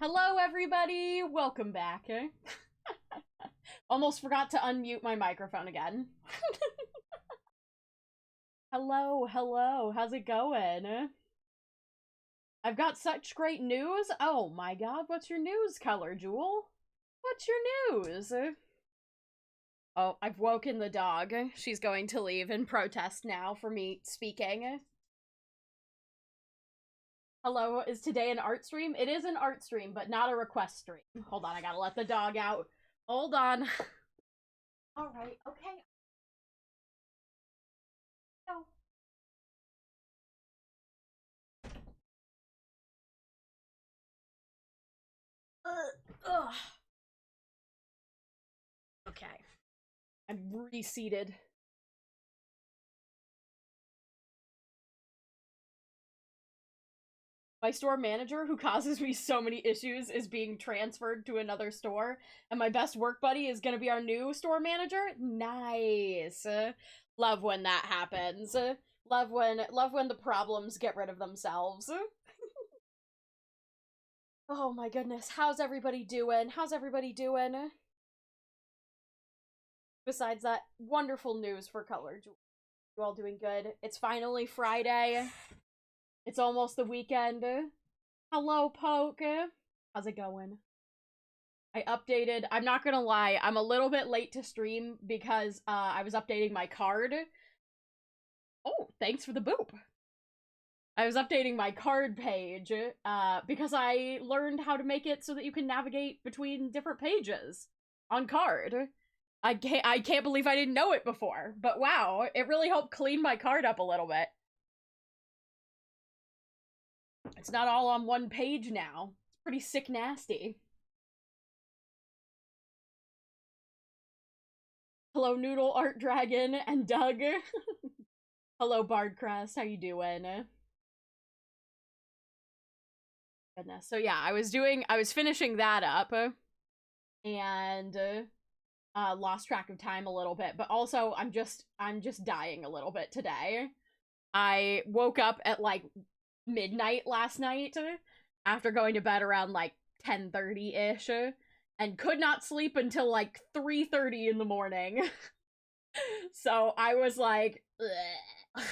Hello, everybody! Welcome back. Almost forgot to unmute my microphone again. Hello. How's it going? I've got such great news. Oh my god, what's your news, Color Jewel? What's your news? Oh, I've woken the dog. She's going to leave in protest now for me speaking. Hello, is today an art stream? It is an art stream, but not a request stream. Hold on, I gotta let the dog out. Hold on. Alright, okay. No. Ugh. Okay. I'm reseated. My store manager, who causes me so many issues, is being transferred to another store, and my best work buddy is gonna be our new store manager? Nice. Love when that happens. Love when the problems get rid of themselves. Oh my goodness, how's everybody doing? Besides that wonderful news for Color, you all doing good? It's finally Friday. It's almost the weekend. Hello, Poke. How's it going? I updated. I'm not gonna lie. I'm a little bit late to stream because I was updating my card. Oh, thanks for the boop. I was updating my card page because I learned how to make it so that you can navigate between different pages on card. I can't believe I didn't know it before, but wow, it really helped clean my card up a little bit. It's not all on one page now. It's pretty sick nasty. Hello, Noodle, Art Dragon, and Doug. Hello, Bardcrest. How you doing? Goodness. So yeah, I was finishing that up, and lost track of time a little bit, but also I'm just dying a little bit today. I woke up at like midnight last night after going to bed around like 10:30-ish and could not sleep until like 3:30 in the morning. So I was like, bleh.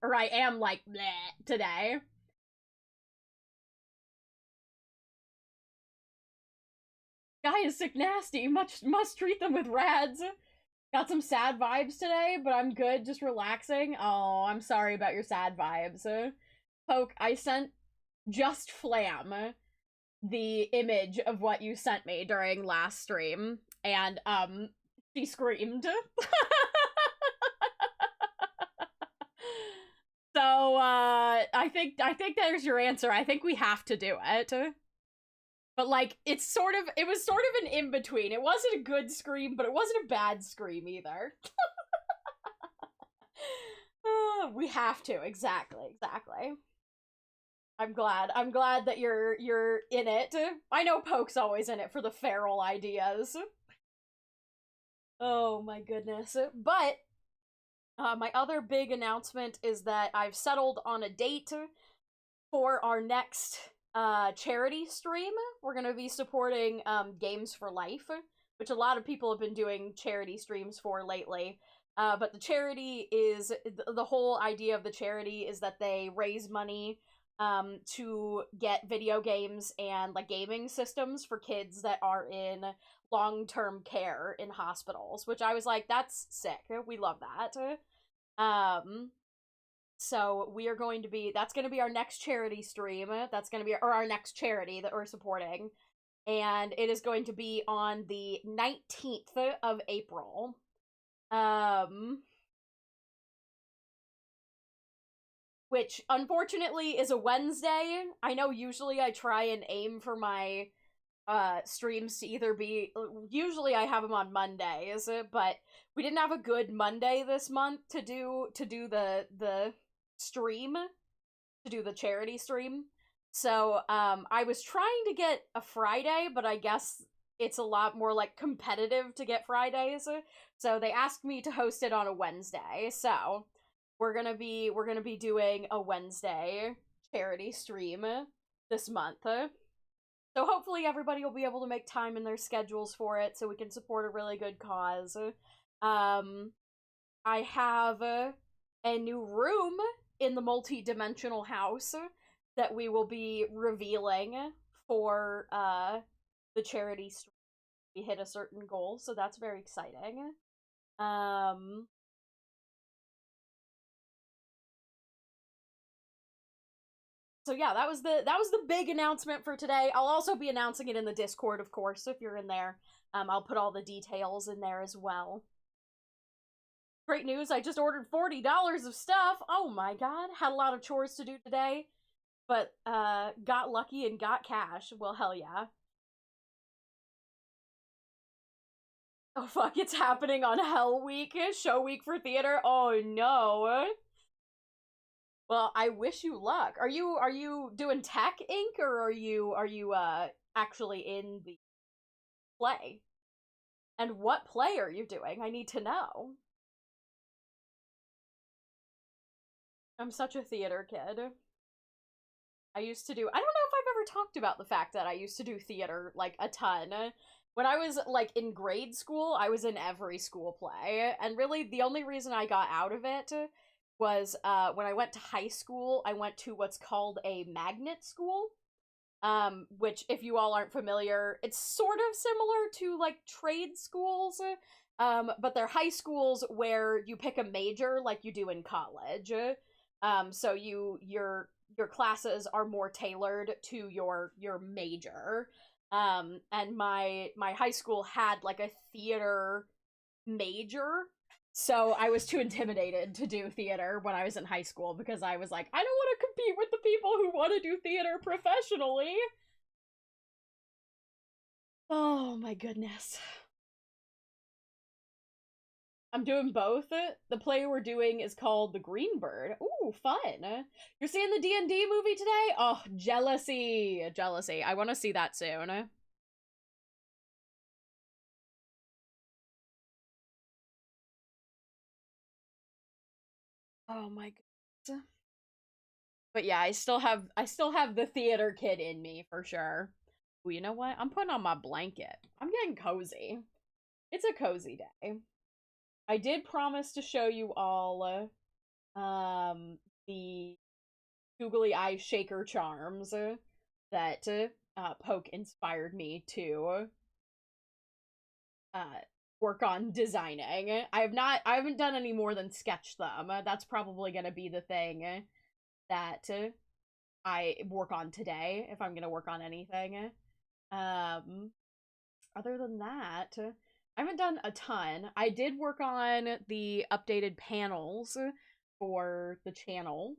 Or I am like bleh today. Guy is sick nasty. Must treat them with rads. Got some sad vibes today, but I'm good, just relaxing. Oh, I'm sorry about your sad vibes. Poke, I sent just Flam the image of what you sent me during last stream, and she screamed. So I think there's your answer. I think we have to do it. But like it was sort of an in-between. It wasn't a good scream, but it wasn't a bad scream either. We have to, exactly. I'm glad that you're in it. I know Poke's always in it for the feral ideas. Oh my goodness. But my other big announcement is that I've settled on a date for our next charity stream. We're gonna be supporting Games for Life, which a lot of people have been doing charity streams for lately. But the charity is, the whole idea of the charity is that they raise money to get video games and like gaming systems for kids that are in long-term care in hospitals, which I was like, that's sick. We love that. So we are going to be, that's going to be our next charity stream. That's going to be, or our next charity that we're supporting. And it is going to be on the 19th of April. Which unfortunately is a Wednesday. I know usually I try and aim for my streams to either be, usually I have them on Mondays, but we didn't have a good Monday this month to do the stream, to do the charity stream. So I was trying to get a Friday, but I guess it's a lot more like competitive to get Fridays. So they asked me to host it on a Wednesday. So we're gonna be doing a Wednesday charity stream this month. So hopefully everybody will be able to make time in their schedules for it so we can support a really good cause. I have a new room in the multi-dimensional house that we will be revealing for the charity stream. We hit a certain goal, so that's very exciting. So yeah, that was the big announcement for today. I'll also be announcing it in the Discord, of course, so if you're in there. I'll put all the details in there as well. Great news, I just ordered $40 of stuff. Oh my god, had a lot of chores to do today, but got lucky and got cash. Well, hell yeah. Oh fuck, it's happening on Hell Week, show week for theater. Oh no. Well, I wish you luck. Are you doing Tech Inc. or are you actually in the play? And what play are you doing? I need to know. I'm such a theater kid. I used to do, I don't know if I've ever talked about the fact that I used to do theater, like, a ton. When I was, like, in grade school, I was in every school play, and really the only reason I got out of it was, when I went to high school, I went to what's called a magnet school, which, if you all aren't familiar, it's sort of similar to, like, trade schools, but they're high schools where you pick a major like you do in college. So your classes are more tailored to your major. And my high school had like a theater major, so I was too intimidated to do theater when I was in high school because I was like, I don't want to compete with the people who want to do theater professionally. Oh my goodness. I'm doing both. The play we're doing is called The Green Bird. Ooh, fun. You're seeing the D&D movie today? Oh, jealousy. Jealousy. I want to see that soon. Oh my god. But yeah, I still have the theater kid in me for sure. Well, you know what? I'm putting on my blanket. I'm getting cozy. It's a cozy day. I did promise to show you all the googly eye shaker charms that Poke inspired me to work on designing. I haven't done any more than sketch them. That's probably gonna be the thing that I work on today if I'm gonna work on anything. Other than that, I haven't done a ton. I did work on the updated panels for the channel.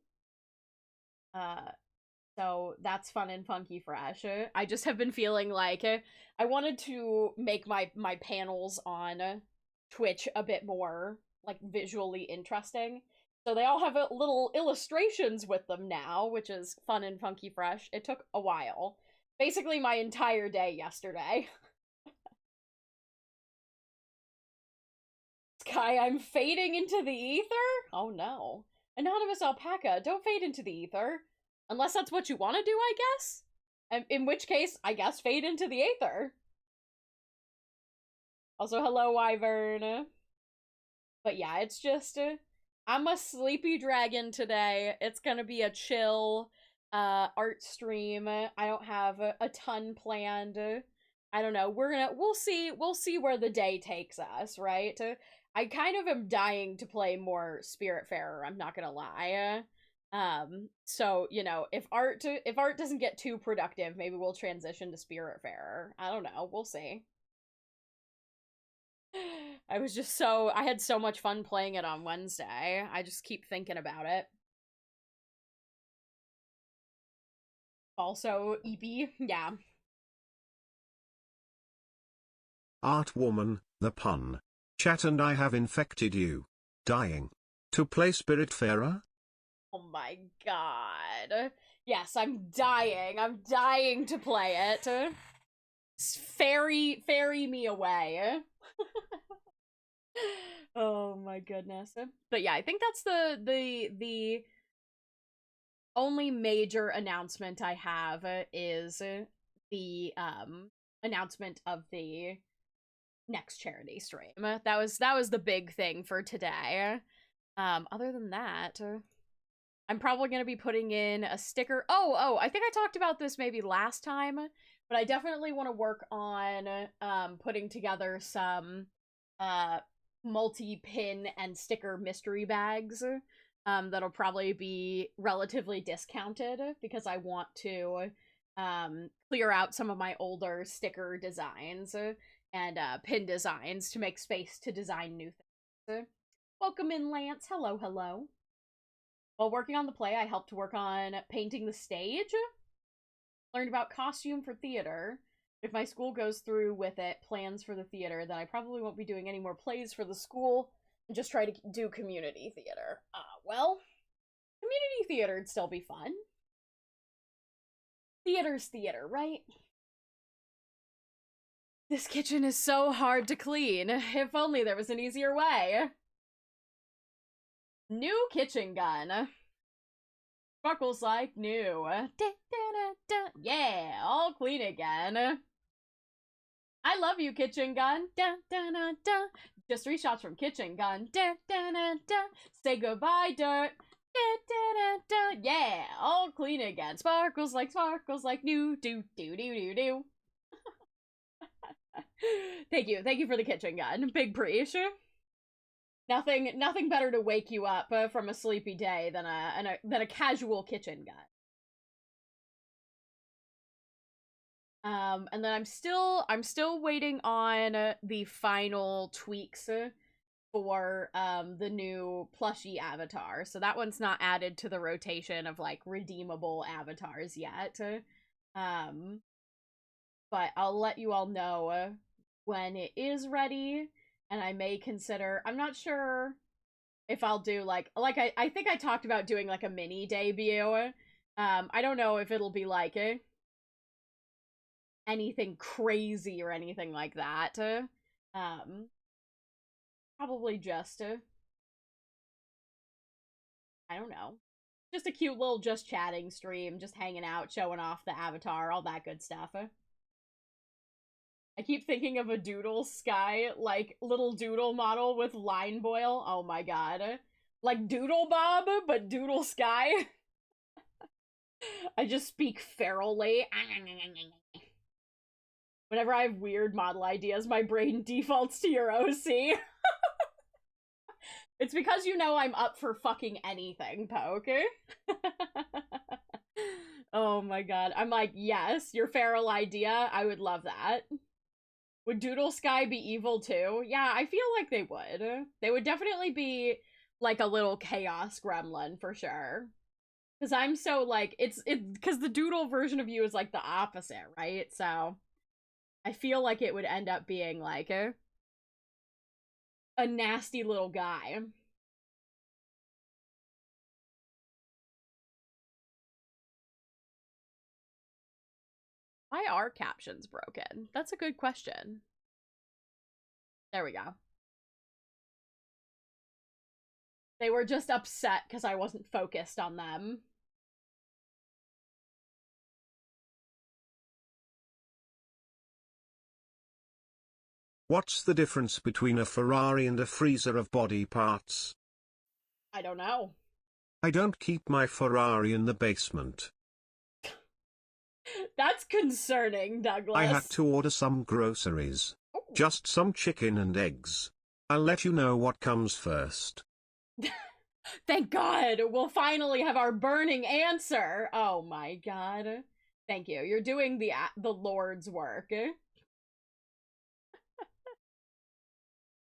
So that's fun and funky fresh. I just have been feeling like I wanted to make my panels on Twitch a bit more like visually interesting. So they all have little illustrations with them now, which is fun and funky fresh. It took a while. Basically my entire day yesterday. Sky, I'm fading into the ether? Oh no. Anonymous alpaca, don't fade into the ether. Unless that's what you want to do, I guess? In which case, I guess fade into the aether. Also, hello, Wyvern. But yeah, it's just, I'm a sleepy dragon today. It's gonna be a chill, art stream. I don't have a ton planned. I don't know. We'll see where the day takes us, right? I kind of am dying to play more Spiritfarer, I'm not gonna lie. So, you know, if art doesn't get too productive, maybe we'll transition to Spiritfarer. I don't know, we'll see. I had so much fun playing it on Wednesday. I just keep thinking about it. Also, EP, yeah. Art woman, the pun. Chat and I have infected you. Dying. To play Spiritfarer? Oh my god. Yes, I'm dying. I'm dying to play it. Ferry me away. Oh my goodness. But yeah, I think that's the only major announcement I have is the announcement of the next charity stream. That was the big thing for today. Other than that, I'm probably going to be putting in a sticker. Oh, I think I talked about this maybe last time, but I definitely want to work on putting together some multi-pin and sticker mystery bags that'll probably be relatively discounted because I want to clear out some of my older sticker designs and pin designs to make space to design new things. Welcome in, Lance. Hello, hello. While working on the play, I helped to work on painting the stage. Learned about costume for theater. If my school goes through with it, plans for the theater, then I probably won't be doing any more plays for the school and just try to do community theater. Well, community theater'd still be fun. Theater's theater, right? This kitchen is so hard to clean. If only there was an easier way. New kitchen gun. Sparkles like new. Yeah, all clean again. I love you, kitchen gun. Just 3 shots from kitchen gun. Say goodbye, dirt. Yeah, all clean again. Sparkles like new. Do. Thank you for the kitchen gun. Big preach. Nothing better to wake you up from a sleepy day than a casual kitchen gun. And then I'm still waiting on the final tweaks for the new Plushie avatar. So that one's not added to the rotation of like redeemable avatars yet. But I'll let you all know when it is ready. And I may consider, I'm not sure if I'll do like I think I talked about doing like a mini debut. I don't know if it'll be like anything crazy or anything like that. Probably just I don't know. Just a cute little just chatting stream, just hanging out, showing off the avatar, all that good stuff. I keep thinking of a Doodle Sky, like, little Doodle model with line boil. Oh my god. Like Doodle Bob, but Doodle Sky. I just speak ferally. Whenever I have weird model ideas, my brain defaults to your OC. It's because you know I'm up for fucking anything, Poke. Oh my god. I'm like, yes, your feral idea, I would love that. Would Doodle Sky be evil too? Yeah, I feel like they would. They would definitely be like a little chaos gremlin for sure. Because I'm so like, it's because the Doodle version of you is like the opposite, right? So I feel like it would end up being like a nasty little guy. Why are captions broken? That's a good question. There we go. They were just upset because I wasn't focused on them. What's the difference between a Ferrari and a freezer of body parts? I don't know. I don't keep my Ferrari in the basement. That's concerning, Douglas. I had to order some groceries. Ooh. Just some chicken and eggs. I'll let you know what comes first. Thank God, we'll finally have our burning answer. Oh my god. Thank you. You're doing the Lord's work.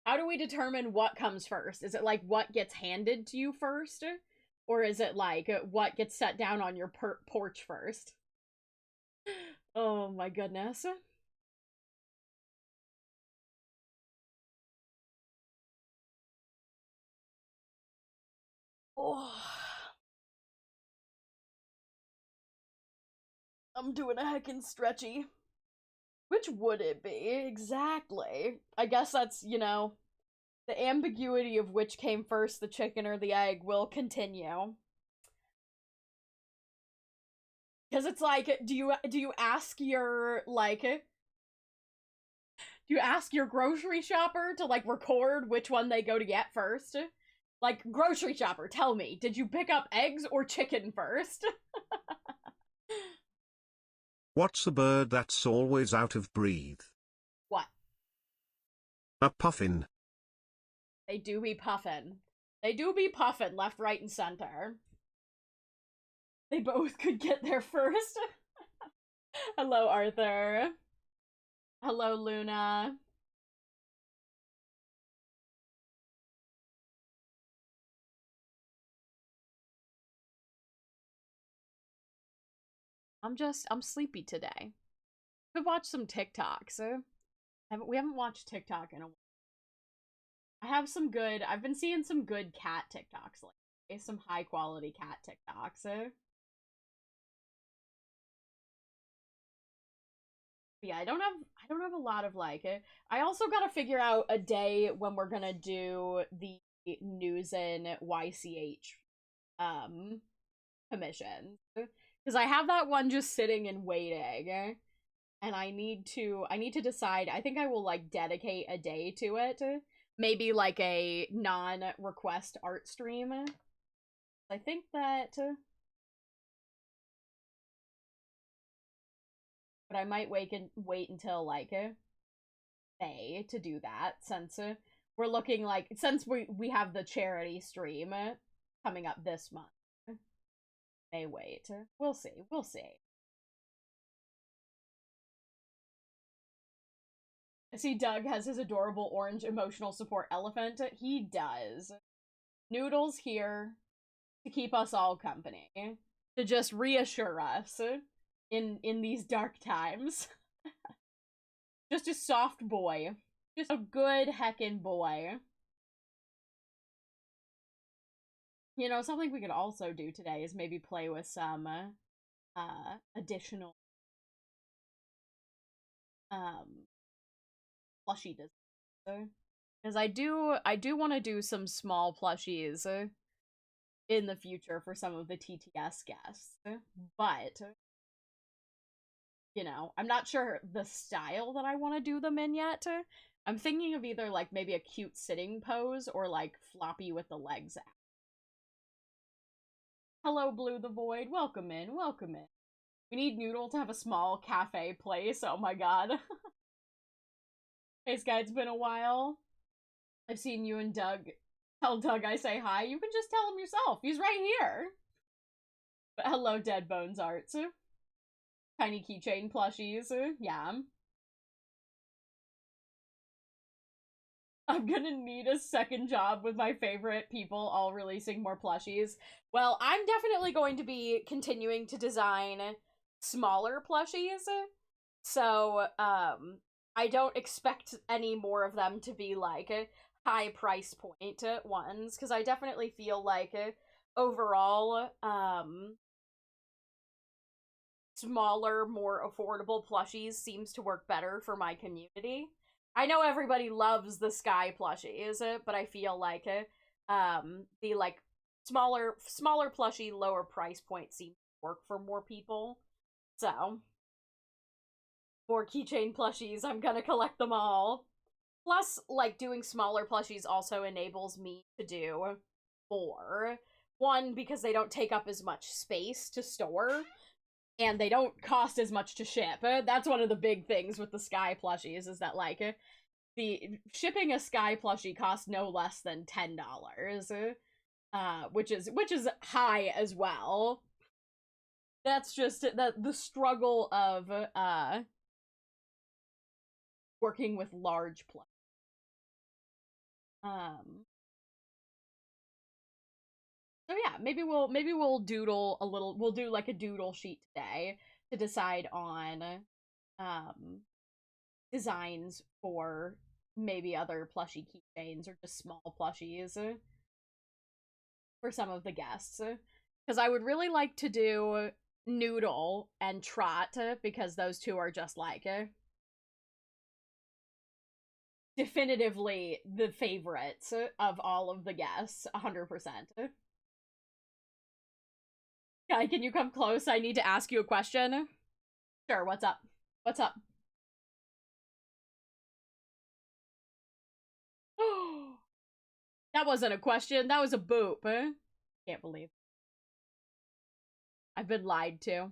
How do we determine what comes first? Is it like what gets handed to you first? Or is it like what gets set down on your porch first? Oh my goodness. Oh. I'm doing a heckin' stretchy. Which would it be? Exactly. I guess that's, you know, the ambiguity of which came first, the chicken or the egg, will continue. Because it's like, do you ask your, like, do you ask your grocery shopper to, like, record which one they go to get first? Like, grocery shopper, tell me, did you pick up eggs or chicken first? What's a bird that's always out of breath? What? A puffin. They do be puffin'. They do be puffin' left, right, and center. They both could get there first. Hello, Arthur. Hello, Luna. I'm sleepy today. Could watch some TikToks. We haven't watched TikTok in a while. I've been seeing some good cat TikToks lately. Some high quality cat TikToks. Yeah, I don't have a lot of like it. I also gotta figure out a day when we're gonna do the news in YCH commissions. Because I have that one just sitting and waiting. And I need to decide. I think I will like dedicate a day to it. Maybe like a non-request art stream. I think that but I might wait until like May to do that since we're looking like since we have the charity stream coming up this month. May wait. We'll see. We'll see. I see Doug has his adorable orange emotional support elephant. He does. Noodle's here to keep us all company. To just reassure us in these dark times. Just a soft boy. Just a good heckin' boy. You know, something we could also do today is maybe play with some additional plushie designs. Because I do want to do some small plushies in the future for some of the TTS guests. But you know, I'm not sure the style that I want to do them in yet. I'm thinking of either like maybe a cute sitting pose or like floppy with the legs out. Hello, Blue the Void. Welcome in. Welcome in. We need Noodle to have a small cafe place. Oh my god. Hey, Sky, it's been a while. I've seen you and Doug. Tell Doug I say hi. You can just tell him yourself. He's right here. But hello, Dead Bones Arts. Tiny keychain plushies. Yeah. I'm gonna need a second job with my favorite people all releasing more plushies. Well, I'm definitely going to be continuing to design smaller plushies. So, I don't expect any more of them to be like high price point ones, because I definitely feel like overall, smaller, more affordable plushies seems to work better for my community. I know everybody loves the Sky plushies, but I feel like the like smaller plushie, lower price point seems to work for more people. So, more keychain plushies, I'm gonna collect them all. Plus, like, doing smaller plushies also enables me to do more. One, because they don't take up as much space to store, and they don't cost as much to ship. That's one of the big things with the Sky plushies, is that, like, the shipping a Sky plushie costs no less than $10, which is high as well. That's just the struggle of working with large plushies. So yeah, maybe we'll doodle a little. We'll do like a doodle sheet today to decide on designs for maybe other plushie keychains or just small plushies for some of the guests. Because I would really like to do Noodle and Trot, because those two are just like definitively the favorites of all of the guests, 100%. Guy, can you come close? I need to ask you a question. Sure, what's up? What's up? That wasn't a question, that was a boop. Can't believe. I've been lied to.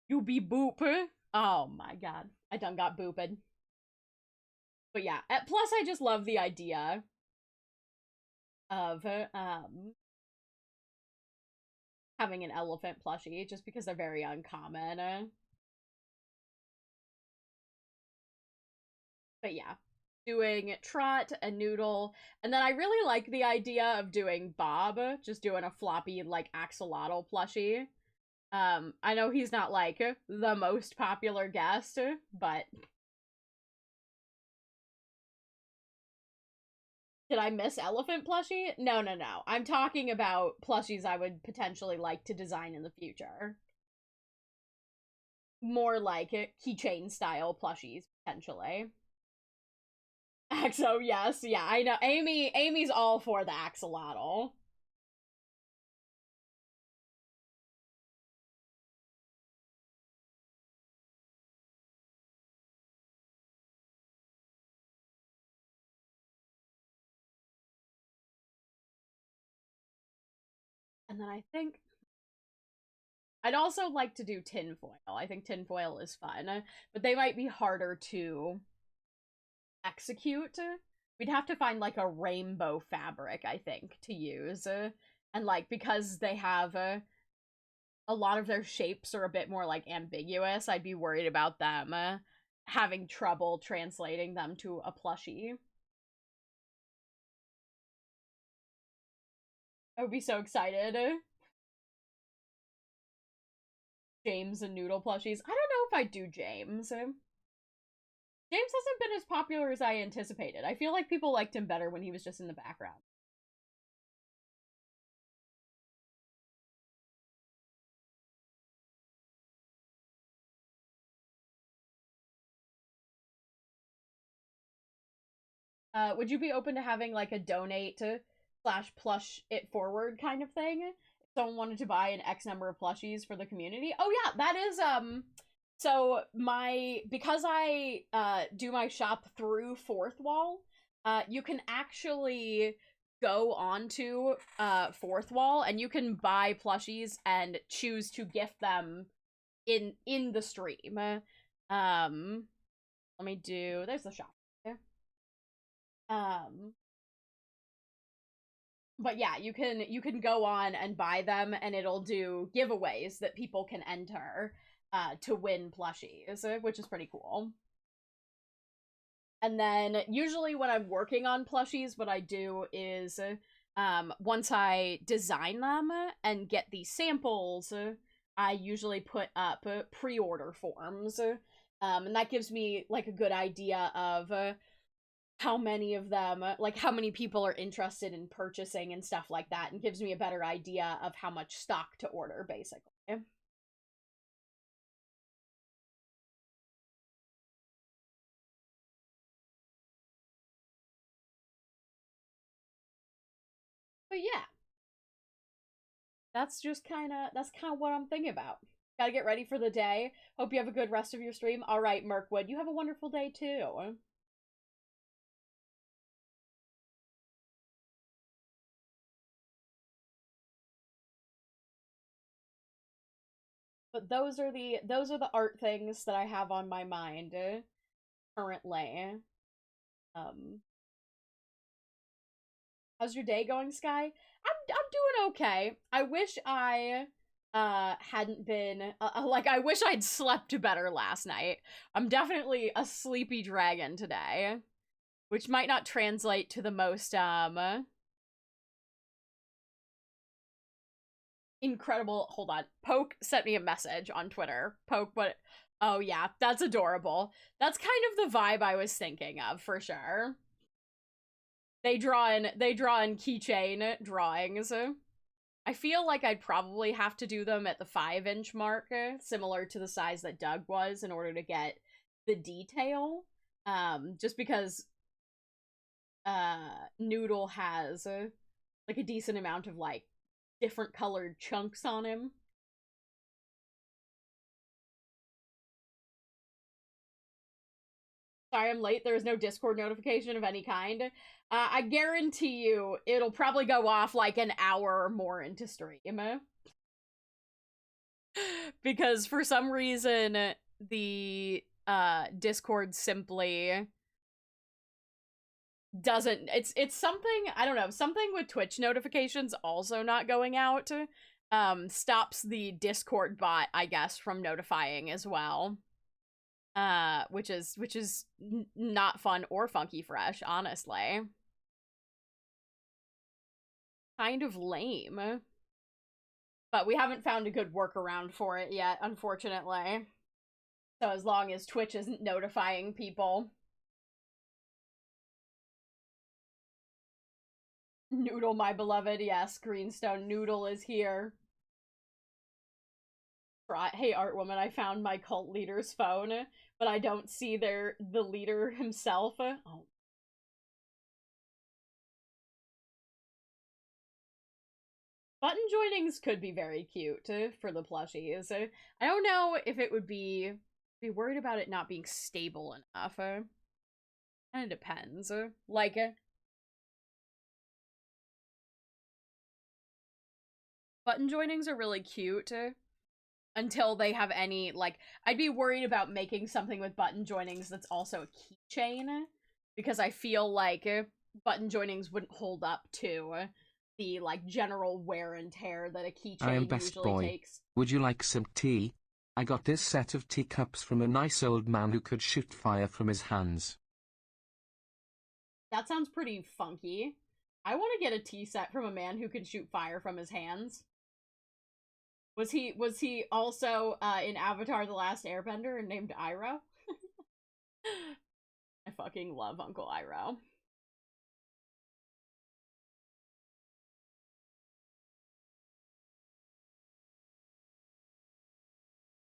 You be boop. Oh my god. I done got booped. But yeah, plus I just love the idea of having an elephant plushie, just because they're very uncommon. But yeah, doing Trot and Noodle, and then I really like the idea of doing Bob, just doing a floppy, like, axolotl plushie. I know he's not, like, the most popular guest, but... Did I miss elephant plushie? No. I'm talking about plushies I would potentially like to design in the future. More like keychain style plushies, potentially. Axo, yes, yeah, I know. Amy's all for the axolotl. And then I think I'd also like to do tinfoil. I think tinfoil is fun, but they might be harder to execute. We'd have to find like a rainbow fabric, I think, to use. And like, because they have a lot of their shapes are a bit more like ambiguous, I'd be worried about them having trouble translating them to a plushie. I would be so excited. James and Noodle plushies. I don't know if I'd do James. James hasn't been as popular as I anticipated. I feel like people liked him better when he was just in the background. Would you be open to having like a donate slash plush it forward kind of thing? If someone wanted to buy an X number of plushies for the community? Oh yeah, that is so because I do my shop through Fourth Wall, you can actually go onto Fourth Wall and you can buy plushies and choose to gift them in the stream. Let me do, there's the shop. Um, but yeah, you can go on and buy them, and it'll do giveaways that people can enter to win plushies, which is pretty cool. And then usually when I'm working on plushies, what I do is once I design them and get the samples, I usually put up pre-order forms, and that gives me like a good idea of how many of them, like how many people are interested in purchasing and stuff like that, and gives me a better idea of how much stock to order, basically. But yeah, that's kind of what I'm thinking about. Gotta get ready for the day. Hope you have a good rest of your stream. All right, Mirkwood, you have a wonderful day too. But those are the art things that I have on my mind currently. Um, how's your day going, Sky? I'm doing okay. I wish I hadn't been like I wish I'd slept better last night. I'm definitely a sleepy dragon today, which might not translate to the most incredible. Hold on. Poke sent me a message on Twitter. Poke, what? Oh yeah, that's adorable. That's kind of the vibe I was thinking of for sure. They draw in keychain drawings. I feel like I'd probably have to do them at the 5-inch mark, similar to the size that Doug was, in order to get the detail. Just because Noodle has like a decent amount of like different colored chunks on him. Sorry I'm late. There is no Discord notification of any kind. I guarantee you it'll probably go off like an hour or more into stream. Because for some reason, the Discord simply doesn't, it's something, I don't know, something with Twitch notifications also not going out stops the Discord bot, I guess, from notifying as well. Which is not fun or funky fresh, honestly. Kind of lame. But we haven't found a good workaround for it yet, unfortunately. So as long as Twitch isn't notifying people. Noodle, my beloved. Yes, Greenstone Noodle is here. Hey, Artwoman, I found my cult leader's phone, but I don't see the leader himself. Oh. Button joinings could be very cute for the plushies. I don't know if it would be worried about it not being stable enough. Kind of depends. Like, button joinings are really cute until they have any, like, I'd be worried about making something with button joinings that's also a keychain, because I feel like button joinings wouldn't hold up to the, like, general wear and tear that a keychain usually takes. Would you like some tea? I got this set of teacups from a nice old man who could shoot fire from his hands. That sounds pretty funky. I want to get a tea set from a man who can shoot fire from his hands. Was he also in Avatar: The Last Airbender and named Iroh? I fucking love Uncle Iroh.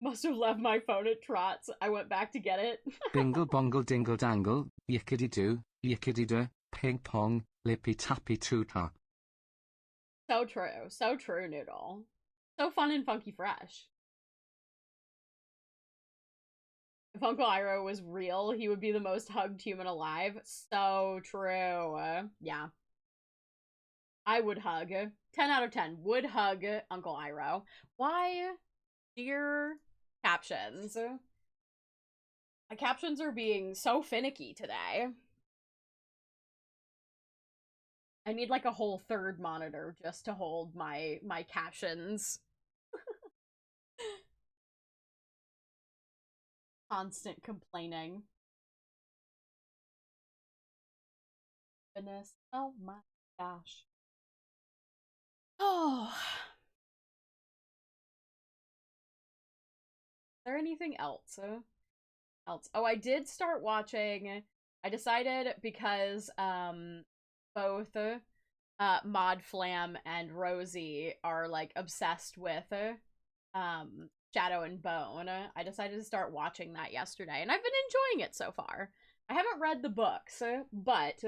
Must have left my phone at Trot's. I went back to get it. Bingle bongle dingle dangle, yickety doo, yickety doo, ping pong, lippy tappy toota. So true, Noodle. So fun and funky fresh. If Uncle Iroh was real, he would be the most hugged human alive. So true. Yeah. I would hug. 10 out of 10. Would hug Uncle Iroh. Why? Dear captions. My captions are being so finicky today. I need like a whole third monitor just to hold my captions. Constant complaining. Goodness. Oh my gosh. Oh. Is there anything else? Oh, I did start watching. I decided because both Mod Flam and Rosie are like obsessed with Shadow and Bone. I decided to start watching that yesterday, and I've been enjoying it so far. I haven't read the books, but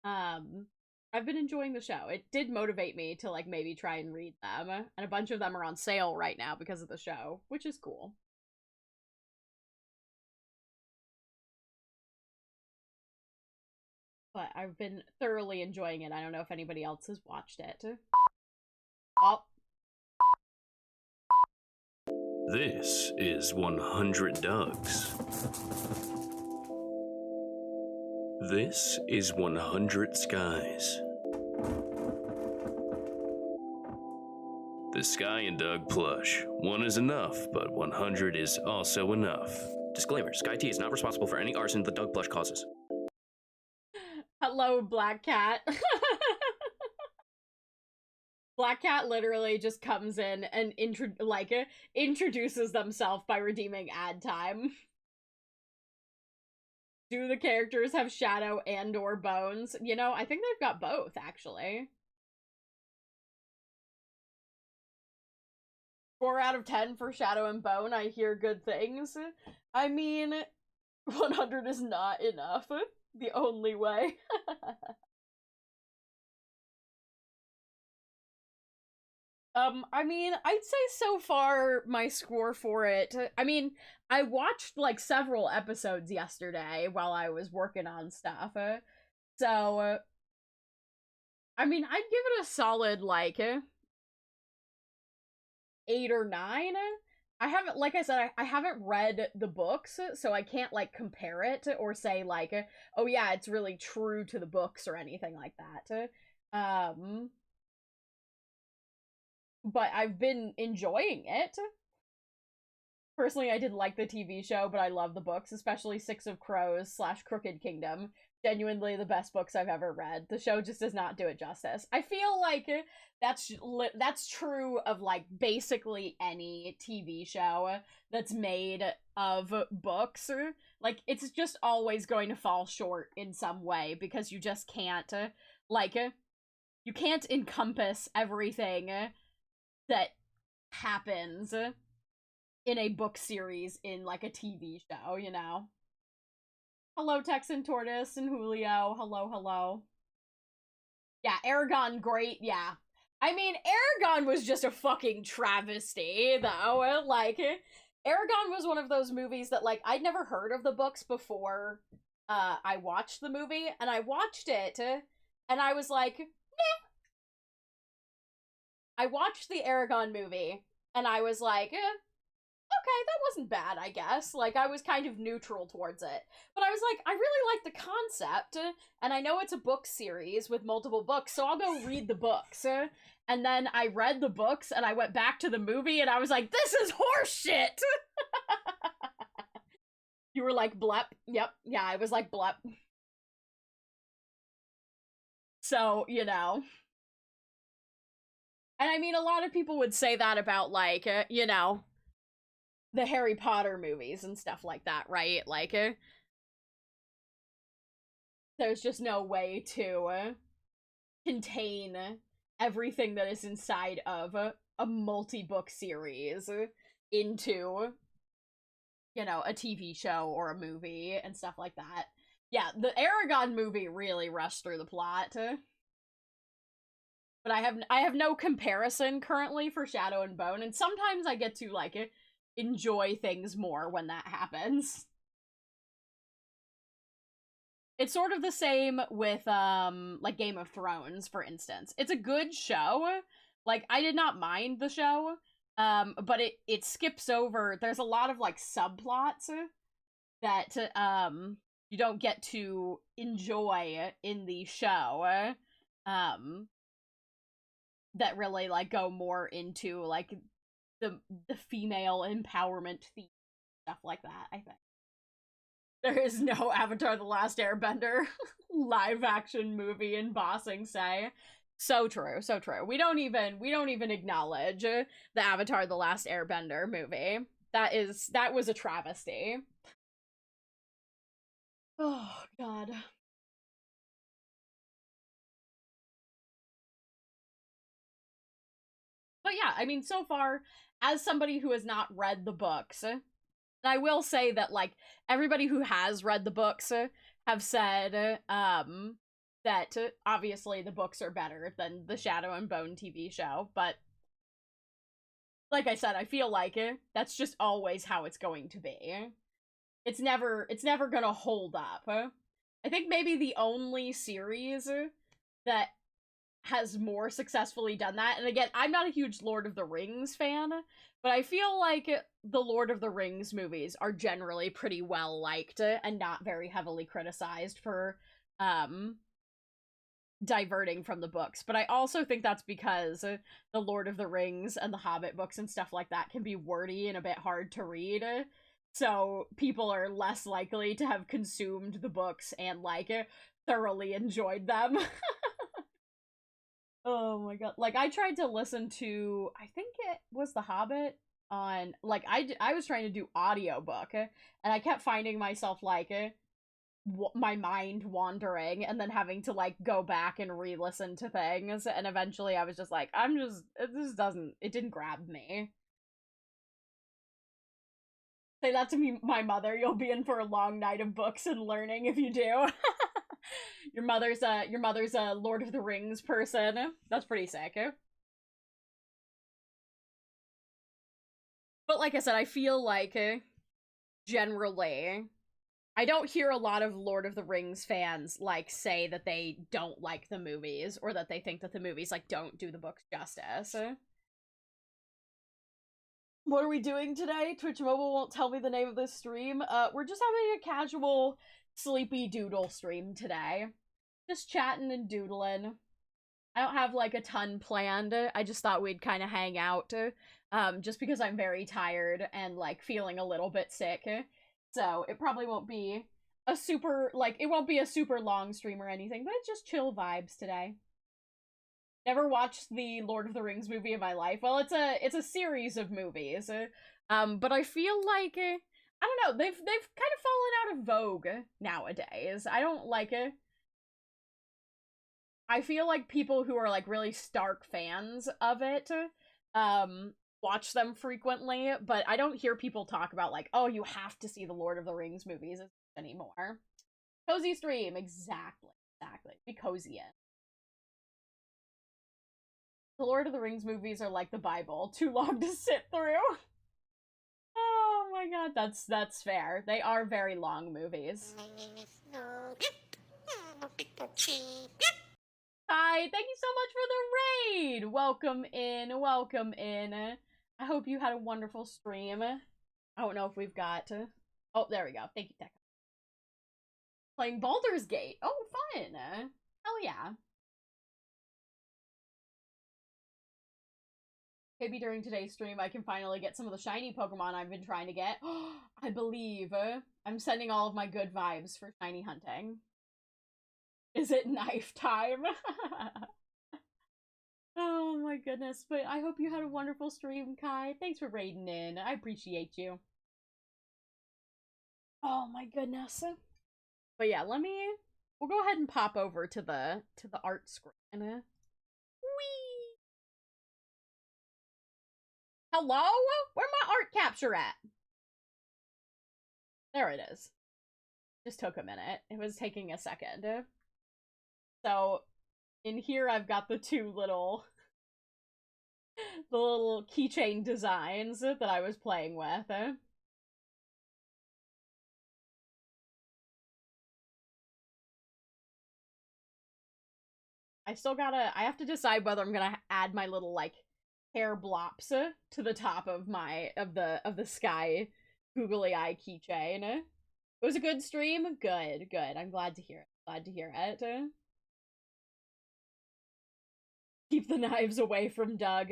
I've been enjoying the show. It did motivate me to like maybe try and read them, and a bunch of them are on sale right now because of the show, which is cool. But I've been thoroughly enjoying it. I don't know if anybody else has watched it. Oh. This is 100 Dougs. This is 100 Skies. The Sky and Doug plush. One is enough, but 100 is also enough. Disclaimer, Sky T is not responsible for any arson the Doug plush causes. Hello, Black Cat. Black Cat literally just comes in and introduces themselves by redeeming ad time. Do the characters have Shadow and or Bones? You know, I think they've got both, actually. 4 out of 10 for Shadow and Bone. I hear good things. I mean, 100 is not enough. The only way. I mean, I'd say so far my score for it. I mean, I watched like several episodes yesterday while I was working on stuff. So, I mean, I'd give it a solid like 8 or 9. I haven't, like I said, I haven't read the books, so I can't like compare it or say like, oh yeah, it's really true to the books or anything like that. But I've been enjoying it. Personally, I didn't like the TV show, but I love the books, especially Six of Crows / Crooked Kingdom. Genuinely the best books I've ever read. The show just does not do it justice. I feel like that's true of like basically any TV show that's made of books. Like it's just always going to fall short in some way because you just can't like you can't encompass everything that happens in a book series in like a TV show, you know? Hello, Texan Tortoise and Julio. Hello, hello. Yeah, Aragon, great, yeah. I mean, Aragon was just a fucking travesty, though. Like, Aragon was one of those movies that, like, I'd never heard of the books before I watched the movie, and I watched it, and I was like, meh. I watched the Aragon movie, and I was like, okay, that wasn't bad, I guess. Like, I was kind of neutral towards it. But I was like, I really like the concept, and I know it's a book series with multiple books, so I'll go read the books. And then I read the books, and I went back to the movie, and I was like, this is horseshit! You were like, blep. Yep, yeah, I was like, blep. So, you know. And I mean, a lot of people would say that about, like, you know, the Harry Potter movies and stuff like that, right? Like, there's just no way to contain everything that is inside of a multi-book series into, you know, a TV show or a movie and stuff like that. Yeah, the Aragon movie really rushed through the plot. But I have no comparison currently for Shadow and Bone, and sometimes I get to, like, enjoy things more when that happens. It's sort of the same with, like, Game of Thrones, for instance. It's a good show. Like, I did not mind the show, but it skips over, there's a lot of, like, subplots that, you don't get to enjoy in the show, that really, like, go more into, like, the female empowerment theme, stuff like that, I think. There is no Avatar: The Last Airbender live action movie in Bossing Say. So true, so true. We don't even acknowledge the Avatar: The Last Airbender movie. That was a travesty. Oh god. But yeah, I mean, so far, as somebody who has not read the books, and I will say that, like, everybody who has read the books have said, that obviously the books are better than the Shadow and Bone TV show, but like I said, I feel like that's just always how it's going to be. It's never gonna hold up. I think maybe the only series that has more successfully done that, and again, I'm not a huge Lord of the Rings fan, but I feel like the Lord of the Rings movies are generally pretty well liked and not very heavily criticized for diverting from the books. But I also think that's because the Lord of the Rings and the Hobbit books and stuff like that can be wordy and a bit hard to read. So people are less likely to have consumed the books and, like, thoroughly enjoyed them. Oh my god. Like, I tried to listen to, I think it was The Hobbit on, like, I was trying to do audiobook, and I kept finding myself, like, my mind wandering, and then having to, like, go back and re-listen to things, and eventually I was just like, it didn't grab me. Say that to me, my mother, you'll be in for a long night of books and learning if you do. Your mother's a Lord of the Rings person. That's pretty sick. But like I said, I feel like, generally, I don't hear a lot of Lord of the Rings fans, like, say that they don't like the movies, or that they think that the movies, like, don't do the books justice. What are we doing today? Twitch Mobile won't tell me the name of this stream. We're just having a casual, sleepy doodle stream today. Just chatting and doodling. I don't have, like, a ton planned. I just thought we'd kind of hang out, just because I'm very tired and, like, feeling a little bit sick. So, it probably won't be a super, like, it won't be a super long stream or anything, but it's just chill vibes today. Never watched the Lord of the Rings movie in my life. Well, it's a series of movies. But I feel like, I don't know, they've kind of fallen out of vogue nowadays. I don't like it. I feel like people who are, like, really stark fans of it, watch them frequently, but I don't hear people talk about, like, oh, you have to see the Lord of the Rings movies anymore. Cozy stream, exactly. Be cozy in. The Lord of the Rings movies are like the Bible, too long to sit through. Oh my god, that's fair. They are very long movies. Hi, thank you so much for the raid! Welcome in. I hope you had a wonderful stream. I don't know if we've got... Oh, there we go. Thank you, Tech. Playing Baldur's Gate. Oh, fun! Hell yeah. Maybe during today's stream I can finally get some of the shiny Pokemon I've been trying to get. I believe. I'm sending all of my good vibes for shiny hunting. Is it knife time? Oh my goodness, but I hope you had a wonderful stream, Kai. Thanks for raiding in. I appreciate you. Oh my goodness. But yeah, we'll go ahead and pop over to the art screen. Whee! Hello? Where my art capture at? There it is. Just took a minute. It was taking a second. So, in here I've got the two little... the little keychain designs that I was playing with. I have to decide whether I'm gonna add my little, like, hair blops to the top of the sky googly eye keychain. It was a good stream? Good. I'm glad to hear it. Keep the knives away from Doug.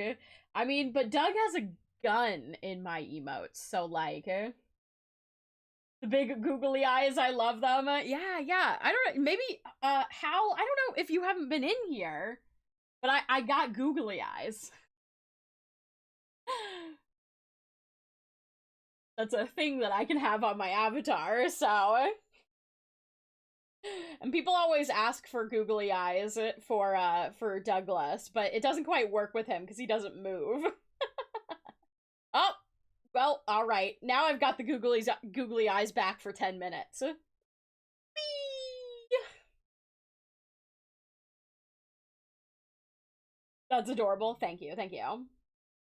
I mean, but Doug has a gun in my emotes, so, like, the big googly eyes, I love them. Yeah. I don't know, maybe, Hal, I don't know if you haven't been in here, but I got googly eyes. That's a thing that I can have on my avatar, so... And people always ask for googly eyes for Douglas, but it doesn't quite work with him because he doesn't move. Oh, well, alright. Now I've got the googly eyes back for 10 minutes. Whee! That's adorable. Thank you.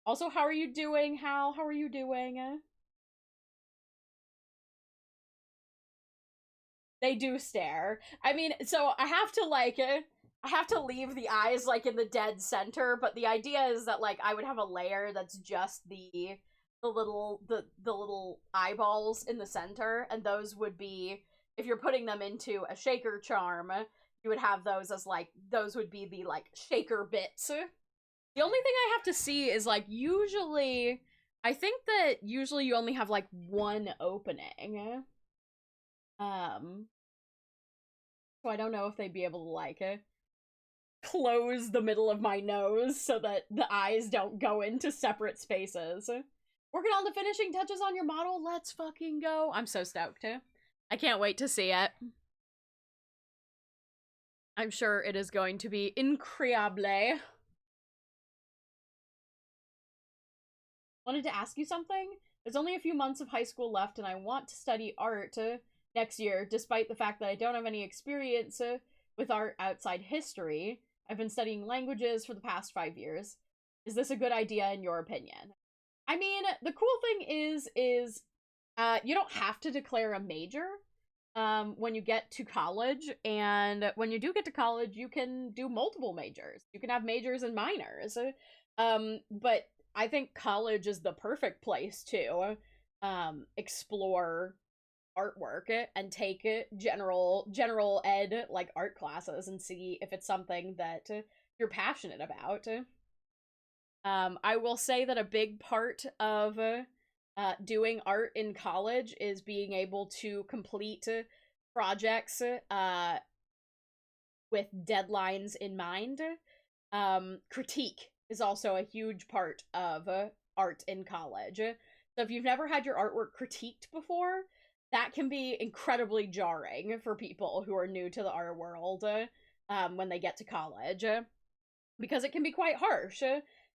Also, how are you doing, Hal? How are you doing? They do stare. I mean, so I have to leave the eyes, like, in the dead center, but the idea is that, like, I would have a layer that's just the little eyeballs in the center, and those would be, if you're putting them into a shaker charm, you would have those as, like, those would be the, like, shaker bits. The only thing I have to see is, like, I think that usually you only have, like, one opening. So I don't know if they'd be able to, like, close the middle of my nose so that the eyes don't go into separate spaces. Working on the finishing touches on your model? Let's fucking go. I'm so stoked. I can't wait to see it. I'm sure it is going to be incroyable. Wanted to ask you something? There's only a few months of high school left and I want to study art next year, despite the fact that I don't have any experience with art outside history. I've been studying languages for the past 5 years. Is this a good idea in your opinion? I mean, the cool thing is you don't have to declare a major when you get to college, and when you do get to college, you can do multiple majors. You can have majors and minors. But I think college is the perfect place to explore artwork and take general ed like art classes and see if it's something that you're passionate about. I will say that a big part of doing art in college is being able to complete projects with deadlines in mind. Critique is also a huge part of art in college. So if you've never had your artwork critiqued before, that can be incredibly jarring for people who are new to the art world when they get to college, because it can be quite harsh.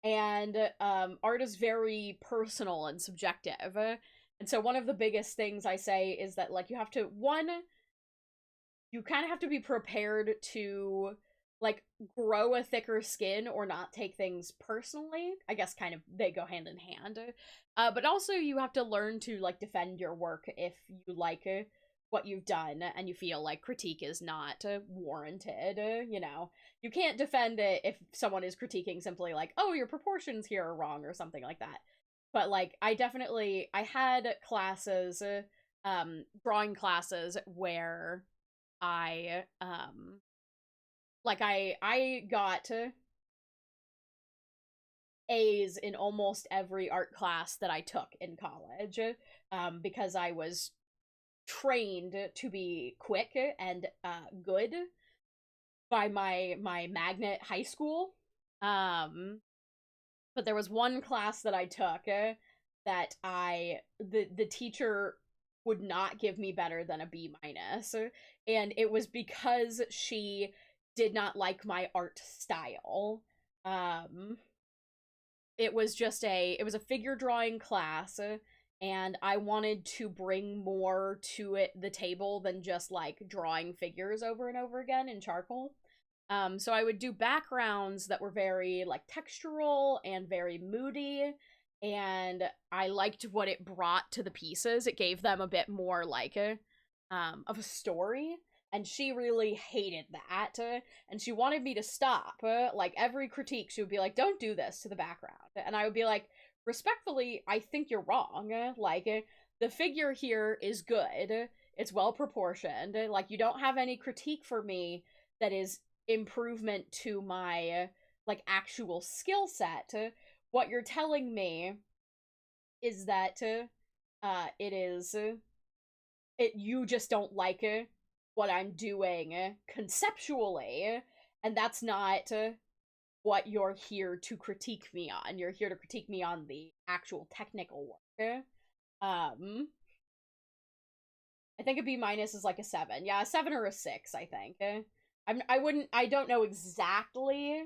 And art is very personal and subjective. And so one of the biggest things I say is that, like, you have to, one, you kind of have to be prepared to, like, grow a thicker skin or not take things personally. I guess kind of they go hand in hand. But also you have to learn to, like, defend your work if you like what you've done and you feel like critique is not warranted, you know. You can't defend it if someone is critiquing simply like, oh, your proportions here are wrong or something like that. But, like, I had classes, drawing classes where I got A's in almost every art class that I took in college, because I was trained to be quick and good by my magnet high school. But there was one class that I took that the teacher would not give me better than a B minus, and it was because she did not like my art style. It was a figure drawing class, and I wanted to bring more to the table than just, like, drawing figures over and over again in charcoal. So I would do backgrounds that were very, like, textural and very moody, and I liked what it brought to the pieces. It gave them a bit more, like, of a story, and she really hated that, and she wanted me to stop. Like, every critique, she would be like, don't do this to the background, and I would be like, respectfully, I think you're wrong. Like, the figure here is good. It's well proportioned. Like, you don't have any critique for me that is improvement to my, like, actual skill set. What you're telling me is that you just don't like what I'm doing conceptually, and that's not what you're here to critique me on. You're here to critique me on the actual technical work. I think a B minus is like a 7. Yeah, a 7 or a 6, I think. I don't know exactly.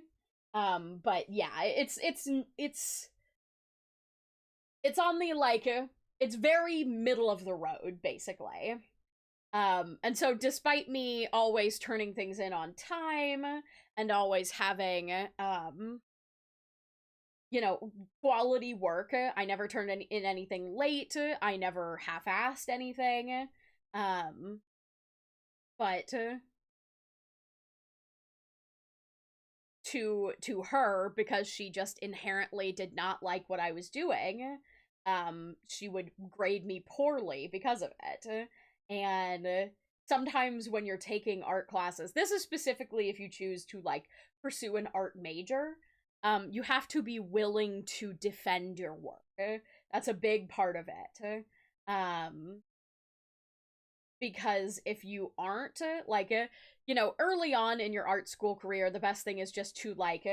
But yeah, it's on the, like, it's very middle of the road, basically. And so despite me always turning things in on time and always having, you know, quality work, I never turned in anything late, I never half-assed anything, but to her, because she just inherently did not like what I was doing, she would grade me poorly because of it. And sometimes when you're taking art classes, this is specifically if you choose to, like, pursue an art major, you have to be willing to defend your work. That's a big part of it. Because if you aren't, like, you know, early on in your art school career, the best thing is just to, like,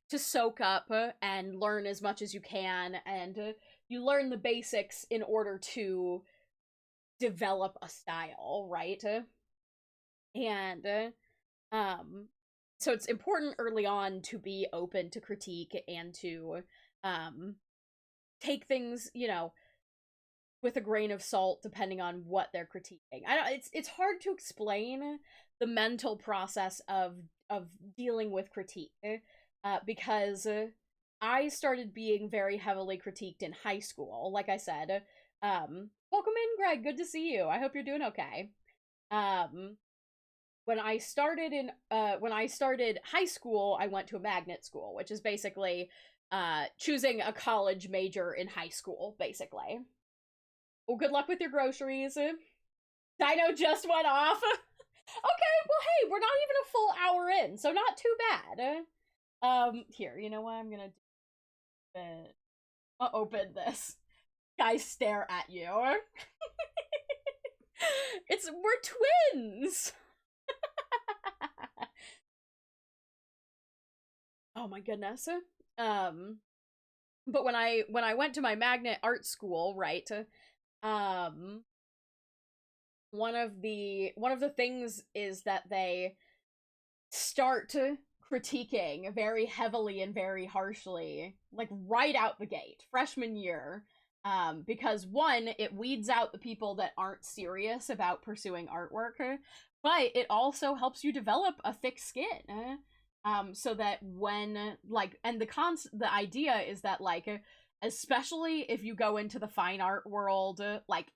to soak up and learn as much as you can, and you learn the basics in order to develop a style, right? And so it's important early on to be open to critique and to take things, you know, with a grain of salt depending on what they're critiquing. It's hard to explain the mental process of dealing with critique, because I started being very heavily critiqued in high school. Like I said, welcome in, Greg. Good to see you. I hope you're doing okay. When I started high school, I went to a magnet school, which is basically choosing a college major in high school, basically. Well, good luck with your groceries. Dino just went off. Okay, well, hey, we're not even a full hour in, so not too bad. Here, you know what I'm gonna do? I'll open this. Guys stare at you. We're twins! Oh my goodness. But when I went to my magnet art school, right, one of the things is that they start critiquing very heavily and very harshly, like right out the gate, freshman year, because one, it weeds out the people that aren't serious about pursuing artwork, but it also helps you develop a thick skin, so that when, like, and the idea is that, like, especially if you go into the fine art world, like,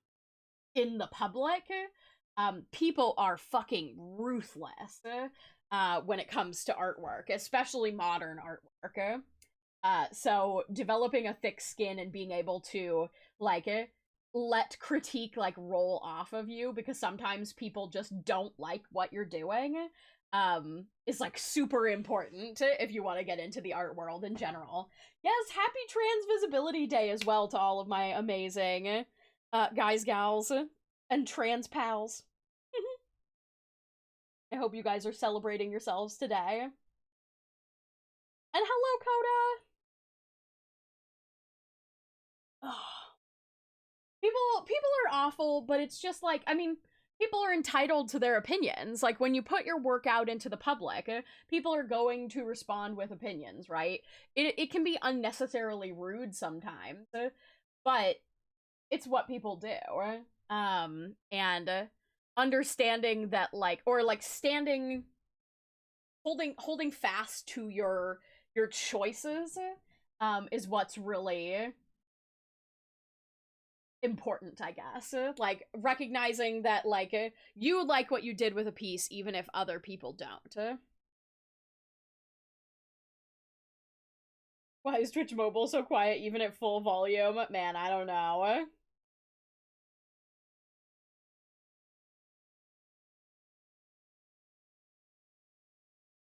in the public, people are fucking ruthless, when it comes to artwork, especially modern artwork. So developing a thick skin and being able to, like, let critique, like, roll off of you, because sometimes people just don't like what you're doing, is, like, super important if you want to get into the art world in general. Yes, happy Trans Visibility Day as well to all of my amazing guys, gals, and trans pals. I hope you guys are celebrating yourselves today. And hello, Coda! People are awful, but it's just like, I mean, people are entitled to their opinions. Like, when you put your work out into the public, people are going to respond with opinions, right? It can be unnecessarily rude sometimes, but it's what people do. And understanding that, like, or like holding fast to your choices, is what's really important, I guess. Like, recognizing that, like, you like what you did with a piece even if other people don't. Why is Twitch Mobile so quiet even at full volume? Man, I don't know.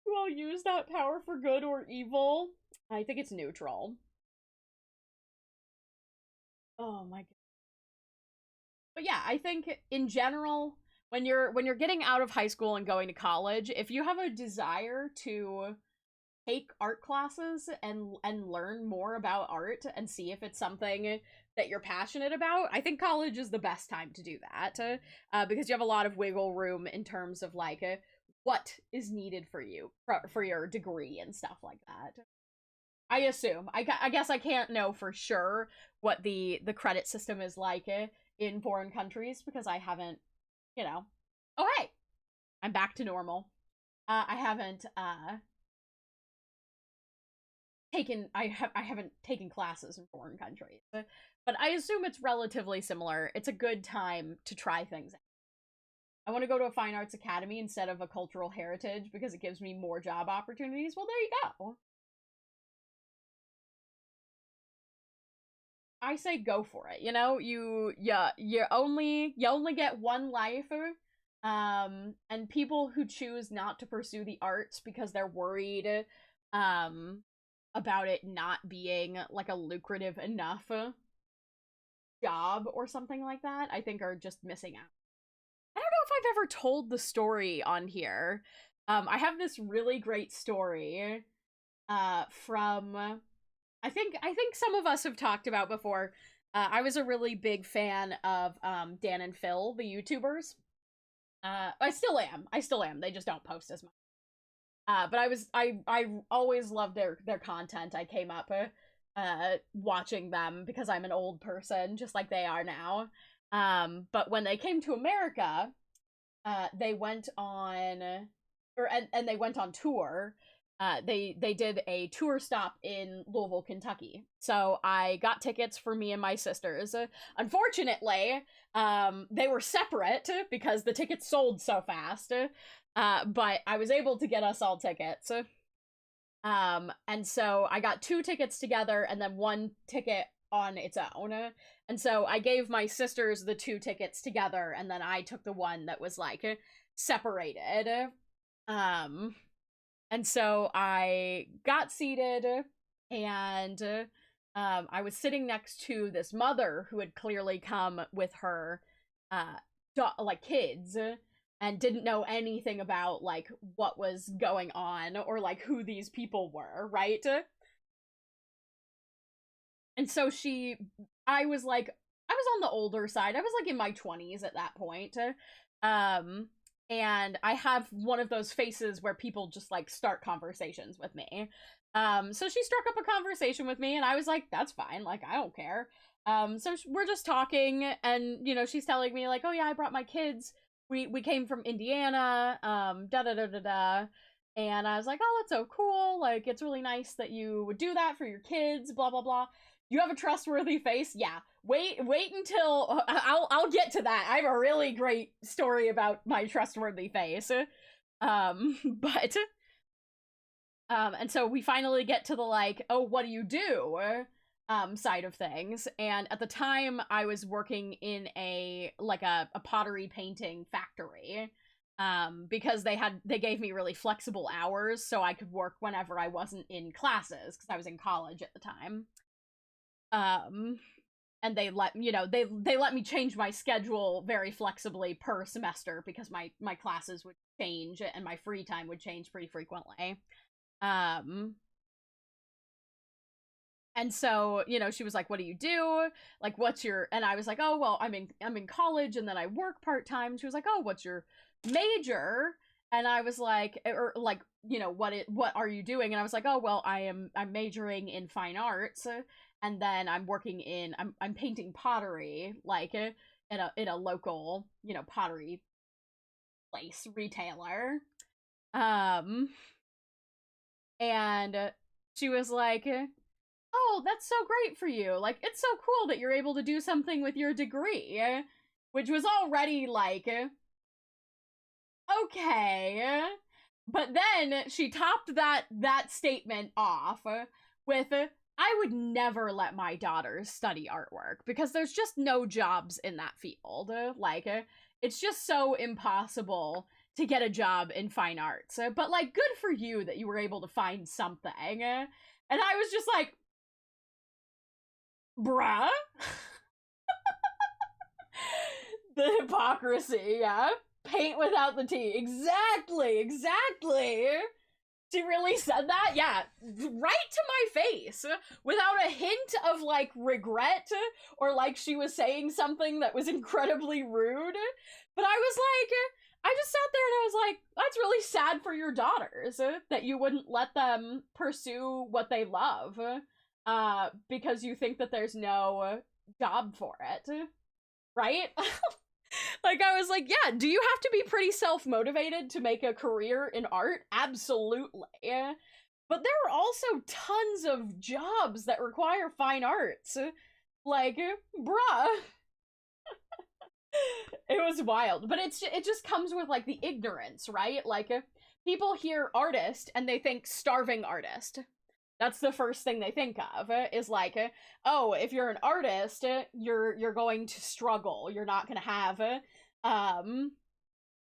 You all use that power for good or evil? I think it's neutral. Oh my god. But yeah, I think in general, when you're getting out of high school and going to college, if you have a desire to take art classes and learn more about art and see if it's something that you're passionate about, I think college is the best time to do that, because you have a lot of wiggle room in terms of, like, what is needed for you for your degree and stuff like that. I assume. I guess I can't know for sure what the credit system is like in foreign countries, because I haven't, you know. Oh, hey! I'm back to normal. I haven't haven't taken classes in foreign countries, but I assume it's relatively similar. It's a good time to try things out. I want to go to a fine arts academy instead of a cultural heritage because it gives me more job opportunities. Well, there you go. I say go for it. You know, you only get one life, and people who choose not to pursue the arts because they're worried about it not being, like, a lucrative enough job or something like that, I think are just missing out. I don't know if I've ever told the story on here. I have this really great story from, I think some of us have talked about before. I was a really big fan of Dan and Phil, the YouTubers. I still am. They just don't post as much. But I always loved their content. I came up watching them because I'm an old person, just like they are now. But when they came to America, they went on, and they went on tour, they did a tour stop in Louisville, Kentucky. So I got tickets for me and my sisters. Unfortunately, they were separate because the tickets sold so fast. But I was able to get us all tickets. And so I got 2 tickets together and then 1 ticket on its own. And so I gave my sisters the 2 tickets together, and then I took the one that was like separated. And so I got seated, and I was sitting next to this mother who had clearly come with her like kids and didn't know anything about like what was going on or like who these people were, right? And so I was on the older side. I was like in my 20s at that point. And I have one of those faces where people just like start conversations with me. So she struck up a conversation with me, and I was like, that's fine, like I don't care. So we're just talking, and you know, she's telling me like, oh yeah, I brought my kids. We came from Indiana, da da da da da. And I was like, oh, that's so cool. Like, it's really nice that you would do that for your kids, blah blah blah. You have a trustworthy face? Yeah. Wait until I'll get to that. I have a really great story about my trustworthy face. But and so we finally get to the like, oh, what do you do? Side of things. And at the time I was working in a pottery painting factory. Because they gave me really flexible hours so I could work whenever I wasn't in classes, because I was in college at the time. And they let me change my schedule very flexibly per semester because my classes would change and my free time would change pretty frequently. And so, you know, she was like, what do you do? Like, what's your, and I was like, oh, well, I'm in college and then I work part-time. She was like, oh, what's your major? And I was like, or like, you know, what are you doing? And I was like, oh, well, I'm majoring in fine arts, and then I'm working in, I'm painting pottery, like in a local, you know, pottery place, retailer. And she was like, oh, that's so great for you. Like, it's so cool that you're able to do something with your degree. Which was already like, okay. But then she topped that statement off with, I would never let my daughters study artwork because there's just no jobs in that field. Like, it's just so impossible to get a job in fine arts. But like, good for you that you were able to find something. And I was just like, bruh. The hypocrisy, yeah? Paint without the T. Exactly. She really said that? Yeah. Right to my face. Without a hint of, like, regret, or, like, she was saying something that was incredibly rude. But I was like, I just sat there and I was like, that's really sad for your daughters, that you wouldn't let them pursue what they love, because you think that there's no job for it. Right? Like, I was like, yeah, do you have to be pretty self-motivated to make a career in art? Absolutely. But there are also tons of jobs that require fine arts. Like, bruh. It was wild. But it just comes with, like, the ignorance, right? Like, people hear artist and they think starving artist. That's the first thing they think of, is like, oh, if you're an artist, you're going to struggle. You're not going to have,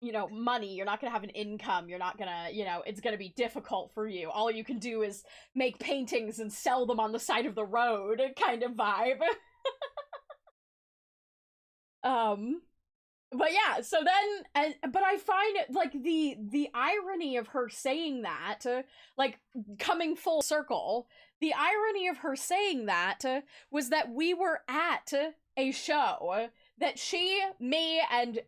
you know, money. You're not going to have an income. You're not going to, you know, it's going to be difficult for you. All you can do is make paintings and sell them on the side of the road kind of vibe. But yeah, so then, but I find it, like, the irony of her saying that, like, coming full circle, the irony of her saying that was that we were at a show that she, me, and,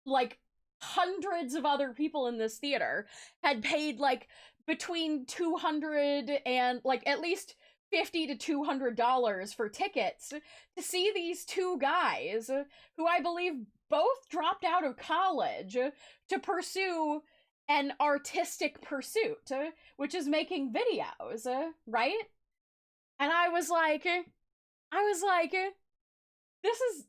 like, hundreds of other people in this theater had paid, like, between $200 and, like, at least $50 to $200 for tickets to see these 2 guys who I believe both dropped out of college to pursue an artistic pursuit, which is making videos, right? And I was like,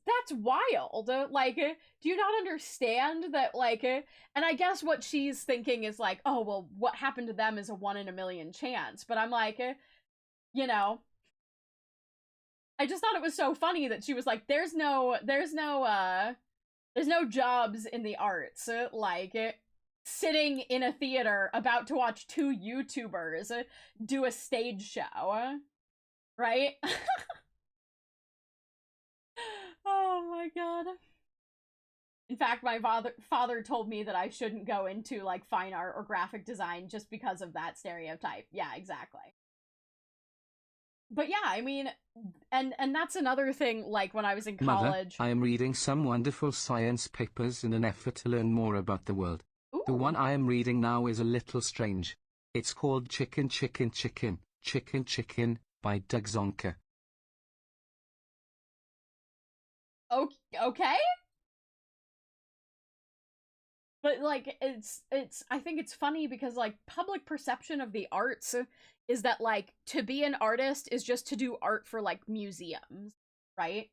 that's wild. Like, do you not understand that, like, and I guess what she's thinking is like, oh, well, what happened to them is a 1 in a million chance. But I'm like, you know, I just thought it was so funny that she was like, there's no jobs in the arts, like, sitting in a theater about to watch 2 YouTubers do a stage show, right? Oh my god. In fact, my father told me that I shouldn't go into, like, fine art or graphic design just because of that stereotype. Yeah, exactly. But yeah, I mean, and that's another thing, like, when I was in college. Mother, I am reading some wonderful science papers in an effort to learn more about the world. Ooh. The one I am reading now is a little strange. It's called Chicken, Chicken, Chicken, Chicken, Chicken by Doug Zonka. Okay? But, like, it's I think it's funny because, like, public perception of the arts is that, like, to be an artist is just to do art for, like, museums, right?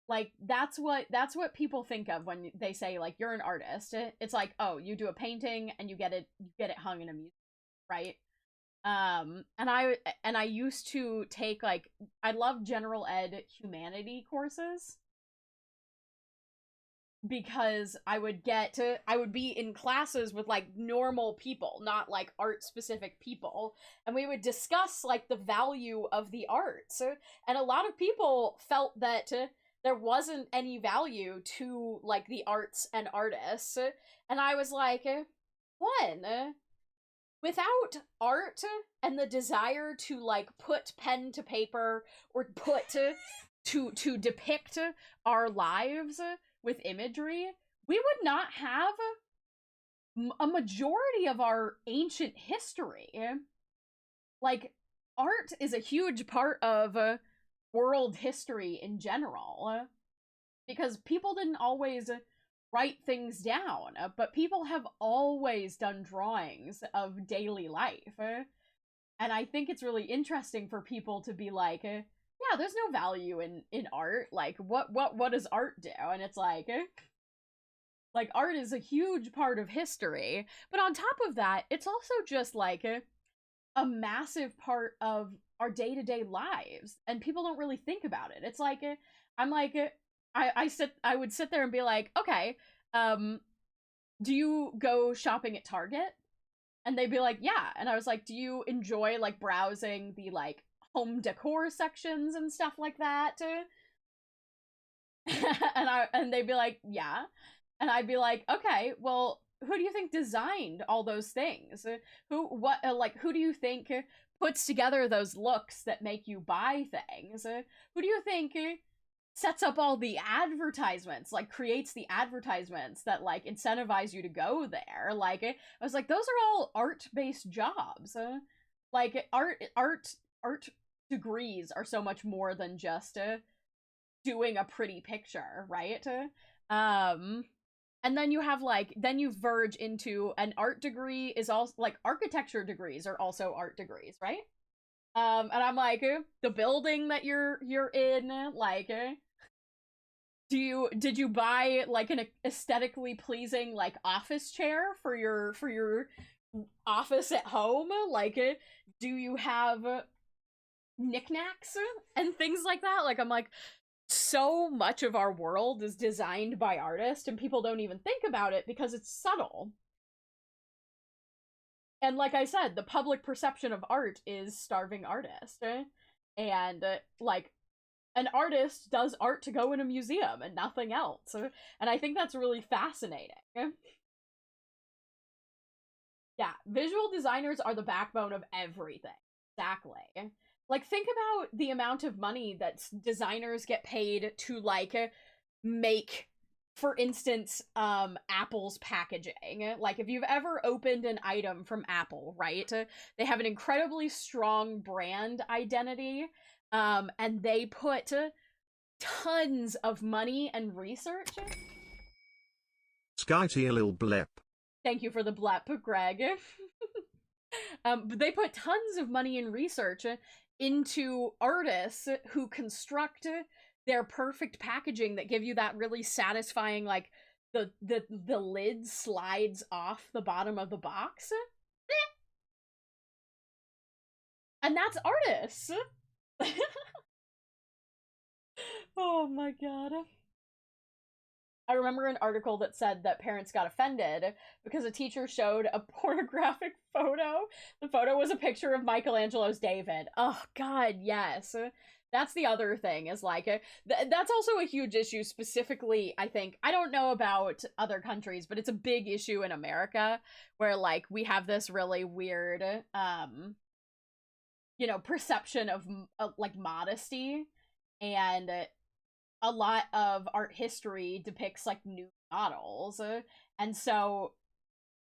Like, that's what people think of when they say, like, you're an artist. It's like, oh, you do a painting and you get it hung in a museum, right? And I used to take, like, I love general ed humanity courses because I would be in classes with, like, normal people, not, like, art specific people, and we would discuss, like, the value of the arts, and a lot of people felt that there wasn't any value to, like, the arts and artists, and I was like, one, without art and the desire to, like, put pen to paper or put to depict our lives with imagery, we would not have a majority of our ancient history. Like, art is a huge part of world history in general, because people didn't always write things down, but people have always done drawings of daily life. And I think it's really interesting for people to be like, yeah, there's no value in art. Like, what does art do? And it's like, art is a huge part of history. But on top of that, it's also just, like, a massive part of our day-to-day lives. And people don't really think about it. It's like, I'm like, I would sit there and be like, okay, do you go shopping at Target? And they'd be like, yeah. And I was like, do you enjoy, like, browsing the, like, home decor sections and stuff like that? And they'd be like, yeah. And I'd be like, okay, well, who do you think designed all those things? Who do you think puts together those looks that make you buy things? Who do you think sets up all the advertisements, like, creates the advertisements that, like, incentivize you to go there? Like, I was like, those are all art-based jobs. Like, art degrees are so much more than just doing a pretty picture, right? And then you have, like, then you verge into an art degree is also, like, architecture degrees are also art degrees, right? And I'm like, the building that you're in, like, did you buy, like, an aesthetically pleasing, like, office chair for your office at home? Like, do you have knickknacks and things like that? Like, I'm like, so much of our world is designed by artists and people don't even think about it because it's subtle. And like I said, the public perception of art is starving artists. And, like, an artist does art to go in a museum and nothing else. And I think that's really fascinating. Yeah, visual designers are the backbone of everything. Exactly. Like, think about the amount of money that designers get paid to, like, make, for instance, Apple's packaging. Like, if you've ever opened an item from Apple, right? They have an incredibly strong brand identity, and they put tons of money and research. Skyty a lil blep. Thank you for the blep, Greg. But they put tons of money and research into artists who construct their perfect packaging that give you that really satisfying, like, the lid slides off the bottom of the box. And that's artists. Oh my god. I remember an article that said that parents got offended because a teacher showed a pornographic photo. The photo was a picture of Michelangelo's David. Oh god, yes. That's the other thing, is like, that's also a huge issue specifically, I think. I don't know about other countries, but it's a big issue in America where, like, we have this really weird, you know, perception of like, modesty, and a lot of art history depicts, like, nude models, and so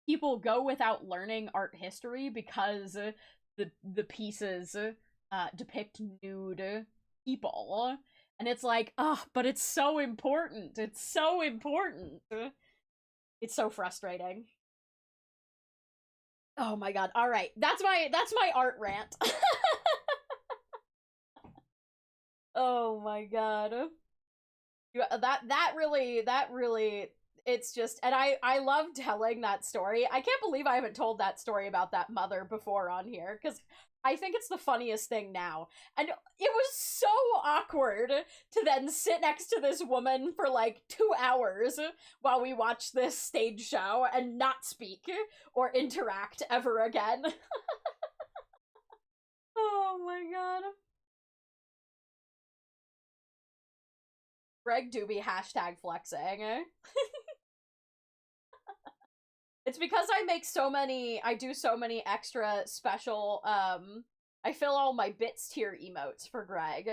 people go without learning art history because the pieces depict nude people, and it's like, oh, but it's so important. It's so important. It's so frustrating. Oh my god. All right, that's my art rant. Oh my god. That really, it's just, and I love telling that story. I can't believe I haven't told that story about that mother before on here, because I think it's the funniest thing now. And it was so awkward to then sit next to this woman for like 2 hours while we watched this stage show and not speak or interact ever again. Oh my god. Greg Doobie hashtag flexing. It's because I do so many extra special, I fill all my bits tier emotes for Greg.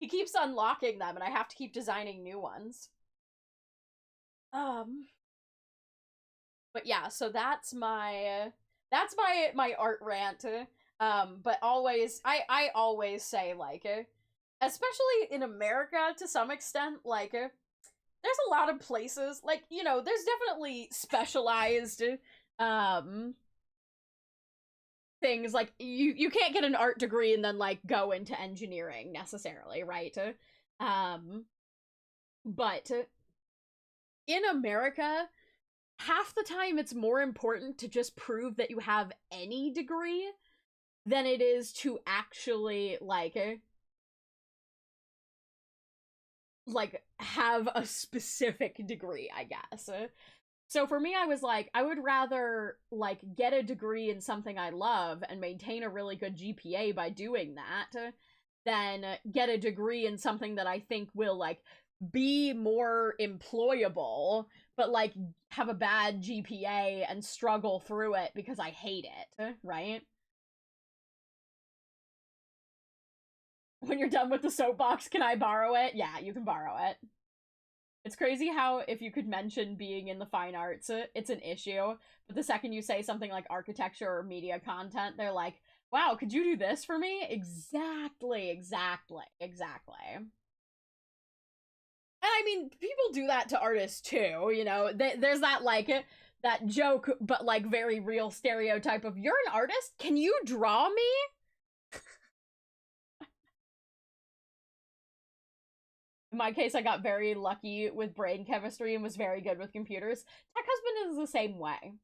He keeps unlocking them and I have to keep designing new ones. But yeah, so that's my art rant. But always, I always say, like, especially in America to some extent, like, there's a lot of places, like, you know, there's definitely specialized things, like, you can't get an art degree and then, like, go into engineering necessarily, right? But in America, half the time it's more important to just prove that you have any degree than it is to actually, like have a specific degree, I guess. So for me, I was like, I would rather, like, get a degree in something I love and maintain a really good GPA by doing that than get a degree in something that I think will, like, be more employable, but, like, have a bad GPA and struggle through it because I hate it, right? When you're done with the soapbox, can I borrow it? Yeah, you can borrow it. It's crazy how if you could mention being in the fine arts, it's an issue, but the second you say something like architecture or media content, they're like, wow, could you do this for me? Exactly. And I mean, people do that to artists too, you know? There's that, like, that joke, but, like, very real stereotype of, you're an artist? Can you draw me? In my case, I got very lucky with brain chemistry and was very good with computers. Tech husband is the same way.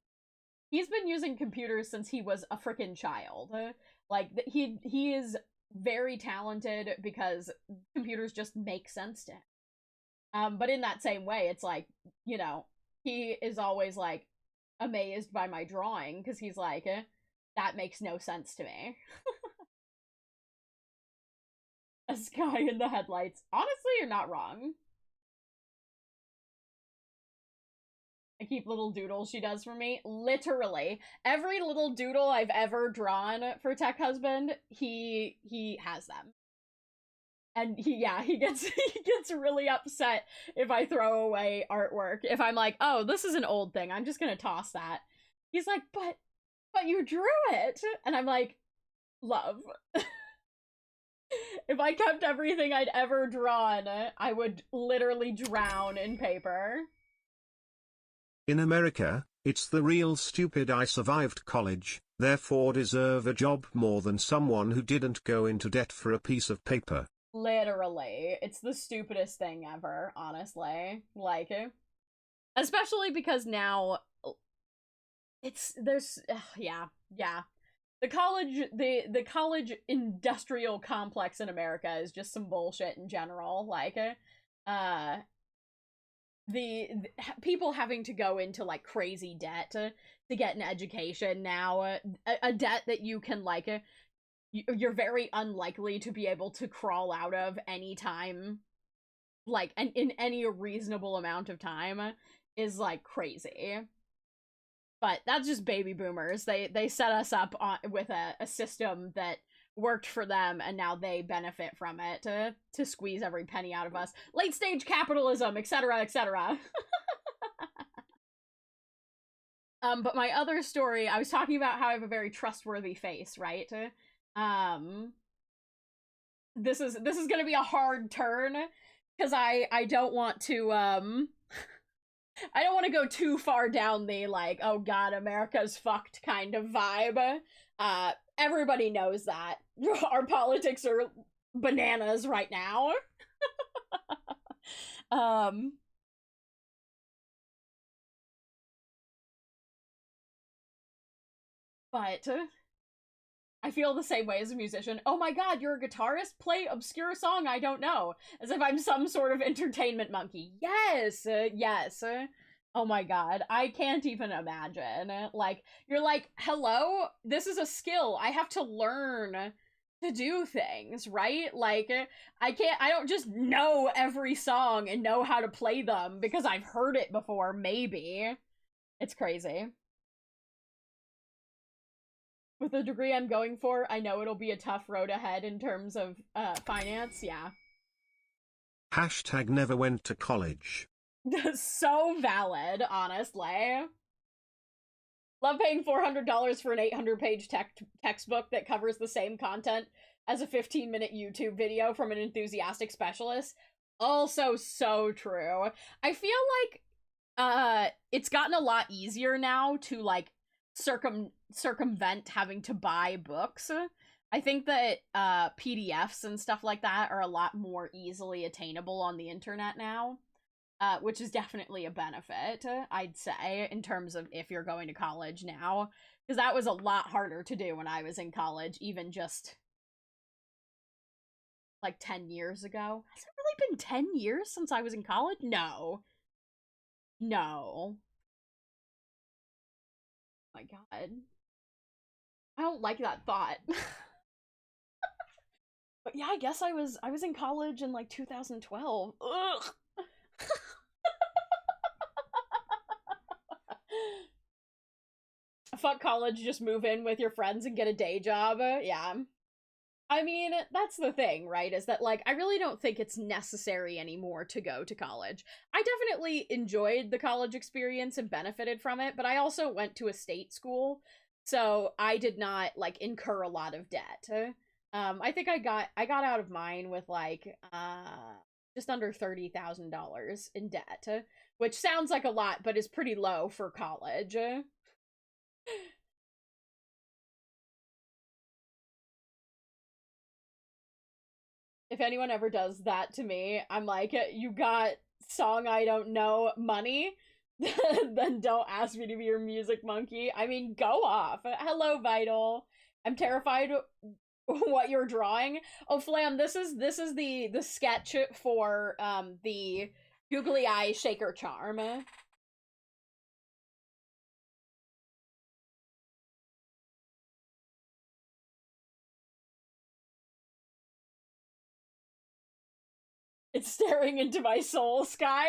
He's been using computers since he was a frickin' child. Like, he is very talented because computers just make sense to him. But in that same way, it's like, you know, he is always, like, amazed by my drawing because he's like, that makes no sense to me. A sky in the headlights. Honestly, you're not wrong. I keep little doodles she does for me. Literally. Every little doodle I've ever drawn for Tech Husband, he has them. And he gets he gets really upset if I throw away artwork. If I'm like, oh, this is an old thing, I'm just gonna toss that. He's like, but you drew it. And I'm like, love. If I kept everything I'd ever drawn, I would literally drown in paper. In America, it's the real stupid I survived college, therefore deserve a job more than someone who didn't go into debt for a piece of paper. Literally. It's the stupidest thing ever, honestly. Like, especially because now yeah. The college industrial complex in America is just some bullshit in general. Like, the people having to go into like crazy debt to get an education now, a debt that you can like you're very unlikely to be able to crawl out of anytime, like, and in any reasonable amount of time, is like crazy. But that's just baby boomers. They set us up with a system that worked for them, and now they benefit from it to squeeze every penny out of us. Late stage capitalism, etc., etc. But my other story, I was talking about how I have a very trustworthy face, right? This is gonna be a hard turn, because I don't want to I don't want to go too far down the, like, oh god, America's fucked kind of vibe. Everybody knows that. Our politics are bananas right now. But I feel the same way as a musician. Oh my god, you're a guitarist? Play obscure song I don't know. As if I'm some sort of entertainment monkey. Yes, yes. Oh my god, I can't even imagine. Like, you're like, hello? This is a skill. I have to learn to do things, right? Like, I don't just know every song and know how to play them because I've heard it before, maybe. It's crazy. With the degree I'm going for, I know it'll be a tough road ahead in terms of finance, yeah. Hashtag never went to college. So valid, honestly. Love paying $400 for an 800-page textbook that covers the same content as a 15-minute YouTube video from an enthusiastic specialist. Also so true. I feel like it's gotten a lot easier now to, like, circumvent having to buy books. I think that PDFs and stuff like that are a lot more easily attainable on the internet now, which is definitely a benefit, I'd say, in terms of if you're going to college now, because that was a lot harder to do when I was in college, even just like 10 years ago. Has it really been 10 years since I was in college? No. My god. I don't like that thought. But yeah, I guess I was in college in like 2012. Ugh. Fuck college, just move in with your friends and get a day job. Yeah. I mean, that's the thing, right? Is that, like, I really don't think it's necessary anymore to go to college. I definitely enjoyed the college experience and benefited from it, but I also went to a state school, so I did not, like, incur a lot of debt. I think I got out of mine with, like, just under $30,000 in debt, which sounds like a lot, but is pretty low for college. If anyone ever does that to me, I'm like, you got song I don't know money? Then don't ask me to be your music monkey. I mean, go off. Hello, Vital. I'm terrified what you're drawing. Oh, Flam, this is the sketch for the googly eye shaker charm. It's staring into my soul sky.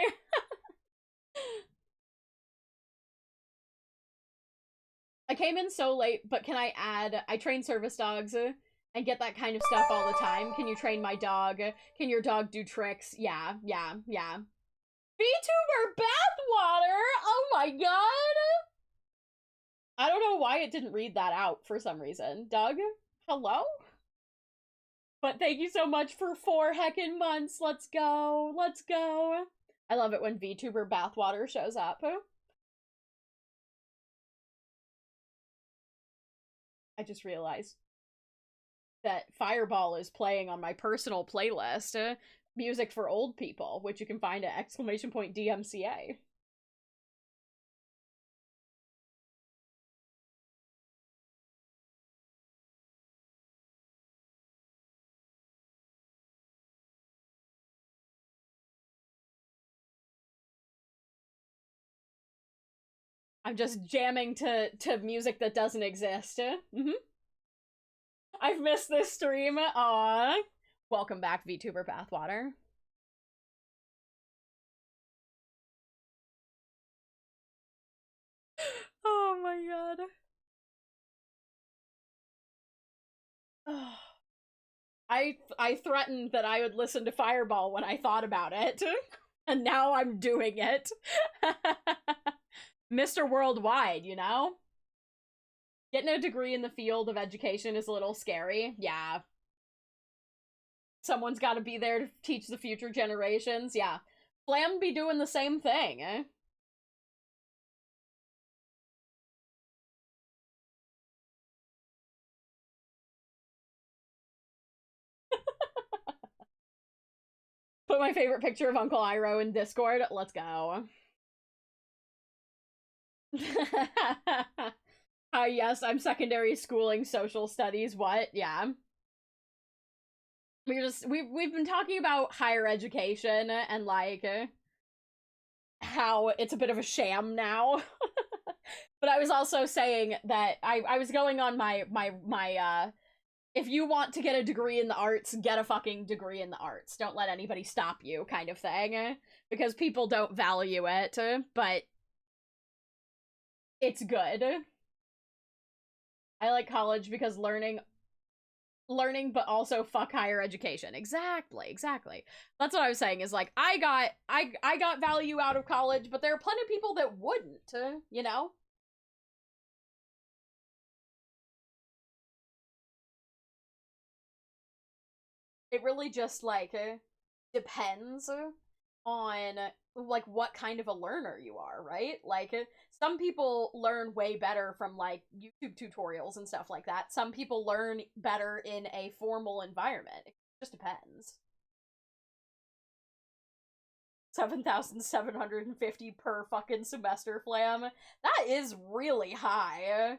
I came in so late, but can I add, I train service dogs and get that kind of stuff all the time. Can you train my dog? Can your dog do tricks? Yeah. VTuber bathwater! Oh my god! I don't know why it didn't read that out for some reason. Doug? Hello? But thank you so much for 4 heckin' months. Let's go. I love it when VTuber bathwater shows up. I just realized that Fireball is playing on my personal playlist, music for old people, which you can find at !DMCA. I'm just jamming to music that doesn't exist. I've missed this stream. Aww. Welcome back, VTuber Bathwater. Oh my god. I threatened that I would listen to Fireball when I thought about it, and now I'm doing it. Mr. Worldwide, you know? Getting a degree in the field of education is a little scary. Yeah. Someone's gotta be there to teach the future generations. Yeah. Flam be doing the same thing, eh? Put my favorite picture of Uncle Iroh in Discord. Let's go. Yes, I'm secondary schooling social studies. What? Yeah. We've been talking about higher education and like how it's a bit of a sham now. But I was also saying that I was going on my if you want to get a degree in the arts, get a fucking degree in the arts. Don't let anybody stop you kind of thing. Because people don't value it, but it's good. I like college because learning, but also fuck higher education. Exactly. That's what I was saying, is like, I got value out of college, but there are plenty of people that wouldn't, you know? It really just, like, depends on, like, what kind of a learner you are, right? Like, some people learn way better from, like, YouTube tutorials and stuff like that. Some people learn better in a formal environment. It just depends. 7,750 per fucking semester, Flam. That is really high.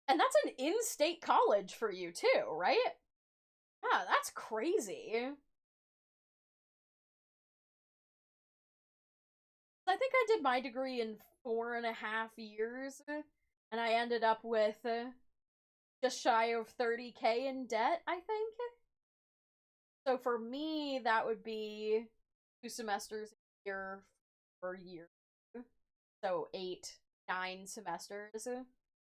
And that's an in-state college for you, too, right? Yeah, that's crazy. I think I did my degree in 4.5 years, and I ended up with just shy of 30K in debt, I think. So for me, that would be 2 semesters a year per year. So 8, 9 semesters.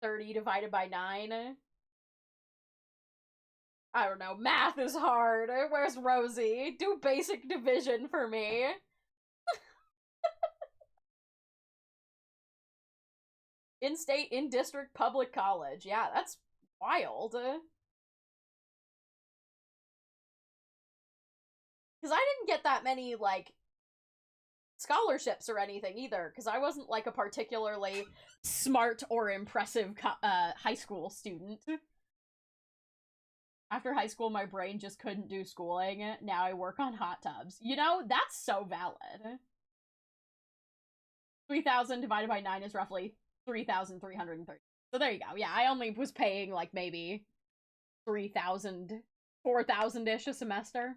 30 divided by 9. I don't know, math is hard. Where's Rosie? Do basic division for me. In-state, in-district public college. Yeah, that's wild. Because I didn't get that many, like, scholarships or anything either, because I wasn't, like, a particularly smart or impressive high school student. After high school, my brain just couldn't do schooling. Now I work on hot tubs. You know, that's so valid. 3,000 divided by 9 is roughly 3,330. So there you go. Yeah, I only was paying, like, maybe 3,000, 4,000-ish a semester.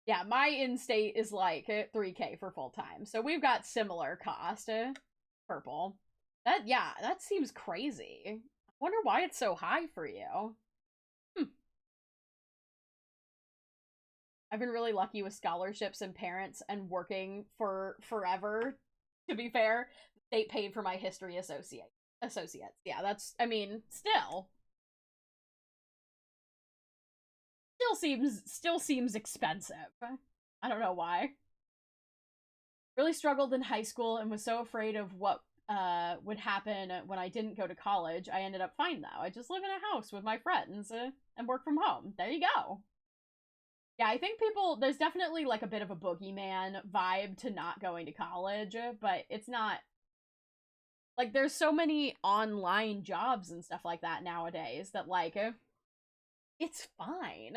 Yeah, my in-state is, like, 3K for full-time. So we've got similar cost. Purple. That seems crazy. I wonder why it's so high for you. I've been really lucky with scholarships and parents and working for forever, to be fair. The state paid for my history associates. Yeah, that's, I mean, still seems expensive. I don't know why. Really struggled in high school and was so afraid of what would happen when I didn't go to college. I ended up fine though. I just live in a house with my friends and work from home. There you go. Yeah, I think there's definitely like a bit of a boogeyman vibe to not going to college, but it's not Like, there's so many online jobs and stuff like that nowadays that, like, it's fine.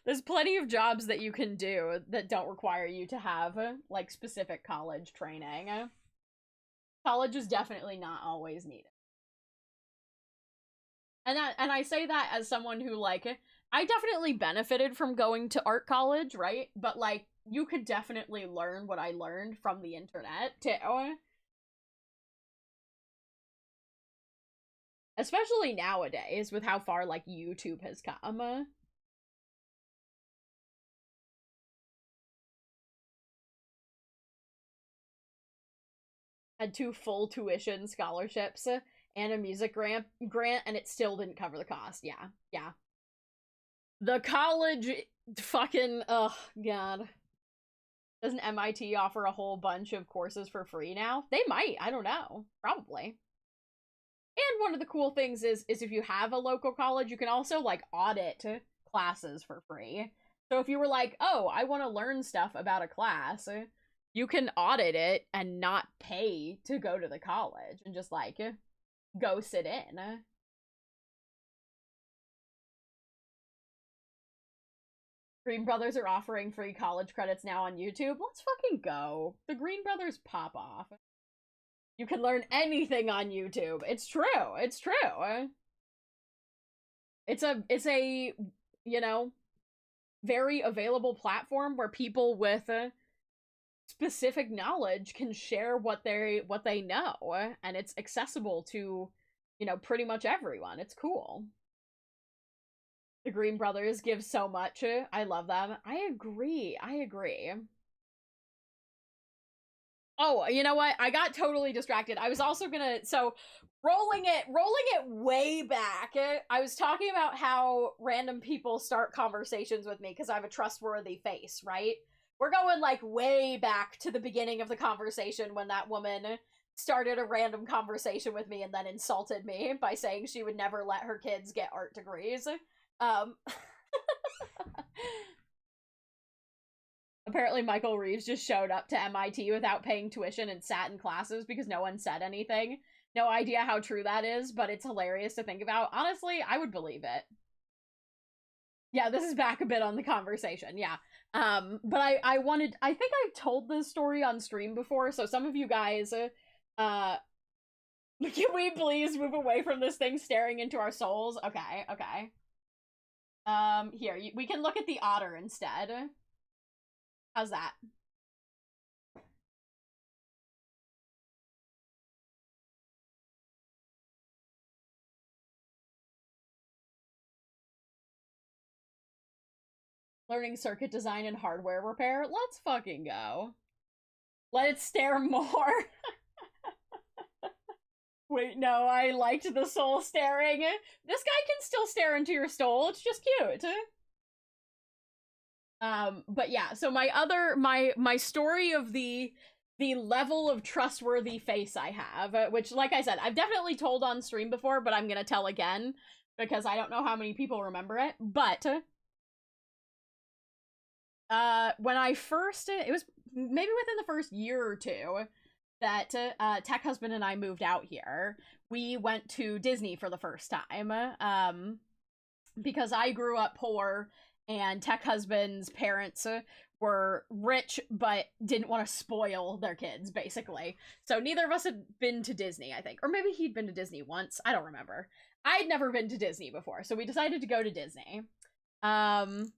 There's plenty of jobs that you can do that don't require you to have, like, specific college training. College is definitely not always needed. And I say that as someone who, like, I definitely benefited from going to art college, right? But, like, you could definitely learn what I learned from the internet, too. Especially nowadays, with how far, like, YouTube has come. Had 2 full tuition scholarships and a music grant, and it still didn't cover the cost. Yeah. The college fucking, oh, God. Doesn't MIT offer a whole bunch of courses for free now? They might, I don't know. Probably. And one of the cool things is if you have a local college, you can also, like, audit classes for free. So if you were like, oh, I want to learn stuff about a class, you can audit it and not pay to go to the college and just, like, go sit in. Green Brothers are offering free college credits now on YouTube. Let's fucking go. The Green Brothers pop off. You can learn anything on YouTube. It's true. It's true. It's a, you know, very available platform where people with specific knowledge can share what they know, and it's accessible to, you know, pretty much everyone. It's cool. The Green Brothers give so much. I love them. I agree. Oh, you know what? I got totally distracted. I was also gonna, so, rolling it way back, I was talking about how random people start conversations with me because I have a trustworthy face, right? We're going, like, way back to the beginning of the conversation when that woman started a random conversation with me and then insulted me by saying she would never let her kids get art degrees. Apparently Michael Reeves just showed up to MIT without paying tuition and sat in classes because no one said anything. No idea how true that is, but it's hilarious to think about. Honestly, I would believe it. Yeah, this is back a bit on the conversation, yeah. But I think I've told this story on stream before, so some of you guys, can we please move away from this thing staring into our souls? Okay. Here, we can look at the otter instead. How's that? Learning circuit design and hardware repair? Let's fucking go. Let it stare more. Wait, no, I liked the soul staring. This guy can still stare into your soul. It's just cute. But yeah, so my story of the level of trustworthy face I have, which, like I said, I've definitely told on stream before, but I'm gonna tell again because I don't know how many people remember it. But when I first, it was maybe within the first year or two that Tech Husband and I moved out here, we went to Disney for the first time, because I grew up poor and Tech Husband's parents were rich but didn't want to spoil their kids, basically. So neither of us had been to Disney, I think. Or maybe he'd been to Disney once. I don't remember. I'd never been to Disney before, so we decided to go to Disney. And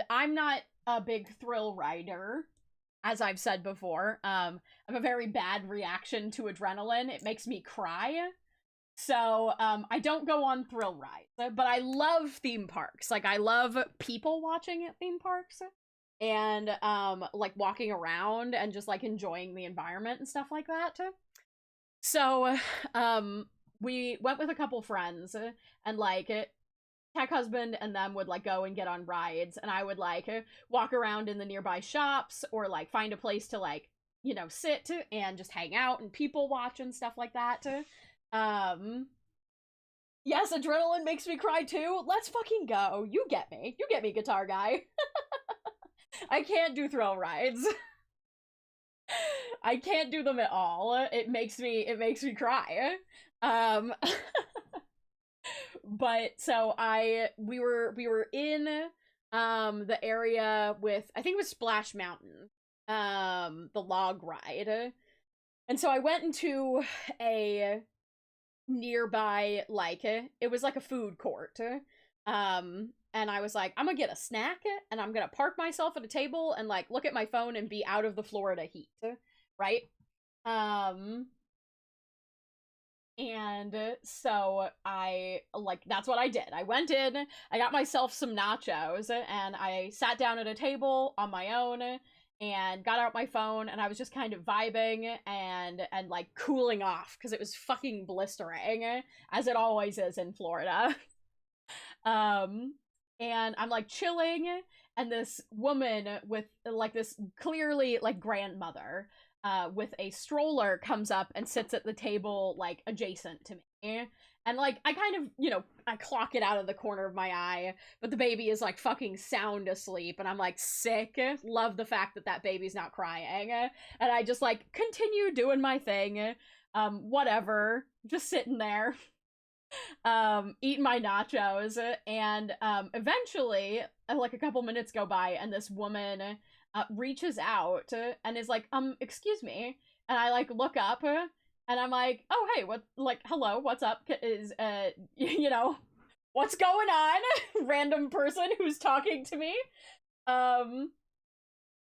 I'm not a big thrill rider, as I've said before. I have a very bad reaction to adrenaline. It makes me cry. So, I don't go on thrill rides, but I love theme parks. Like, I love people watching at theme parks, and, like, walking around and just, like, enjoying the environment and stuff like that. So, we went with a couple friends, and, like, Tech Husband and them would, like, go and get on rides, and I would, like, walk around in the nearby shops, or, like, find a place to, like, you know, sit and just hang out and people watch and stuff like that. Yes, adrenaline makes me cry too. Let's fucking go. You get me, guitar guy. I can't do thrill rides. I can't do them at all. It makes me cry. Um but so we were in the area with, I think it was Splash Mountain, the log ride. And so I went into a nearby, like, it was like a food court. And I was like, I'm gonna get a snack and I'm gonna park myself at a table and like look at my phone and be out of the Florida heat, right? Um and so I, like, that's what I did. I went in, I got myself some nachos, and I sat down at a table on my own and got out my phone, and I was just kind of vibing and like cooling off because it was fucking blistering, as it always is in Florida. And I'm like chilling, and this woman with like this clearly like grandmother with a stroller comes up and sits at the table like adjacent to me. And like I kind of, I clock it out of the corner of my eye, but the baby is like fucking sound asleep, and I'm like sick. Love the fact that that baby's not crying. And I just like continue doing my thing. Whatever, just sitting there. Eating my nachos, and eventually, like a couple minutes go by, and this woman reaches out and is like, excuse me, and I like look up, and I'm like, oh hey, what, like, hello, what's up? Is what's going on? Random person who's talking to me.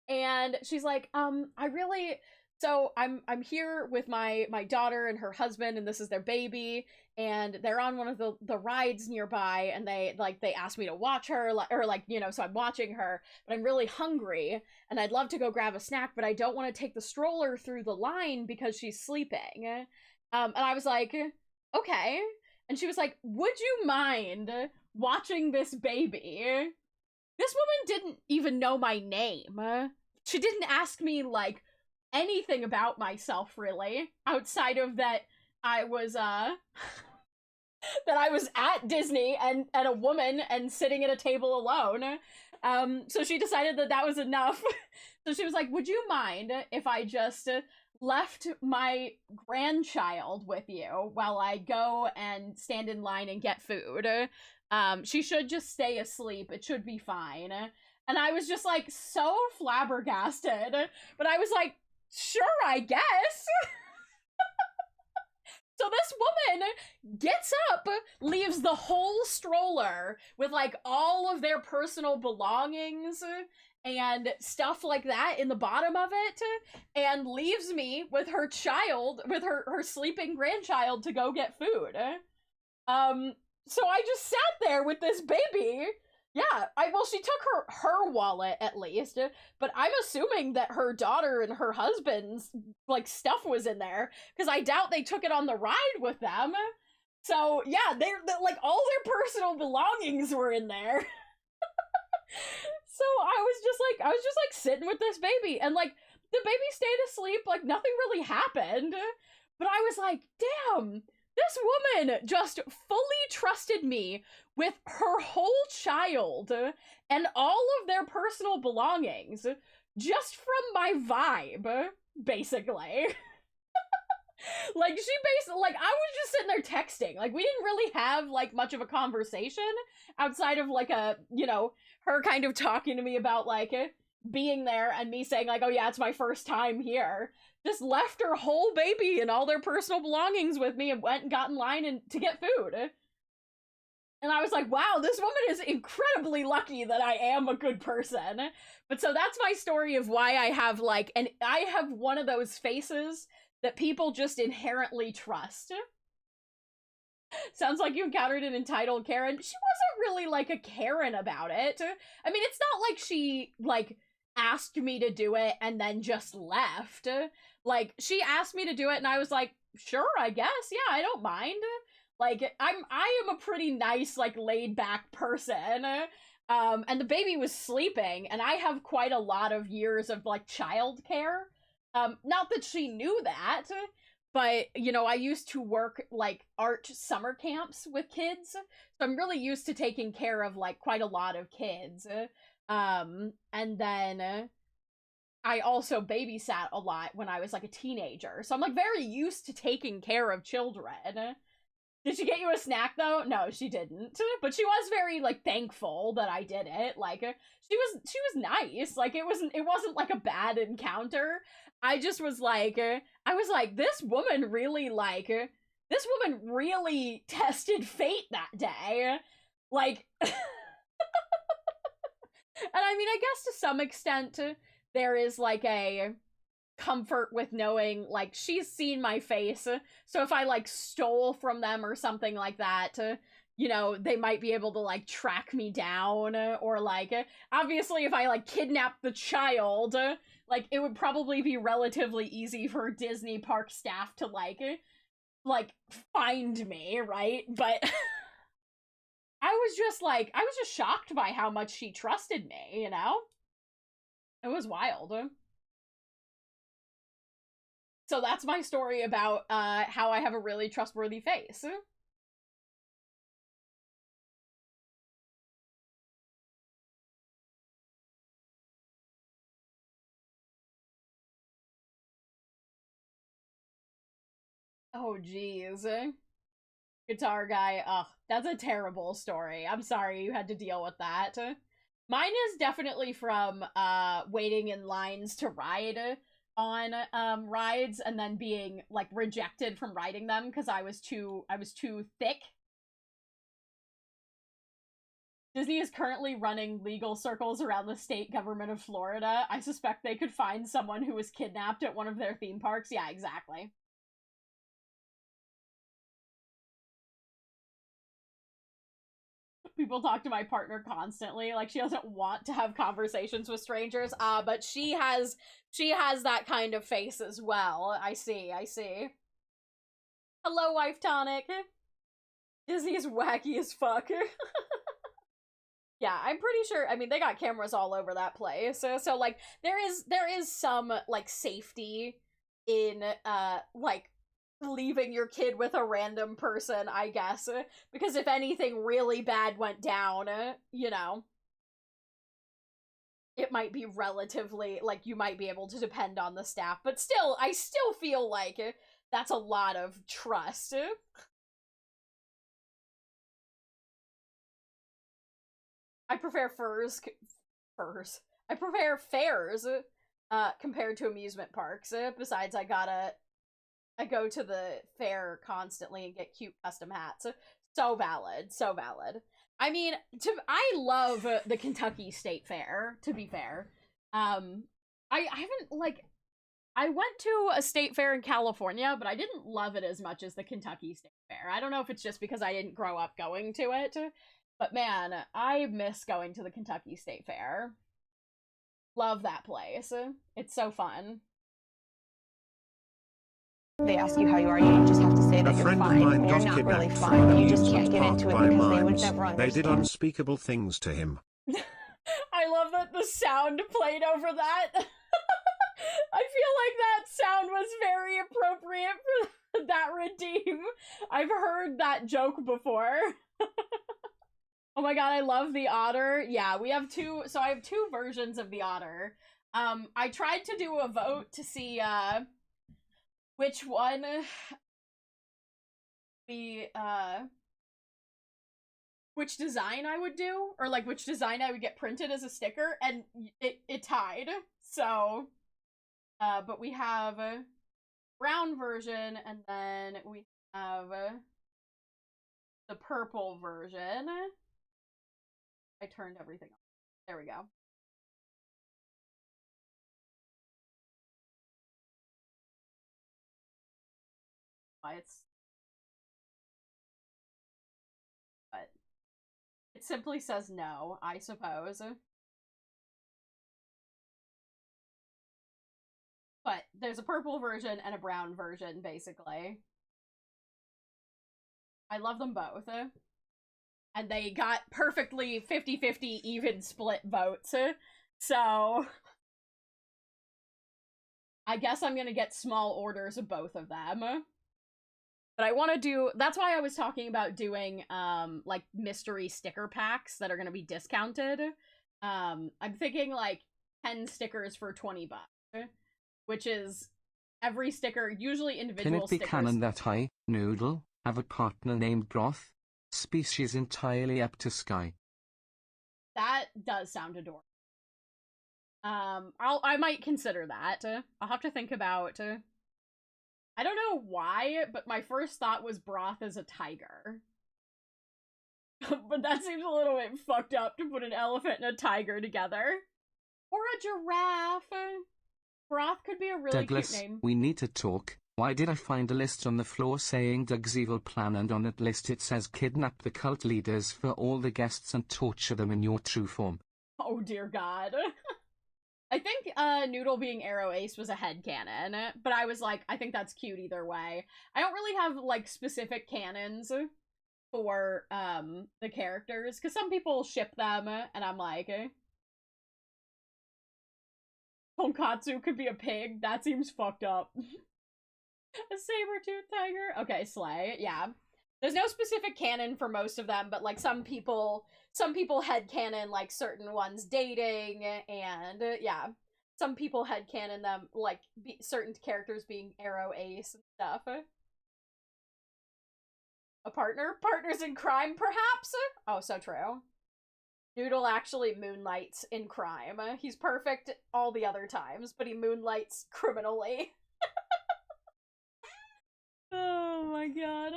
And she's like, I really, so I'm here with my daughter and her husband, and this is their baby, and they're on one of the rides nearby, and they asked me to watch her, or like, so I'm watching her, but I'm really hungry, and I'd love to go grab a snack, but I don't want to take the stroller through the line because she's sleeping. And I was like, okay. And she was like, would you mind watching this baby? This woman didn't even know my name. She didn't ask me, like, anything about myself, really, outside of that I was, that I was at Disney and a woman and sitting at a table alone. So she decided that that was enough. So she was like, would you mind if I just left my grandchild with you while I go and stand in line and get food? She should just stay asleep. It should be fine. And I was just like so flabbergasted, but I was like, sure, I guess. So this woman gets up, leaves the whole stroller with like all of their personal belongings and stuff like that in the bottom of it, and leaves me with her child, with her sleeping grandchild, to go get food. So I just sat there with this baby. Yeah, well, she took her wallet at least, but I'm assuming that her daughter and her husband's like stuff was in there, because I doubt they took it on the ride with them. So yeah, they're like all their personal belongings were in there. So I was just like sitting with this baby, and like the baby stayed asleep, like nothing really happened. But I was like, damn, this woman just fully trusted me with her whole child and all of their personal belongings just from my vibe, basically. Like, she basically, like, I was just sitting there texting. Like, we didn't really have, like, much of a conversation outside of, like, her kind of talking to me about, like, being there, and me saying, like, oh yeah, it's my first time here. Just left her whole baby and all their personal belongings with me and went and got in line to get food. And I was like, wow, this woman is incredibly lucky that I am a good person. But so that's my story of why I have, like, and I have one of those faces that people just inherently trust. Sounds like you encountered an entitled Karen. She wasn't really, like, a Karen about it. I mean, it's not like she, like, asked me to do it and then just left. Like, she asked me to do it and I was like, sure, I guess, yeah, I don't mind. Like, I am a pretty nice, like, laid back person. And the baby was sleeping, and I have quite a lot of years of, like, childcare. Not that she knew that, but, I used to work, like, art summer camps with kids, so I'm really used to taking care of, like, quite a lot of kids. And then I also babysat a lot when I was like a teenager. So I'm like very used to taking care of children. Did she get you a snack though? No, she didn't. But she was very like thankful that I did it. Like she was nice. Like it wasn't like a bad encounter. I just was like I was like this woman really tested fate that day. Like and I mean I guess to some extent there is like a comfort with knowing like she's seen my face, so if I like stole from them or something like that, you know, they might be able to like track me down, or like obviously if I like kidnapped the child, like it would probably be relatively easy for Disney park staff to like find me, right? But I was just shocked by how much she trusted me, you know? It was wild. So that's my story about how I have a really trustworthy face. Oh, geez. Guitar guy. Ugh, that's a terrible story. I'm sorry you had to deal with that. Mine is definitely from waiting in lines to ride on rides and then being like rejected from riding them because I was too thick. Disney is currently running legal circles around the state government of Florida. I suspect they could find someone who was kidnapped at one of their theme parks. Yeah, exactly. People talk to my partner constantly, like she doesn't want to have conversations with strangers, but she has that kind of face as well. I see. Hello, wife tonic. Disney's wacky as fuck. Yeah, I'm pretty sure, I mean, they got cameras all over that place, so like there is some like safety in like leaving your kid with a random person, I guess, because if anything really bad went down, you know, it might be relatively, like, you might be able to depend on the staff, but still, I still feel like that's a lot of trust. I prefer I prefer fairs, compared to amusement parks. Besides, I go to the fair constantly and get cute custom hats. So valid, so valid. I mean, I love the Kentucky State Fair, to be fair. I haven't, like, I went to a state fair in California, but I didn't love it as much as the Kentucky State Fair. I don't know if it's just because I didn't grow up going to it, but man, I miss going to the Kentucky State Fair. Love that place. It's so fun. They ask you how you are, you just have to say that A you're friend of fine. mine You're got not really kidnapped from fine. an You just can't amusement get park into it by because they would mimes. never They did understand. unspeakable things to him. I love that the sound played over that. I feel like that sound was very appropriate for that redeem. I've heard that joke before. Oh my god, I love the otter. Yeah, we have two, so I have two versions of the otter. I tried to do a vote to see, which one the, which design I would do, or like which design I would get printed as a sticker, and it tied. So, but we have a brown version, and then we have the purple version. I turned everything on. There we go. It's, but it simply says no, I suppose. But there's a purple version and a brown version, basically. I love them both. And they got perfectly 50-50 even split votes. So I guess I'm gonna get small orders of both of them. But I want to do, that's why I was talking about doing like mystery sticker packs that are gonna be discounted. I'm thinking like 10 stickers for $20, which is every sticker, usually Can individual it be stickers. canon that I, Noodle, have a partner named Broth? Species entirely up to Sky. That does sound adorable. I might consider that. I'll have to think about. I don't know why, but my first thought was Broth as a tiger. But that seems a little bit fucked up to put an elephant and a tiger together. Or a giraffe. Broth could be a really Douglas, cute name. we need to talk. Why did I find a list on the floor saying Doug's evil plan, and on that list it says kidnap the cult leaders for all the guests and torture them in your true form? Oh dear God. I think Noodle being Arrow Ace was a headcanon, but I was like, I think that's cute either way. I don't really have like specific canons for the characters, because some people ship them, and I'm like, Tonkatsu could be a pig. That seems fucked up. A saber-tooth tiger? Okay, slay. Yeah. There's no specific canon for most of them, but like some people headcanon like certain ones dating, and yeah. Some people headcanon them like certain characters being Arrow Ace and stuff. A partner? Partners in crime, perhaps? Oh, so true. Doodle actually moonlights in crime. He's perfect all the other times, but he moonlights criminally. Oh my god.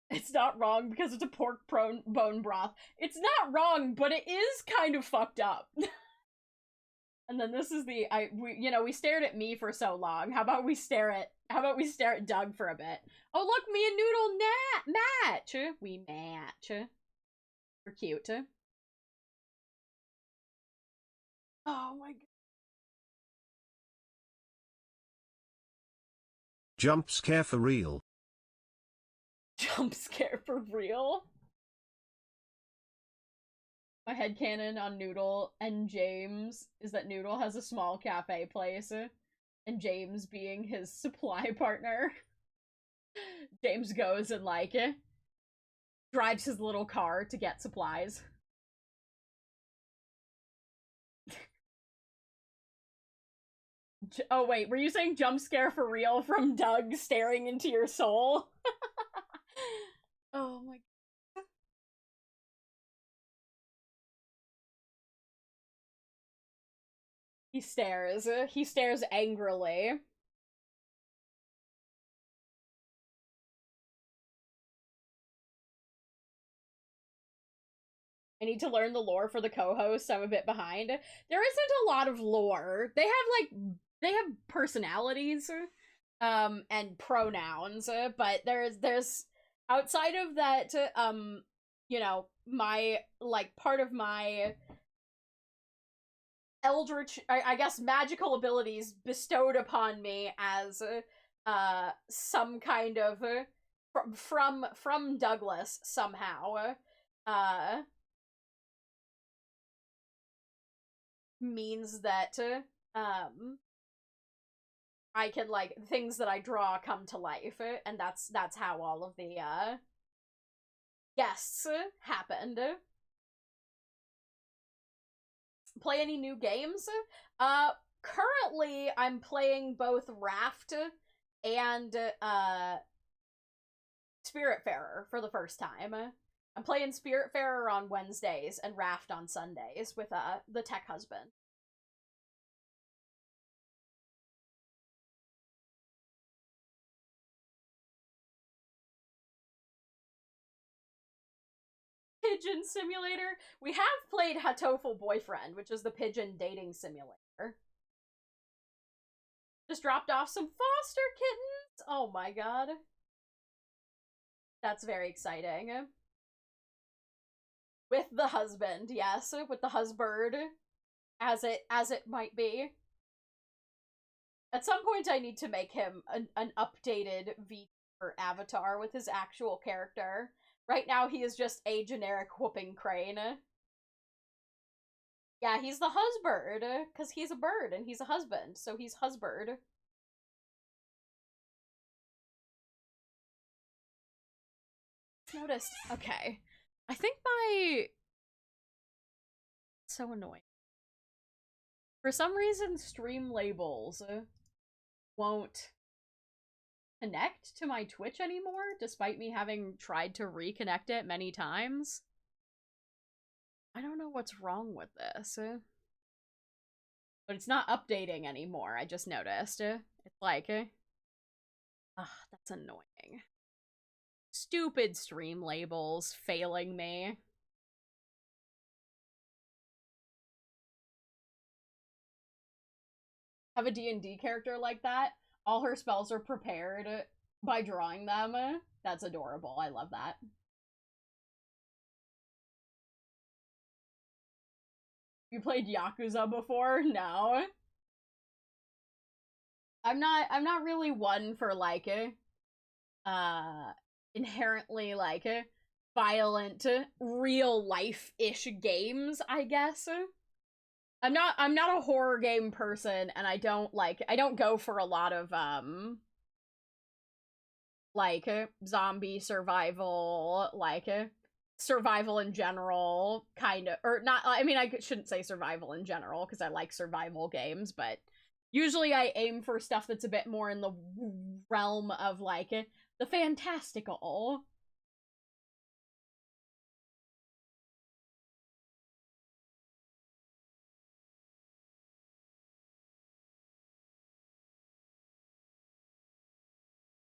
It's not wrong because it's a pork bone broth. It's not wrong, but it is kind of fucked up. And then this is we stared at me for so long. How about we stare at Doug for a bit? Oh look, me and Noodle match. We match. We're cute. Oh my god. Jump scare for real. Jump scare for real? My headcanon on Noodle and James is that Noodle has a small cafe place, and James being his supply partner. James goes and like drives his little car to get supplies. Oh wait, were you saying jump scare for real from Doug staring into your soul? Oh my god. He stares angrily. I need to learn the lore for the co-hosts. I'm a bit behind. There isn't a lot of lore. They have personalities, and pronouns, but there's outside of that, my part of my eldritch, I guess, magical abilities bestowed upon me as some kind of from Douglas somehow means that I can things that I draw come to life, and that's how all of the guests happened. Play any new games? Currently I'm playing both Raft and Spiritfarer for the first time. I'm playing Spiritfarer on Wednesdays and Raft on Sundays with the tech husband. Pigeon Simulator. We have played Hatoful Boyfriend, which is the pigeon dating simulator. Just dropped off some foster kittens. Oh my god. That's very exciting. With the husband, yes, with the husband, as it might be. At some point I need to make him an updated VTuber avatar with his actual character. Right now, he is just a generic whooping crane. Yeah, he's the husband, because he's a bird, and he's a husband, so he's husband. Noticed. Okay. I think my... so annoying. For some reason, stream labels won't connect to my Twitch anymore, despite me having tried to reconnect it many times. I don't know what's wrong with this. But it's not updating anymore, I just noticed. It's like... that's annoying. Stupid stream labels failing me. Have a D&D character like that. All her spells are prepared by drawing them. That's adorable. I love that. You played Yakuza before? No. I'm not really one for like inherently like violent real life-ish games, I guess. I'm not a horror game person, and I don't go for a lot of like zombie survival, like survival in general, kind of, or not. I mean, I shouldn't say survival in general because I like survival games, but usually I aim for stuff that's a bit more in the realm of like the fantastical.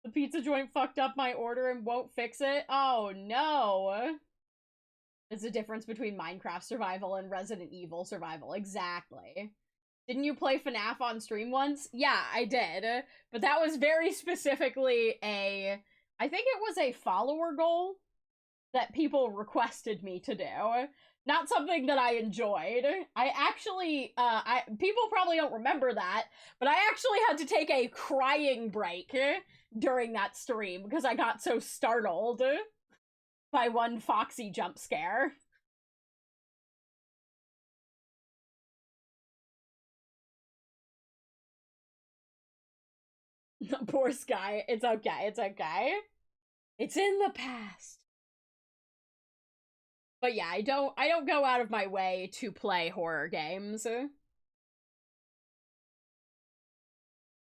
The pizza joint fucked up my order and won't fix it. Oh no. There's a difference between Minecraft survival and Resident Evil survival. Exactly. Didn't you play FNAF on stream once? Yeah, I did. But that was very specifically I think it was a follower goal that people requested me to do. Not something that I enjoyed. I actually, people probably don't remember that, but I actually had to take a crying break during that stream because I got so startled by one Foxy jump scare. Poor Sky. It's okay. It's okay. It's in the past. But yeah, I don't go out of my way to play horror games.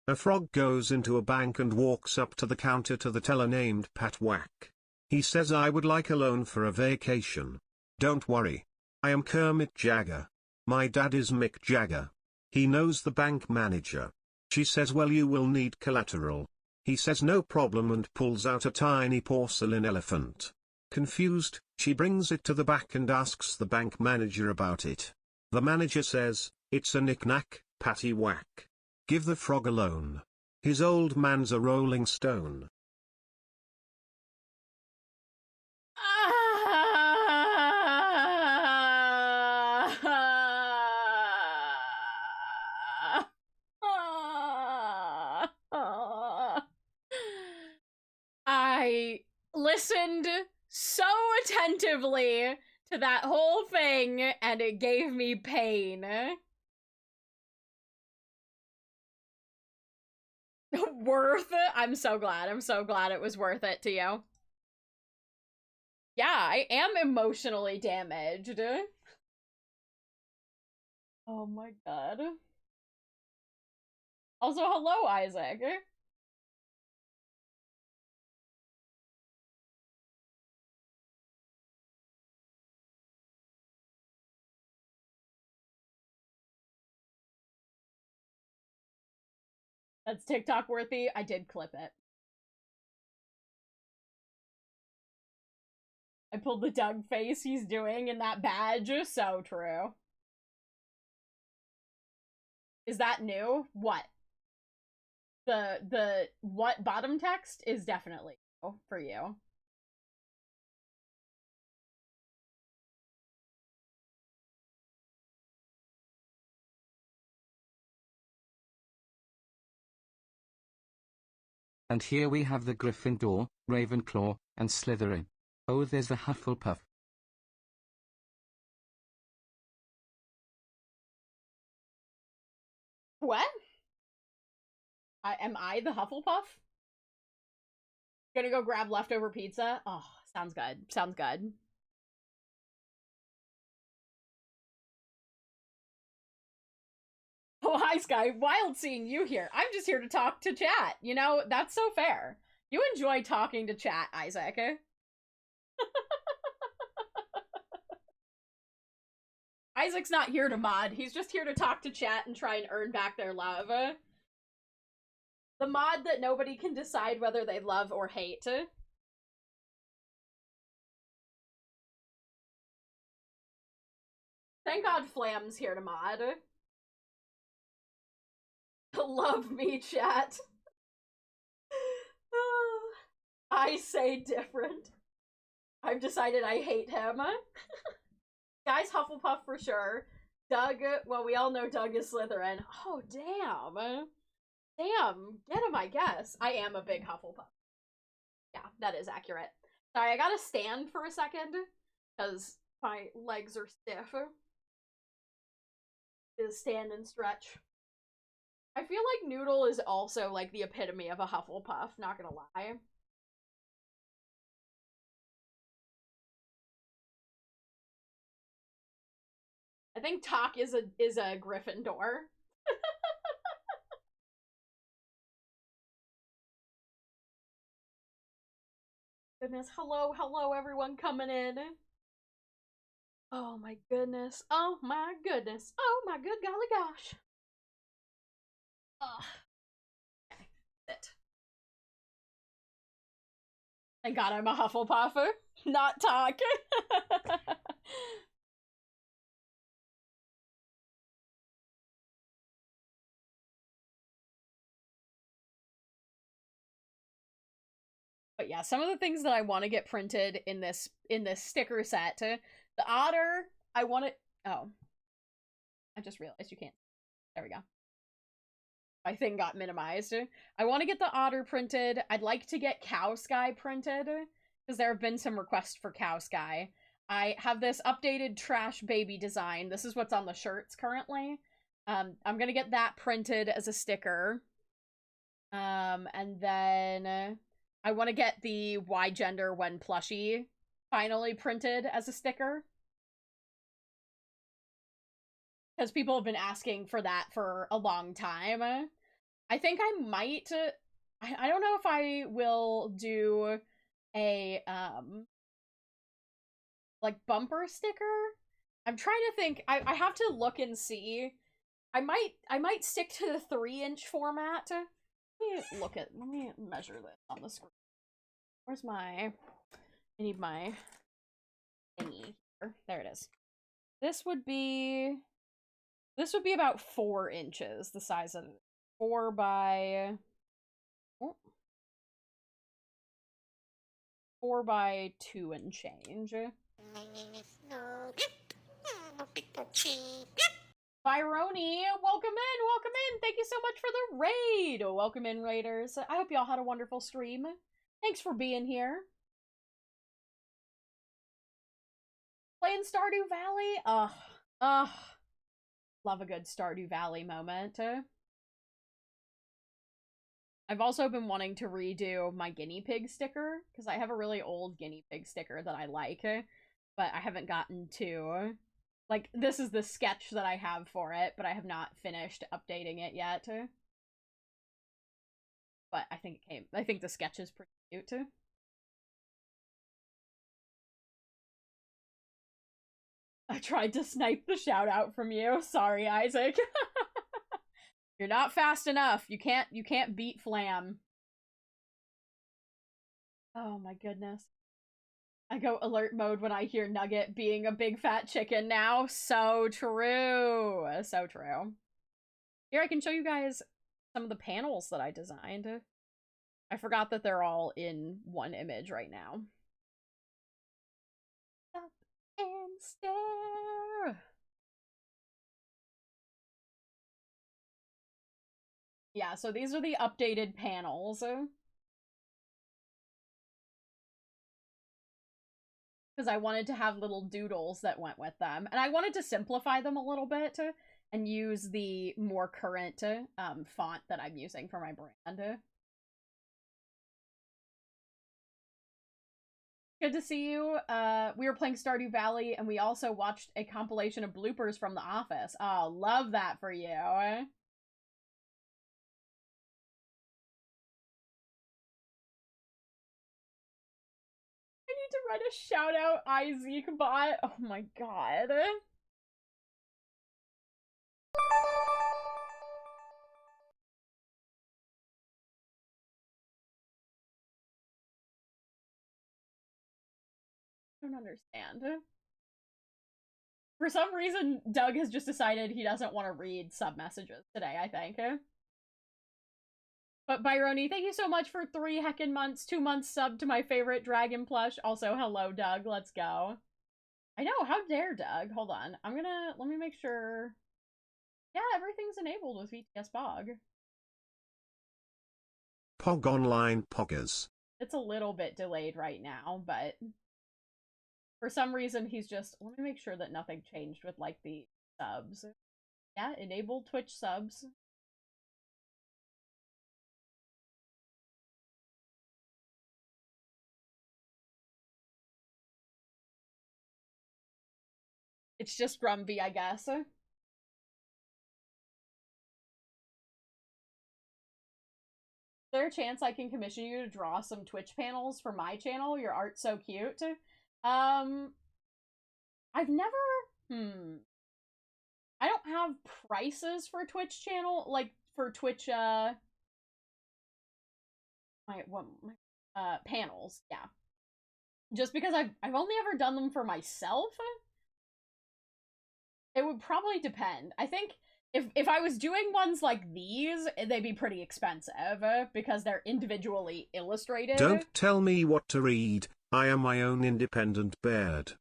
A frog goes into a bank and walks up to the counter to the teller named Pat Whack. He says, "I would like a loan for a vacation." "Don't worry. I am Kermit Jagger. My dad is Mick Jagger." He knows the bank manager. She says, "Well, you will need collateral." He says, "No problem," and pulls out a tiny porcelain elephant. Confused, she brings it to the back and asks the bank manager about it. The manager says, "It's a knick-knack, Patty Whack. Give the frog a loan. His old man's a rolling stone." I listened so attentively to that whole thing, and it gave me pain. Worth it? I'm so glad. I'm so glad it was worth it to you. Yeah, I am emotionally damaged. Oh my god. Also, hello, Isaac. That's TikTok worthy. I did clip it. I pulled the Doug face he's doing in that badge. So true. Is that new? What? The what bottom text is definitely new for you. And here we have the Gryffindor, Ravenclaw, and Slytherin. Oh, there's the Hufflepuff. What? Am I the Hufflepuff? Gonna go grab leftover pizza? Oh, sounds good. Sounds good. Oh, hi, Sky. Wild seeing you here. I'm just here to talk to chat. You know, that's so fair. You enjoy talking to chat, Isaac. Isaac's not here to mod. He's just here to talk to chat and try and earn back their love. The mod that nobody can decide whether they love or hate. Thank God Flam's here to mod. Love me, chat. I say different. I've decided I hate him. Guy's Hufflepuff for sure. Doug, well, we all know Doug is Slytherin. Oh, damn. Damn, get him, I guess. I am a big Hufflepuff. Yeah, that is accurate. Sorry, I gotta stand for a second, because my legs are stiff. Is stand and stretch. I feel like Noodle is also, like, the epitome of a Hufflepuff, not gonna lie. I think Talk is a Gryffindor. Goodness, hello everyone coming in. Oh my goodness, oh my goodness, oh my good golly gosh. Ugh. Okay, sit. Thank God I'm a Hufflepuffer, not Talk. But yeah, some of the things that I want to get printed in this sticker set. The otter, I want it. Oh, I just realized you can't. There we go. My thing got minimized. I want to get the otter printed. I'd like to get Cow Sky printed because there have been some requests for Cow Sky. I have this updated trash baby design. This is what's on the shirts currently. I'm gonna get that printed as a sticker. And then I want to get the Why Gender When Plushie finally printed as a sticker. Because people have been asking for that for a long time. I think I might... I don't know if I will do a, like, bumper sticker? I'm trying to think. I have to look and see. I might stick to the 3-inch format. Let me measure this on the screen. Where's my... I need my thingy here. There it is. This would be about 4 inches, the size of it. 4 by... Oh, 4 by 2 and change. Byroni, welcome in! Thank you so much for the raid! Welcome in, raiders. I hope y'all had a wonderful stream. Thanks for being here. Playing Stardew Valley? Ugh. Love a good Stardew Valley moment. I've also been wanting to redo my guinea pig sticker, because I have a really old guinea pig sticker that I like, but I haven't gotten to... Like, this is the sketch that I have for it, but I have not finished updating it yet. But I think the sketch is pretty cute. I tried to snipe the shout out from you. Sorry, Isaac. You're not fast enough. You can't beat Flam. Oh my goodness. I go alert mode when I hear Nugget being a big fat chicken now. So true. So true. Here, I can show you guys some of the panels that I designed. I forgot that they're all in one image right now. Stop and stare. Yeah, so these are the updated panels. Because I wanted to have little doodles that went with them. And I wanted to simplify them a little bit and use the more current font that I'm using for my brand. Good to see you. We were playing Stardew Valley, and we also watched a compilation of bloopers from The Office. Oh, love that for you. to write a shout out Isaac bot. Oh my god. I don't understand. For some reason, Doug has just decided he doesn't want to read sub messages today, I think. But Byroni, thank you so much for 3 heckin' months, 2 months sub to my favorite dragon plush. Also, hello, Doug. Let's go. I know, how dare Doug? Hold on. Let me make sure. Yeah, everything's enabled with VTS Bog. Pog Online Poggers. It's a little bit delayed right now, but for some reason he's just, let me make sure that nothing changed with, like, the subs. Yeah, enable Twitch subs. It's just Grumby, I guess. Is there a chance I can commission you to draw some Twitch panels for my channel? Your art's so cute. I've never, I don't have prices for Twitch channel, like, for Twitch, panels, yeah. Just because I've only ever done them for myself. It would probably depend. I think if I was doing ones like these, they'd be pretty expensive, because they're individually illustrated. Don't tell me what to read, I am my own independent bird.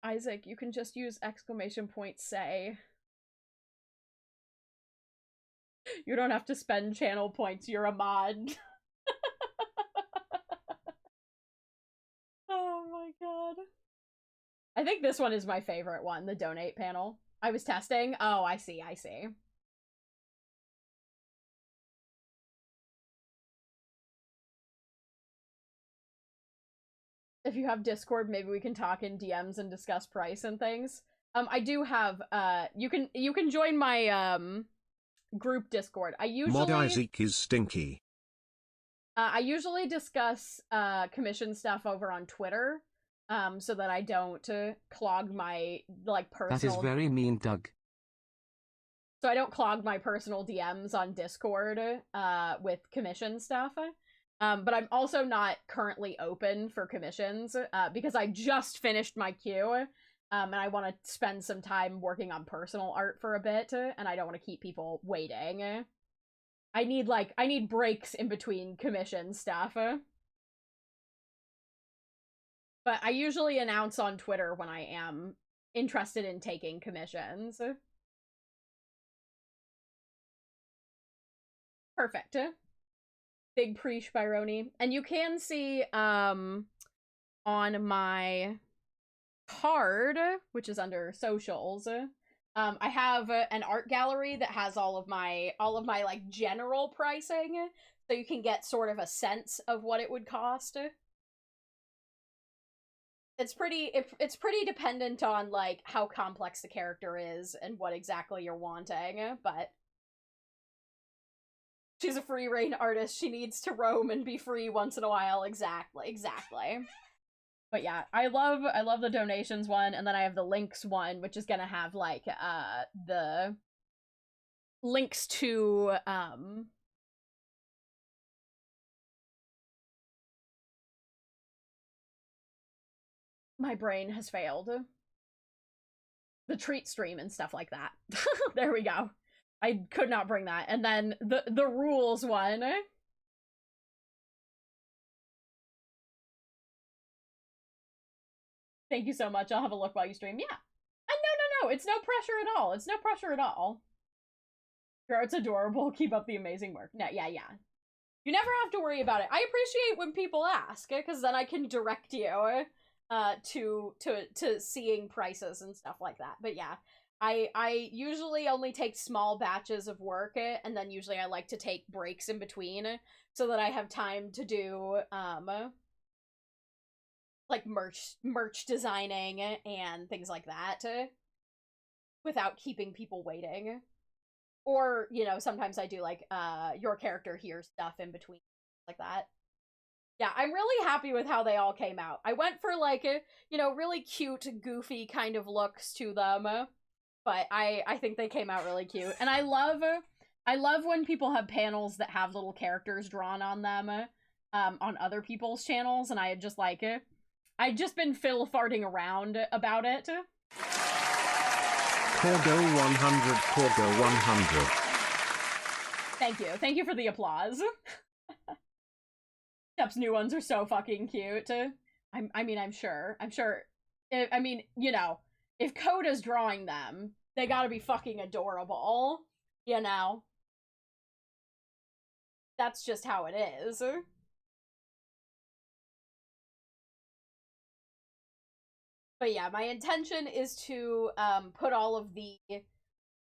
Isaac, you can just use exclamation point say. You don't have to spend channel points, you're a mod. Oh my god. I think this one is my favorite one, the donate panel. I was testing. Oh, I see, I see. If you have Discord, maybe we can talk in DMs and discuss price and things. I do have, you can join my, group Discord. I usually... Mod Isaac is stinky. I usually discuss, commission stuff over on Twitter, so that I don't clog my, like, personal... That is very mean, Doug. So I don't clog my personal DMs on Discord, with commission stuff. But I'm also not currently open for commissions, because I just finished my queue, and I want to spend some time working on personal art for a bit, and I don't want to keep people waiting. I need breaks in between commission stuff. But I usually announce on Twitter when I am interested in taking commissions. Perfect. Big Preesh Byroni. And you can see, on my card, which is under socials, I have an art gallery that has all of my like general pricing, so you can get sort of a sense of what it would cost. It's pretty dependent on like how complex the character is and what exactly you're wanting, but she's a free reign artist. She needs to roam and be free once in a while. Exactly. But yeah, I love the donations one, and then I have the links one, which is gonna have like the links to my brain has failed. The treat stream and stuff like that. There we go. I could not bring that. And then the rules one. Thank you so much. I'll have a look while you stream. Yeah. And no. It's no pressure at all. It's no pressure at all. Your art's adorable. Keep up the amazing work. No, yeah. You never have to worry about it. I appreciate when people ask, because then I can direct you to seeing prices and stuff like that. But yeah, I usually only take small batches of work, and then usually I like to take breaks in between so that I have time to do like merch designing and things like that without keeping people waiting. Or, you know, sometimes I do like your character here stuff in between like that. Yeah, I'm really happy with how they all came out. I went for like a, you know, really cute, goofy kind of looks to them, but I think they came out really cute. And I love when people have panels that have little characters drawn on them on other people's channels, and I just like it. I'd just been farting around about it. Corgo 100, Corgo 100. Thank you for the applause. Step's new ones are so fucking cute. I mean, I'm sure. I mean, you know, if Coda's drawing them, they gotta be fucking adorable. You know? That's just how it is. But yeah, my intention is to put all of the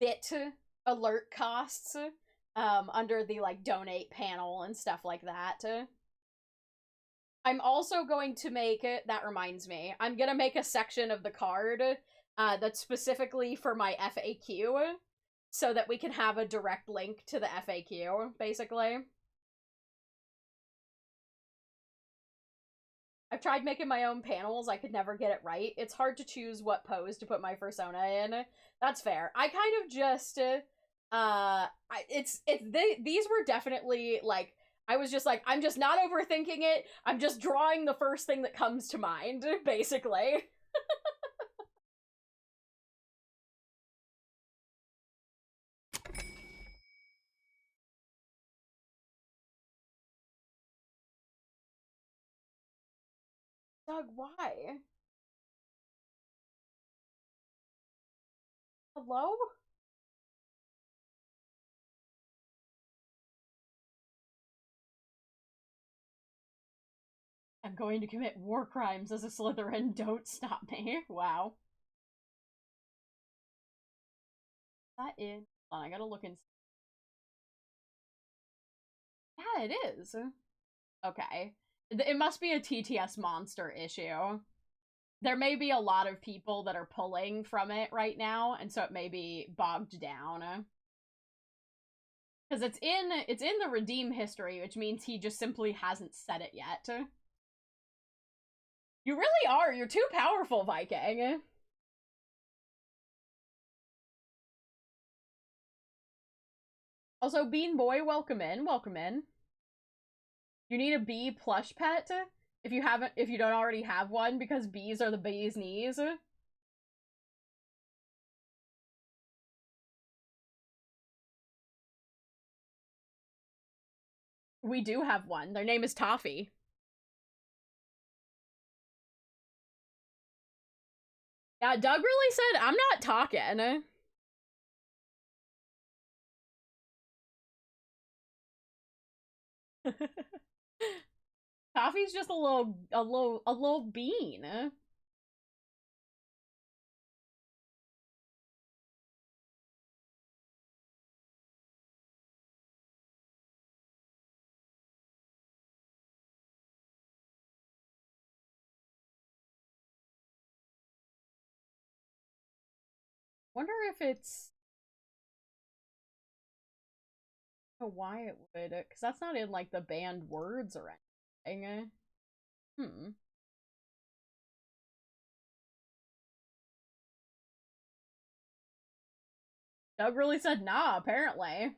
bit alert costs under the like donate panel and stuff like that. I'm also going to make it, that reminds me, I'm gonna make a section of the card that's specifically for my FAQ so that we can have a direct link to the FAQ, basically. I've tried making my own panels, I could never get it right. It's hard to choose what pose to put my persona in. That's fair. I kind of just, these were definitely, like, I was just like, I'm just not overthinking it, I'm just drawing the first thing that comes to mind, basically. Doug, why? Hello? I'm going to commit war crimes as a Slytherin, don't stop me. Wow. Is that in? Hold on, I gotta look in. Yeah, it is. Okay. It must be a TTS monster issue. There may be a lot of people that are pulling from it right now, and so it may be bogged down. Because it's in the redeem history, which means he just simply hasn't said it yet. You really are. You're too powerful, Viking. Also, Bean Boy, welcome in. Welcome in. You need a bee plush pet if you don't already have one, because bees are the bee's knees. We do have one. Their name is Toffee. Yeah, Doug really said, I'm not talking. Toffee's just a little bean. Wonder if it's... I don't know why it would, because that's not in, like, the banned words or anything. Hmm. Doug really said nah, apparently.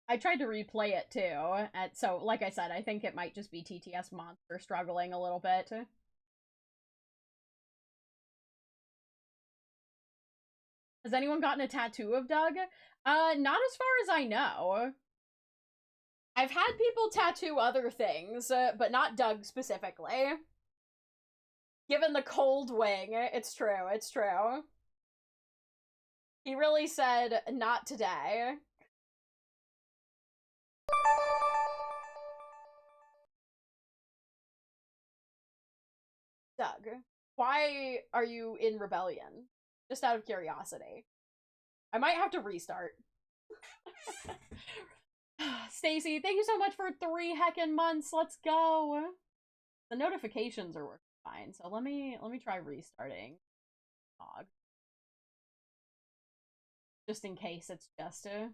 I tried to replay it too, and so, like I said, I think it might just be TTS Monster struggling a little bit. Has anyone gotten a tattoo of Doug? Not as far as I know. I've had people tattoo other things, but not Doug specifically. Given the cold wing, it's true, it's true. He really said, not today. Doug, why are you in rebellion? Just out of curiosity. I might have to restart. Stacy, thank you so much for 3 heckin' months. Let's go. The notifications are working fine, so let me try restarting. Just in case it's just a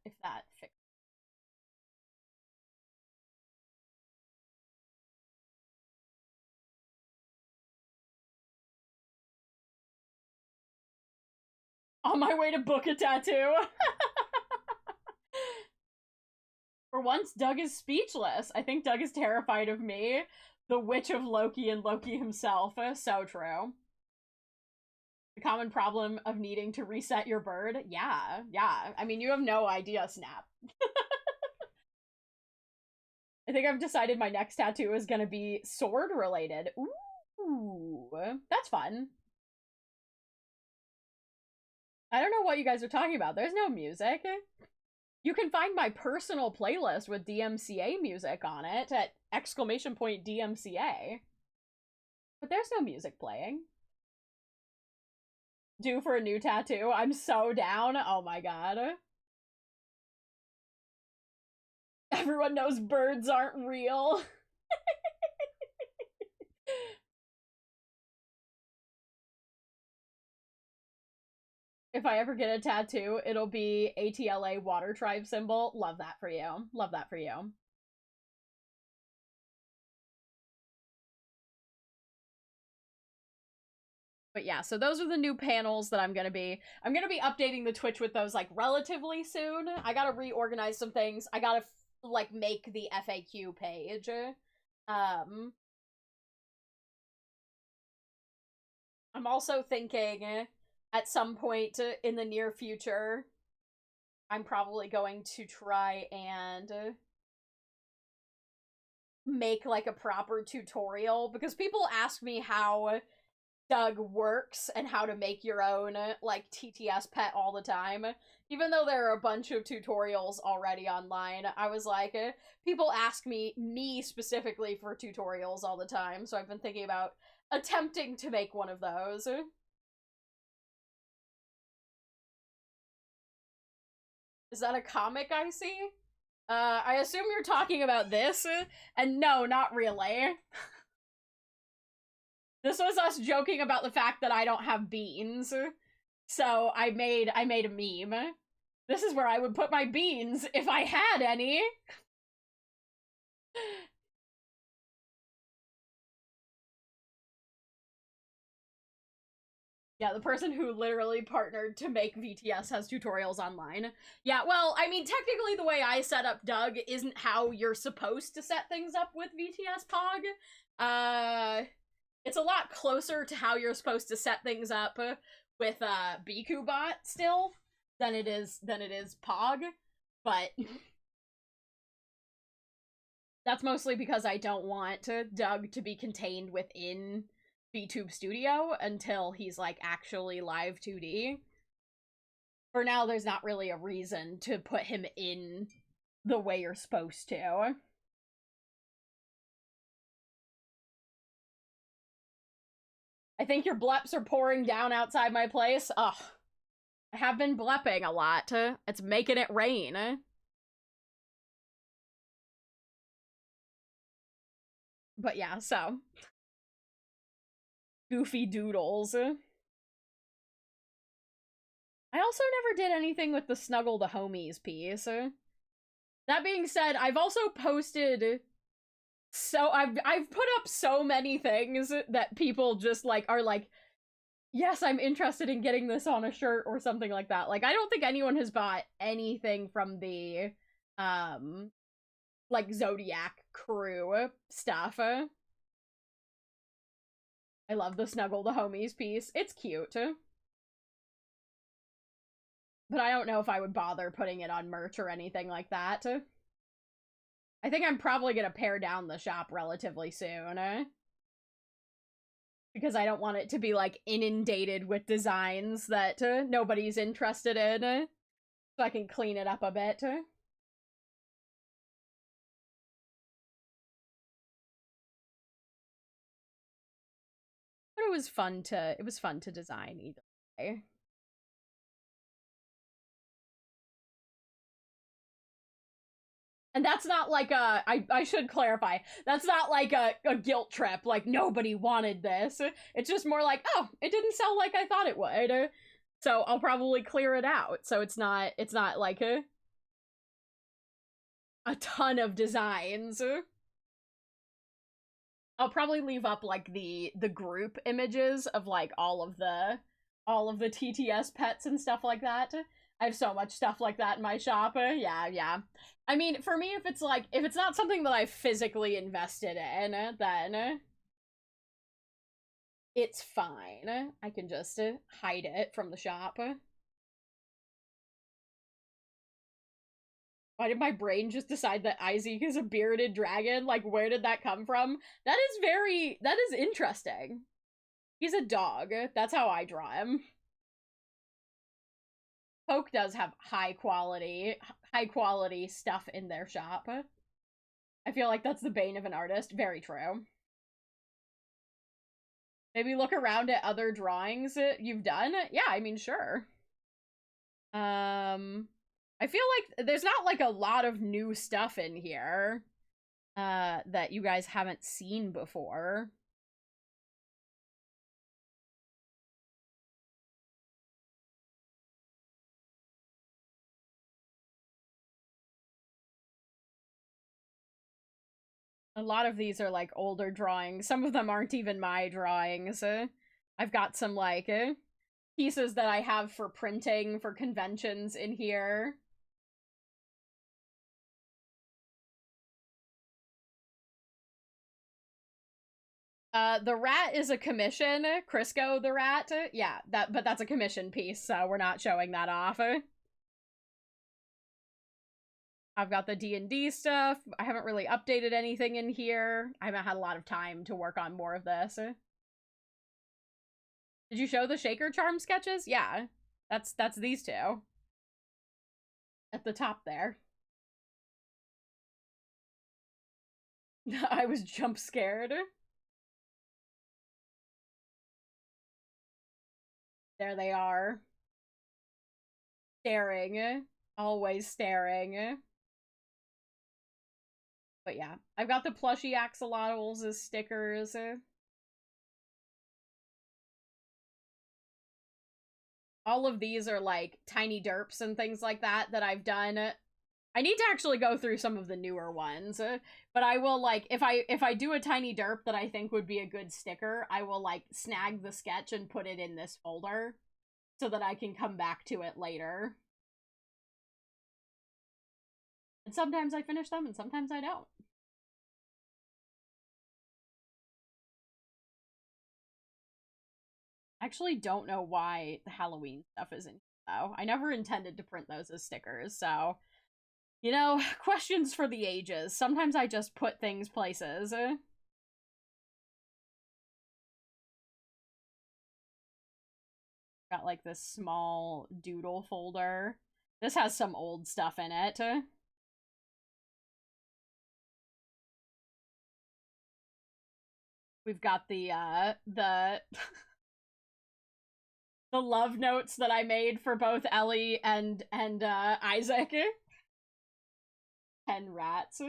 if that fixes. On my way to book a tattoo. For once, Doug is speechless. I think Doug is terrified of me, the witch of Loki and Loki himself. So true. The common problem of needing to reset your bird. Yeah. I mean, you have no idea, Snap. I think I've decided my next tattoo is gonna be sword related. Ooh, that's fun. I don't know what you guys are talking about. There's no music. You can find my personal playlist with DMCA music on it at !DMCA. But there's no music playing. Due for a new tattoo? I'm so down. Oh my god. Everyone knows birds aren't real. If I ever get a tattoo, it'll be ATLA water tribe symbol. Love that for you. Love that for you. But yeah, so those are the new panels that I'm gonna be updating the Twitch with those like relatively soon. I gotta reorganize some things. I gotta like make the FAQ page. I'm also thinking at some point in the near future, I'm probably going to try and make like a proper tutorial, because people ask me how Doug works and how to make your own like TTS pet all the time. Even though there are a bunch of tutorials already online, I was like, people ask me specifically for tutorials all the time, so I've been thinking about attempting to make one of those. Is that a comic I see? I assume you're talking about this, and no, not really. This was us joking about the fact that I don't have beans, so I made a meme. This is where I would put my beans if I had any. Yeah, the person who literally partnered to make VTS has tutorials online. Yeah, well, I mean, technically the way I set up Doug isn't how you're supposed to set things up with VTS Pog. It's a lot closer to how you're supposed to set things up with BikuBot still than it is Pog, but that's mostly because I don't want Doug to be contained within VTube Studio until he's like actually live 2D. For now, there's not really a reason to put him in the way you're supposed to. I think your bleps are pouring down outside my place. Ugh. I have been blepping a lot. It's making it rain. But yeah, so. Goofy doodles. I also never did anything with the Snuggle the Homies piece. That being said, I've also posted... So I've put up so many things that people just like are like, yes, I'm interested in getting this on a shirt or something like that. Like, I don't think anyone has bought anything from the like Zodiac crew stuff. I love the Snuggle the Homies piece. It's cute. But I don't know if I would bother putting it on merch or anything like that. I think I'm probably gonna pare down the shop relatively soon. Because I don't want it to be, like, inundated with designs that nobody's interested in. So I can clean it up a bit. But it was fun to design either way. And that's not like a, I should clarify, that's not like a guilt trip, like nobody wanted this. It's just more like, oh, it didn't sell like I thought it would. So I'll probably clear it out. So it's not like a ton of designs. I'll probably leave up like the group images of like all of the TTS pets and stuff like that. I have so much stuff like that in my shop. Yeah. I mean, for me, if it's not something that I've physically invested in, then it's fine. I can just hide it from the shop. Why did my brain just decide that Isaac is a bearded dragon? Like, where did that come from? That is interesting. He's a dog. That's how I draw him. Poke does have high quality stuff in their shop. I feel like that's the bane of an artist. Very true. Maybe look around at other drawings you've done. Yeah, I mean, sure. I feel like there's not like a lot of new stuff in here that you guys haven't seen before. A lot of these are like older drawings. Some of them aren't even my drawings. I've got some like pieces that I have for printing for conventions in here. The rat is a commission. Crisco the rat. Yeah, but that's a commission piece, so we're not showing that off. I've got the D&D stuff. I haven't really updated anything in here. I haven't had a lot of time to work on more of this. Did you show the Shaker Charm sketches? Yeah. That's these two. At the top there. I was jump scared. There they are. Staring. Always staring. But yeah, I've got the Plushie axolotls as stickers. All of these are like tiny derps and things like that I've done. I need to actually go through some of the newer ones, but I will like if I do a tiny derp that I think would be a good sticker, I will like snag the sketch and put it in this folder so that I can come back to it later. And sometimes I finish them and sometimes I don't. I actually don't know why the Halloween stuff is in here, though. I never intended to print those as stickers, so... You know, questions for the ages. Sometimes I just put things places. Got, like, this small Doodle folder. This has some old stuff in it. We've got the the love notes that I made for both Ellie and Isaac. 10 rats.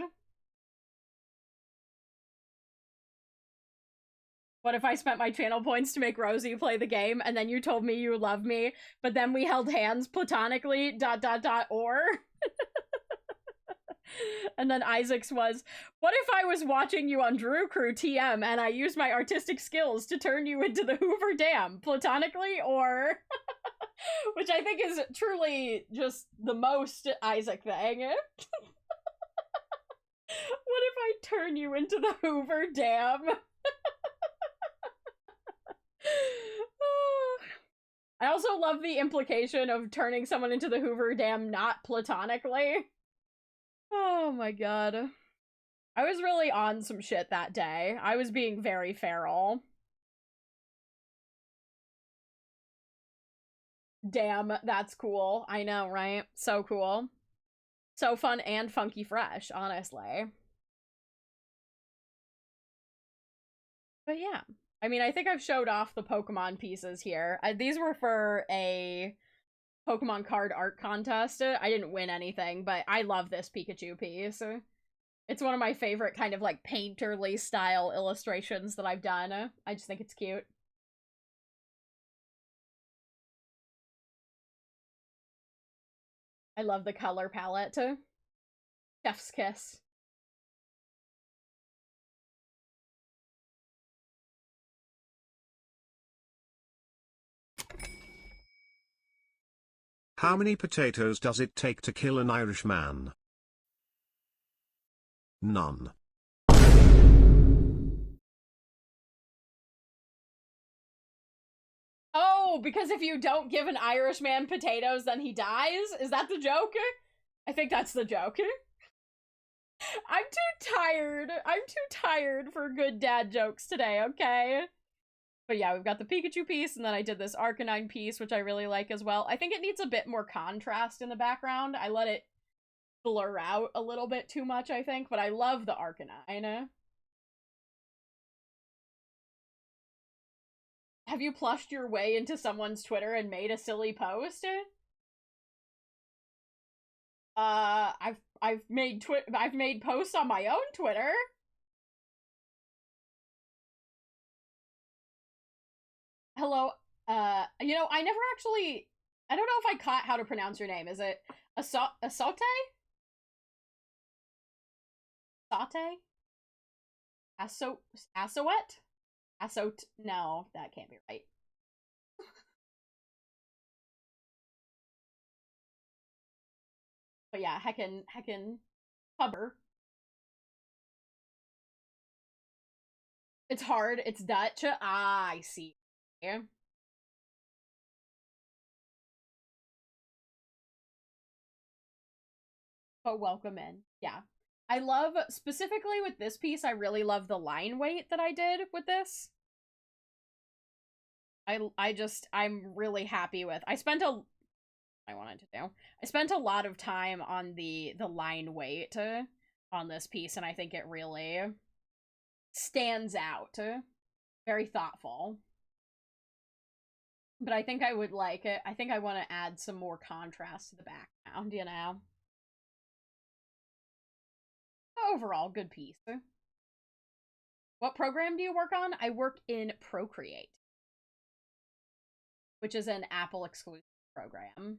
What if I spent my channel points to make Rosie play the game, and then you told me you love me, but then we held hands platonically, ... or? And then Isaac's was, what if I was watching you on Drew Crew TM, and I used my artistic skills to turn you into the Hoover Dam, platonically, or? Which I think is truly just the most Isaac thing. What if I turn you into the Hoover Dam? I also love the implication of turning someone into the Hoover Dam not platonically. Oh my god. I was really on some shit that day. I was being very feral. Damn, that's cool. I know, right? So cool. So fun and funky fresh, honestly. But yeah. I mean, I think I've showed off the Pokemon pieces here. These were for a Pokemon card art contest. I didn't win anything, but I love this Pikachu piece. It's one of my favorite kind of like painterly style illustrations that I've done. I just think it's cute. I love the color palette. Chef's kiss. How many potatoes does it take to kill an Irishman? None. Oh, because if you don't give an Irishman potatoes, then he dies? Is that the joke? I think that's the joke. I'm too tired. I'm too tired for good dad jokes today, okay? But yeah, we've got the Pikachu piece, and then I did this Arcanine piece, which I really like as well. I think it needs a bit more contrast in the background. I let it blur out a little bit too much, I think, but I love the Arcanine. Have you plushed your way into someone's Twitter and made a silly post? I've made posts on my own Twitter. Hello, you know, I never actually, I don't know if I caught how to pronounce your name. Is it Asote? Sate? Asowet? Asot? No, that can't be right. But yeah, heckin' Hubber. It's hard, it's Dutch. Ah, I see. Yeah. But welcome in. Yeah. I love, specifically with this piece, I really love the line weight that I did with this. I'm really happy with. I wanted to do. I spent a lot of time on the line weight on this piece, and I think it really stands out. Very thoughtful. But I think I would like it. I think I want to add some more contrast to the background, you know? Overall, good piece. What program do you work on? I work in Procreate, which is an Apple exclusive program.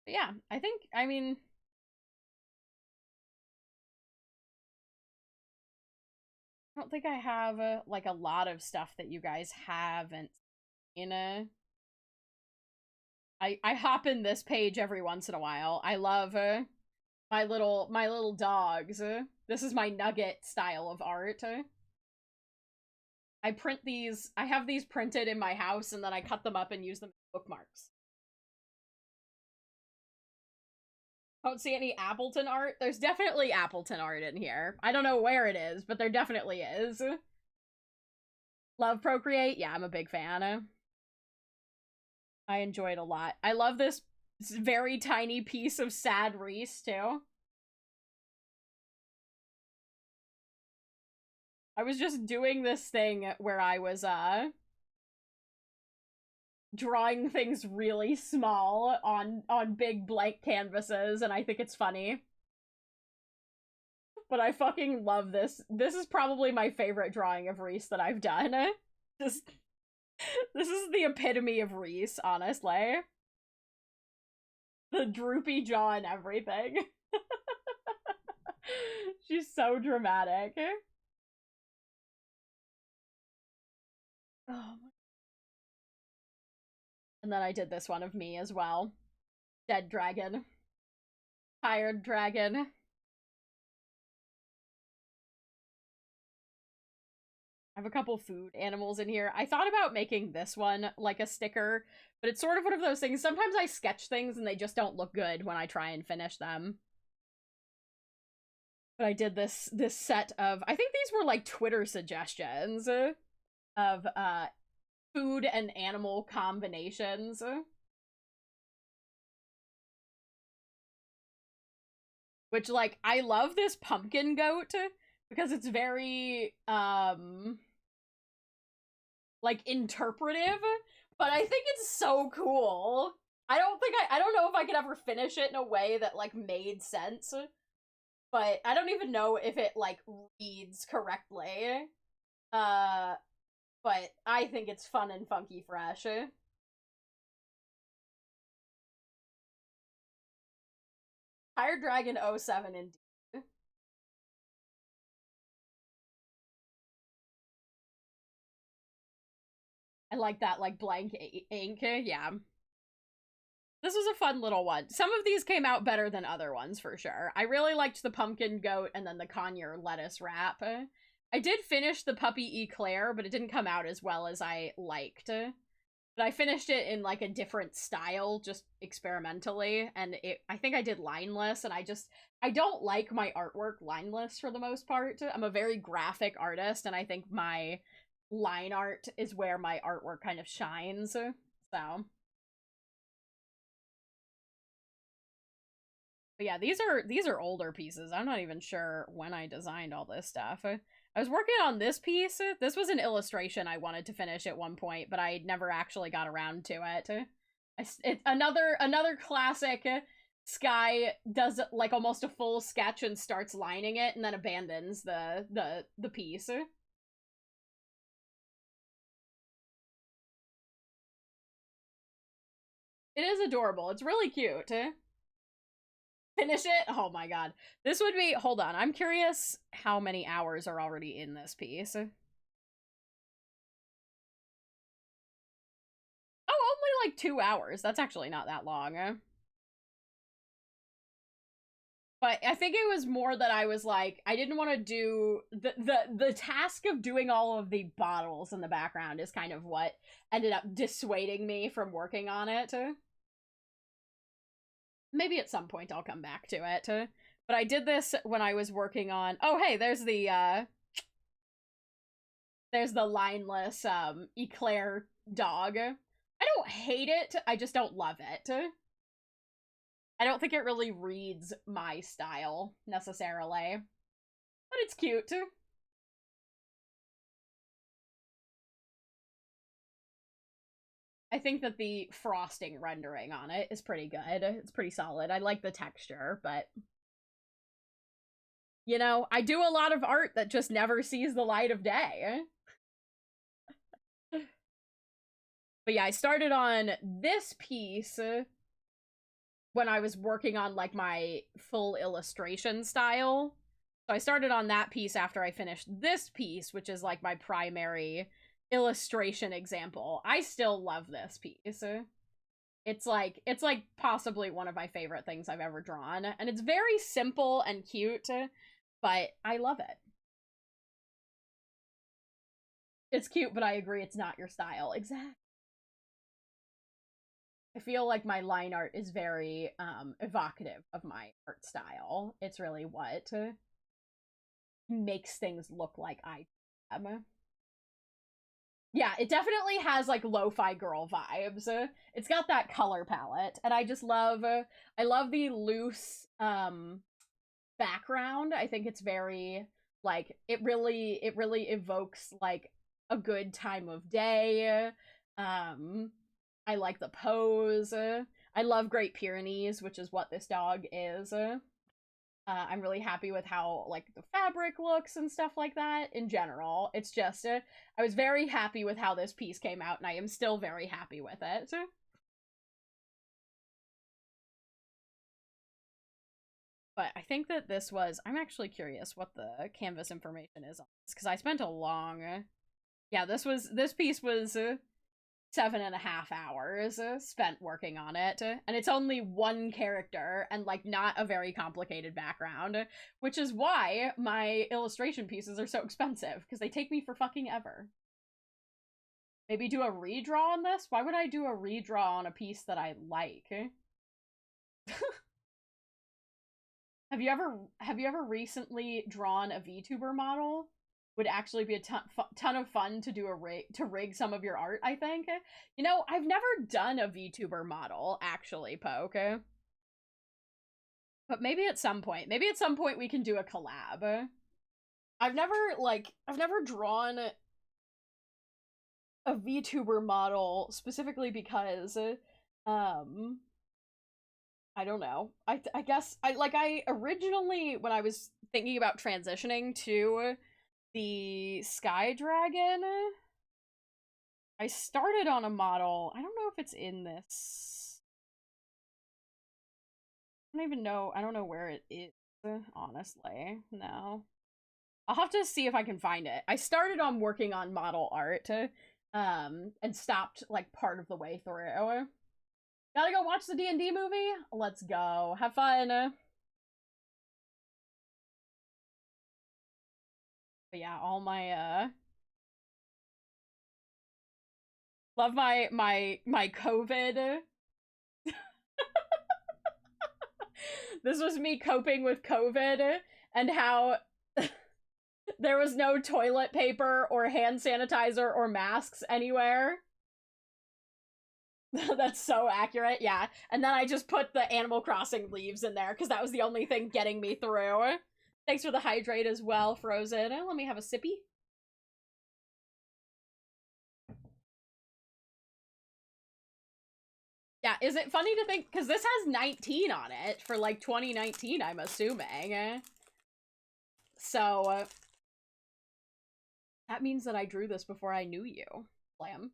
But yeah, I mean, I don't think I have like a lot of stuff that you guys haven't seen. I hop in this page every once in a while. I love my little dogs. This is my nugget style of art. I print these. I have these printed in my house, and then I cut them up and use them as bookmarks. Don't see any Appleton art? There's definitely Appleton art in here. I don't know where it is, but there definitely is. Love Procreate? Yeah, I'm a big fan. I enjoy it a lot. I love this very tiny piece of sad Reese, too. I was just doing this thing where I was, drawing things really small on big blank canvases, and I think it's funny. But I fucking love this. This is probably my favorite drawing of Reese that I've done. Just, this is the epitome of Reese, honestly. The droopy jaw and everything. She's so dramatic. Oh my. And then I did this one of me as well. Dead dragon. Tired dragon. I have a couple food animals in here. I thought about making this one like a sticker, but it's sort of one of those things. Sometimes I sketch things and they just don't look good when I try and finish them. But I did this set of, I think these were like Twitter suggestions of food and animal combinations. Which, like, I love this pumpkin goat because it's very like interpretive, but I think it's so cool. I don't know if I could ever finish it in a way that like made sense, but I don't even know if it like reads correctly. But I think it's fun and funky fresh. Fire Dragon 07 indeed. I like that, like, blank ink. Yeah. This was a fun little one. Some of these came out better than other ones, for sure. I really liked the pumpkin goat and then the conure lettuce wrap. I did finish the puppy eclair, but it didn't come out as well as I liked. But I finished it in, like, a different style, just experimentally, and I think I did lineless, and I don't like my artwork lineless for the most part. I'm a very graphic artist, and I think my line art is where my artwork kind of shines, so. But yeah, these are older pieces. I'm not even sure when I designed all this stuff. I was working on this piece. This was an illustration I wanted to finish at one point, but I never actually got around to it. It's another classic. Sky does like almost a full sketch and starts lining it, and then abandons the piece. It is adorable. It's really cute. Finish it? Oh my god. This would be... Hold on. I'm curious how many hours are already in this piece. Oh, only like 2 hours. That's actually not that long. But I think it was more that I was like, I didn't want to do... The task of doing all of the bottles in the background is kind of what ended up dissuading me from working on it. Maybe at some point I'll come back to it. But I did this when I was working on... Oh, hey, there's the lineless, eclair dog. I don't hate it, I just don't love it. I don't think it really reads my style, necessarily. But it's cute. I think that the frosting rendering on it is pretty good. It's pretty solid. I like the texture, but... You know, I do a lot of art that just never sees the light of day. But yeah, I started on this piece when I was working on, like, my full illustration style. So I started on that piece after I finished this piece, which is, like, my primary illustration example. I still love this piece. It's like possibly one of my favorite things I've ever drawn, and it's very simple and cute, but I love it. It's cute, but I agree it's not your style. Exactly. I feel like my line art is very evocative of my art style. It's really what makes things look like I am. Yeah, it definitely has, like, lo-fi girl vibes. It's got that color palette, and I just love, I love the loose, background. I think it's very, like, it really evokes, like, a good time of day. I like the pose. I love Great Pyrenees, which is what this dog is. I'm really happy with how, like, the fabric looks and stuff like that in general. It's just, I was very happy with how this piece came out, and I am still very happy with it. But I think that this was... I'm actually curious what the canvas information is on this, because I spent a long... Yeah, this piece was 7.5 hours spent working on it, and it's only one character and, like, not a very complicated background, which is why my illustration pieces are so expensive, because they take me for fucking ever. Maybe do a redraw on this? Why would I do a redraw on a piece that I like? Have you ever recently drawn a VTuber model? Would actually be a ton of fun to do to rig some of your art, I think. You know, I've never done a VTuber model, actually, Poke. But maybe at some point we can do a collab. I've never drawn a VTuber model specifically because, I don't know. I guess I originally, when I was thinking about transitioning to the Sky Dragon, I started on a model. I don't know if it's in this. don't even know. I don't know where it is, honestly. No. I'll have to see if I can find it. I started on working on model art, and stopped, like, part of the way through. Gotta go watch the D&D movie? Let's go. Have fun. But yeah, all my, love my COVID. This was me coping with COVID and how there was no toilet paper or hand sanitizer or masks anywhere. That's so accurate, yeah. And then I just put the Animal Crossing leaves in there because that was the only thing getting me through. Thanks for the hydrate as well, Frozen. Let me have a sippy. Yeah, is it funny to think, because this has 19 on it for, like, 2019, I'm assuming. So, that means that I drew this before I knew you, Lamb.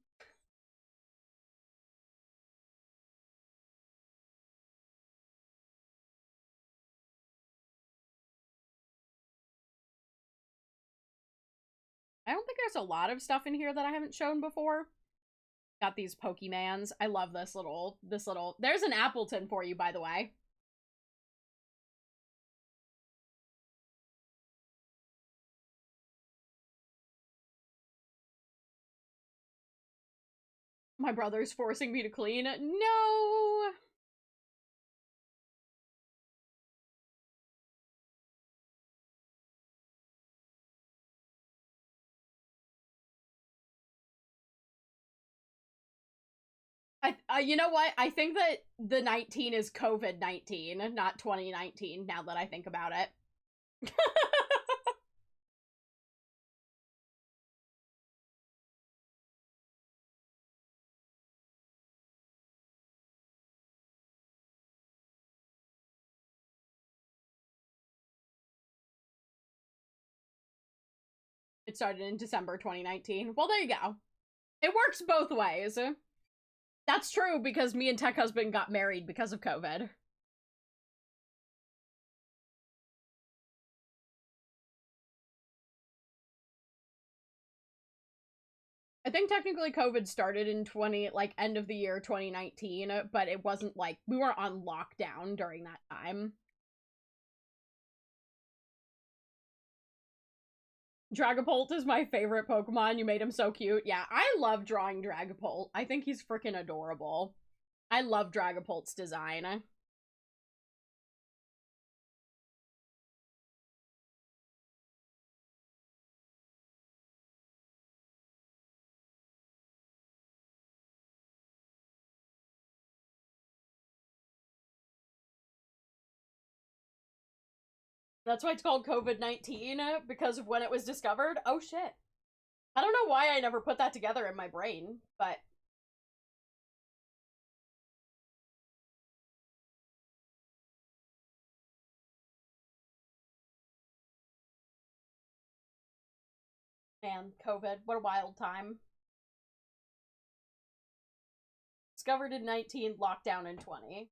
I don't think there's a lot of stuff in here that I haven't shown before. Got these Pokemans. I love this little, there's an Appleton for you, by the way. My brother's forcing me to clean. No! You know what? I think that the 19 is COVID-19, not 2019, now that I think about it. It started in December 2019. Well, there you go. It works both ways. That's true, because me and Tech Husband got married because of COVID. I think technically COVID started in end of the year 2019, but it wasn't like, we weren't on lockdown during that time. Dragapult is my favorite Pokemon. You made him so cute. Yeah, I love drawing Dragapult. I think he's freaking adorable. I love Dragapult's design. That's why it's called COVID-19, because of when it was discovered. Oh shit. I don't know why I never put that together in my brain, but... Man, COVID, what a wild time. Discovered in 19, lockdown in 20.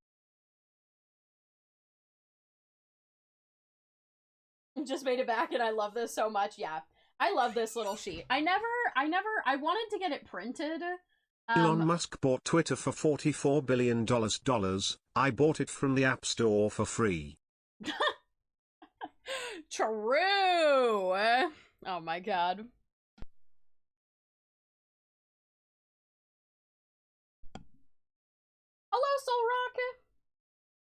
Just made it back and I love this so much. Yeah, I love this little sheet. I wanted to get it printed. Elon Musk bought Twitter for $44 billion. I bought it from the App Store for free. True. Oh my god. Hello, Soul Rock.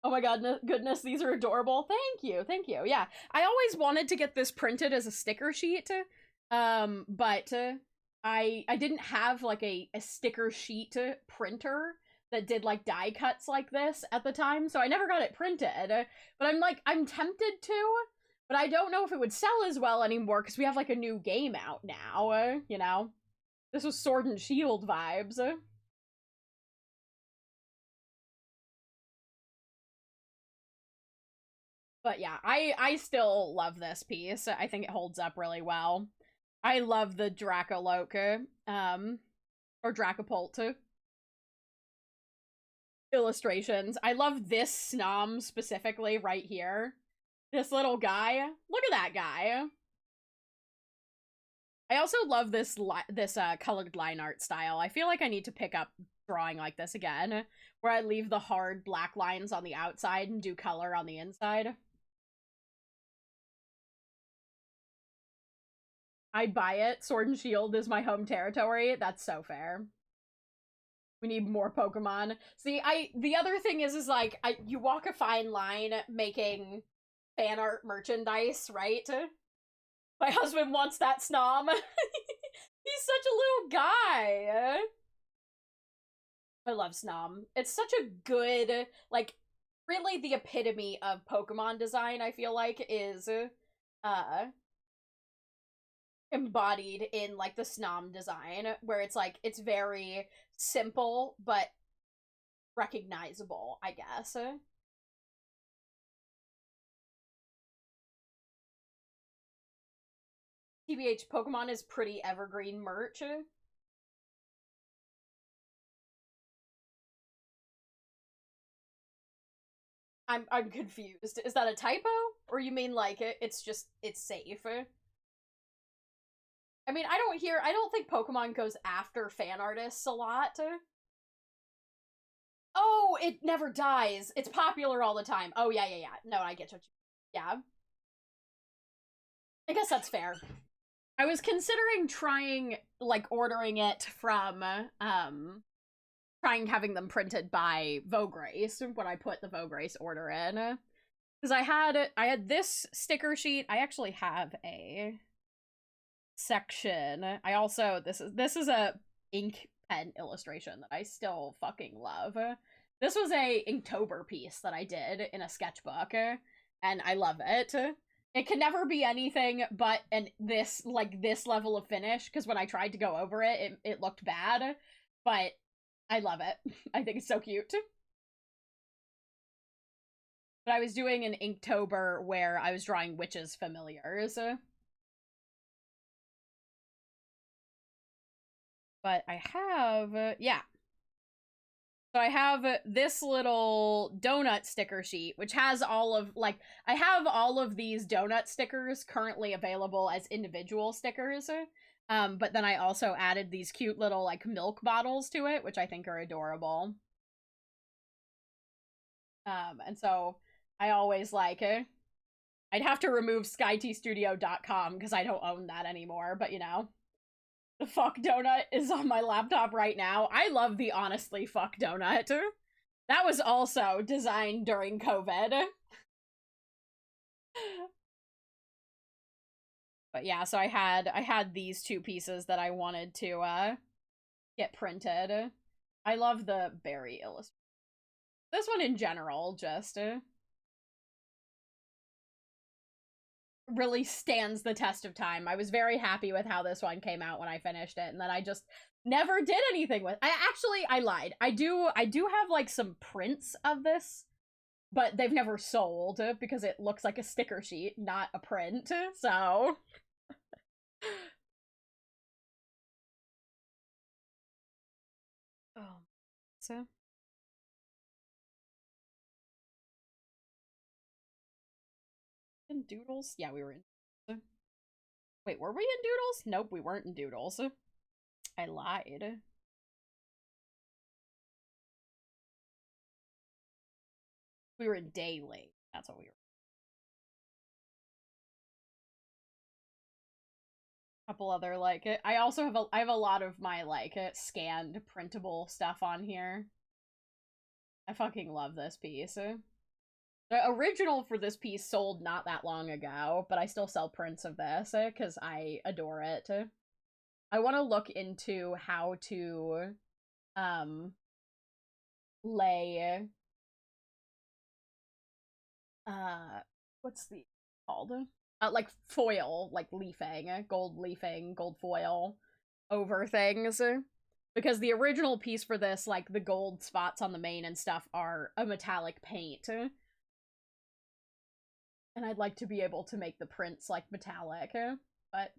Oh my god, goodness, these are adorable. Thank you, thank you. Yeah, I always wanted to get this printed as a sticker sheet, but I didn't have like a sticker sheet printer that did like die cuts like this at the time, so I never got it printed. But I'm tempted to, but I don't know if it would sell as well anymore because we have like a new game out now, you know? This was Sword and Shield vibes. But yeah, I still love this piece. I think it holds up really well. I love the Dracoloca, or Dracopult. illustrations. I love this Snom specifically right here. This little guy. Look at that guy. I also love this colored line art style. I feel like I need to pick up drawing like this again, where I leave the hard black lines on the outside and do color on the inside. I'd buy it. Sword and Shield is my home territory. That's so fair. We need more Pokemon. See, the other thing is like, you walk a fine line making fan art merchandise, right? My husband wants that Snom. He's such a little guy. I love Snom. It's such a good, like, really the epitome of Pokemon design, I feel like, is, embodied in, like, the Snom design, where it's, like, it's very simple, but recognizable, I guess. TBH, Pokemon is pretty evergreen merch. I'm confused. Is that a typo? Or you mean like it's safe? I mean, I don't think Pokemon goes after fan artists a lot. Oh, it never dies. It's popular all the time. Oh, yeah. No, I get what you... Yeah. I guess that's fair. I was considering trying, like, ordering it from, having them printed by Vograce when I put the Vograce order in. Because I had this sticker sheet. I actually have a section. I also, this is a ink pen illustration that I still fucking love. This was a Inktober piece that I did in a sketchbook, and I love it. It can never be anything but this level of finish, because when I tried to go over it, it looked bad, but I love it. I think it's so cute. But I was doing an Inktober where I was drawing witches' familiars. But I have, yeah. So I have this little donut sticker sheet, which has all of, like, I have all of these donut stickers currently available as individual stickers. But then I also added these cute little, like, milk bottles to it, which I think are adorable. And so I always, like, I'd have to remove skytstudio.com because I don't own that anymore, but, you know. The fuck donut is on my laptop right now. I love the honestly fuck donut. That was also designed during COVID. But yeah, so I had these two pieces that I wanted to get printed. I love the berry illustration. This one in general just really stands the test of time. I was very happy with how this one came out when I finished it, and then I just never did anything with it. I lied. I do have, like, some prints of this, but they've never sold because it looks like a sticker sheet, not a print, so... Oh, so... In Doodles? Yeah, we were in... Wait, were we in Doodles? Nope, we weren't in Doodles. I lied. We were in Daily. That's what we were. A couple other, like, I also have I have a lot of my, like, scanned printable stuff on here. I fucking love this piece. The original for this piece sold not that long ago, but I still sell prints of this because I adore it. I want to look into how to lay what's the called? Like foil, like leafing, gold foil over things. Because the original piece for this, like the gold spots on the mane and stuff, are a metallic paint. And I'd like to be able to make the prints, like, metallic, but...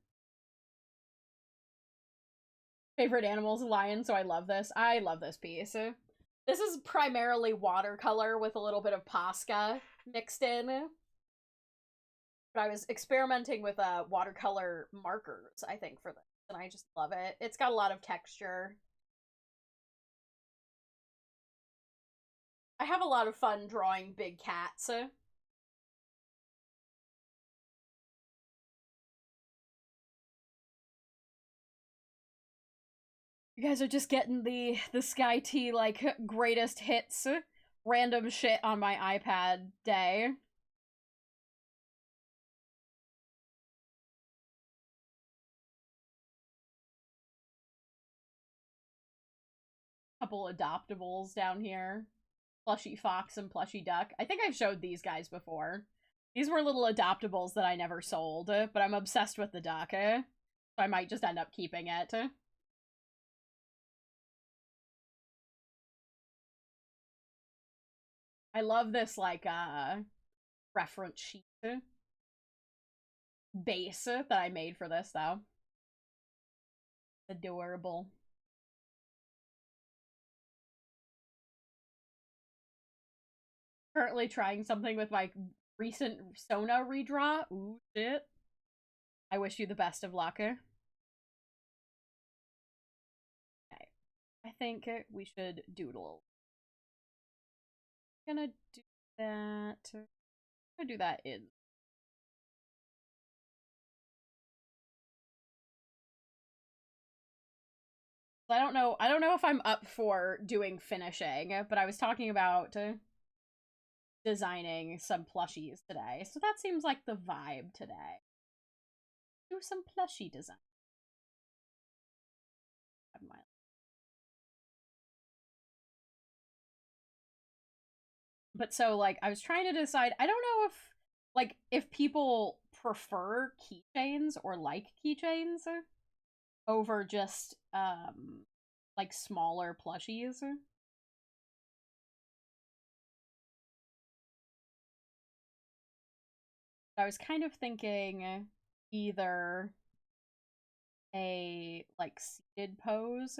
Favorite animal is a lion, so I love this. I love this piece. This is primarily watercolor with a little bit of Posca mixed in. But I was experimenting with watercolor markers, I think, for this, and I just love it. It's got a lot of texture. I have a lot of fun drawing big cats. You guys are just getting the Sky T, like, greatest hits random shit on my iPad day. Couple adoptables down here. Plushie Fox and Plushie Duck. I think I've showed these guys before. These were little adoptables that I never sold, but I'm obsessed with the duck, so I might just end up keeping it. I love this, like, reference sheet base that I made for this, though. Adorable. Currently trying something with my recent Sona redraw. Ooh, shit. I wish you the best of luck. Okay. I think we should doodle. I'm gonna do that. I'm gonna do that in. I don't know if I'm up for doing finishing, but I was talking about designing some plushies today. So that seems like the vibe today. Do some plushie design. But so, like, I was trying to decide, I don't know if, like, if people prefer keychains or like keychains over just, like, smaller plushies. I was kind of thinking either a, like, seated pose.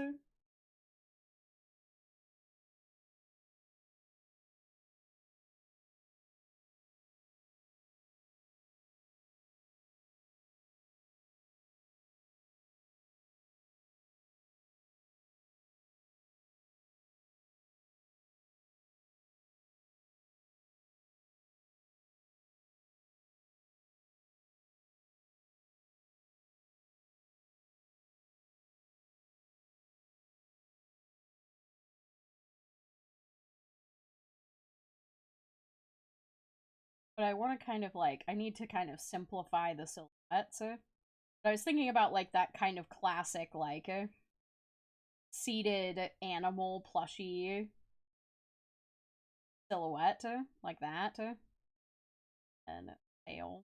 But I want to kind of, like, I need to kind of simplify the silhouettes. But I was thinking about, like, that kind of classic, like, seated animal plushie silhouette, like that. And tail.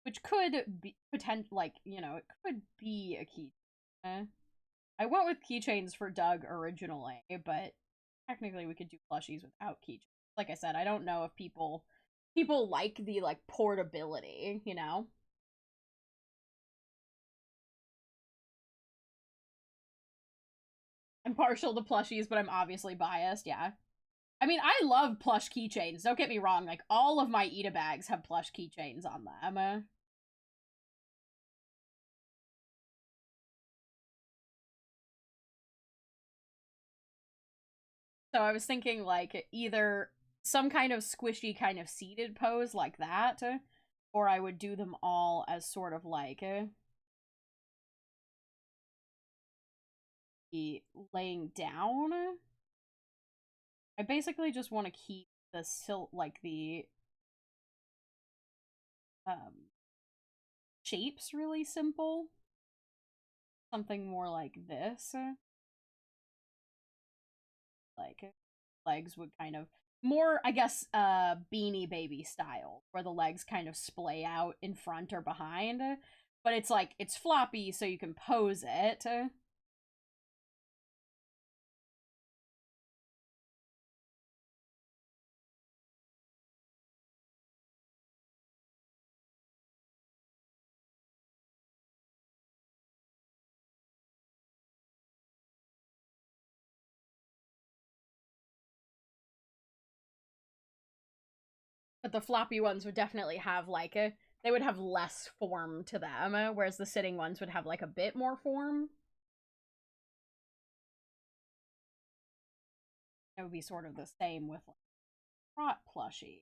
Which could be, like, you know, it could be a keychain. I went with keychains for Doug originally, but technically we could do plushies without keychains. Like I said, I don't know if people like the, like, portability, you know? I'm partial to plushies, but I'm obviously biased, yeah. I mean, I love plush keychains, don't get me wrong, like, all of my Eda bags have plush keychains on them. So I was thinking, like, either some kind of squishy kind of seated pose like that, or I would do them all as sort of like laying down. I basically just want to keep the like the shapes really simple. Something more like this. Like, legs would kind of more, I guess, Beanie Baby style, where the legs kind of splay out in front or behind, but it's like, it's floppy so you can pose it. But the floppy ones would definitely have, like, they would have less form to them, whereas the sitting ones would have, like, a bit more form. It would be sort of the same with, like, Trot Plushie.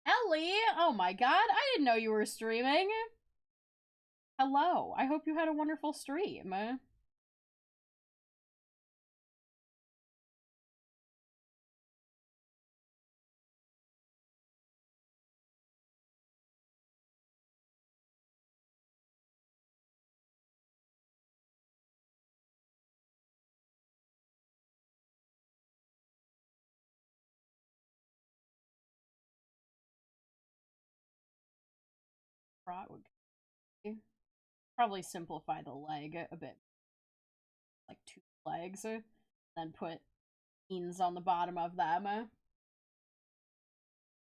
Ellie! Oh my god, I didn't know you were streaming! Hello, I hope you had a wonderful stream. Probably simplify the leg a bit. Like 2 legs. Then put beans on the bottom of them.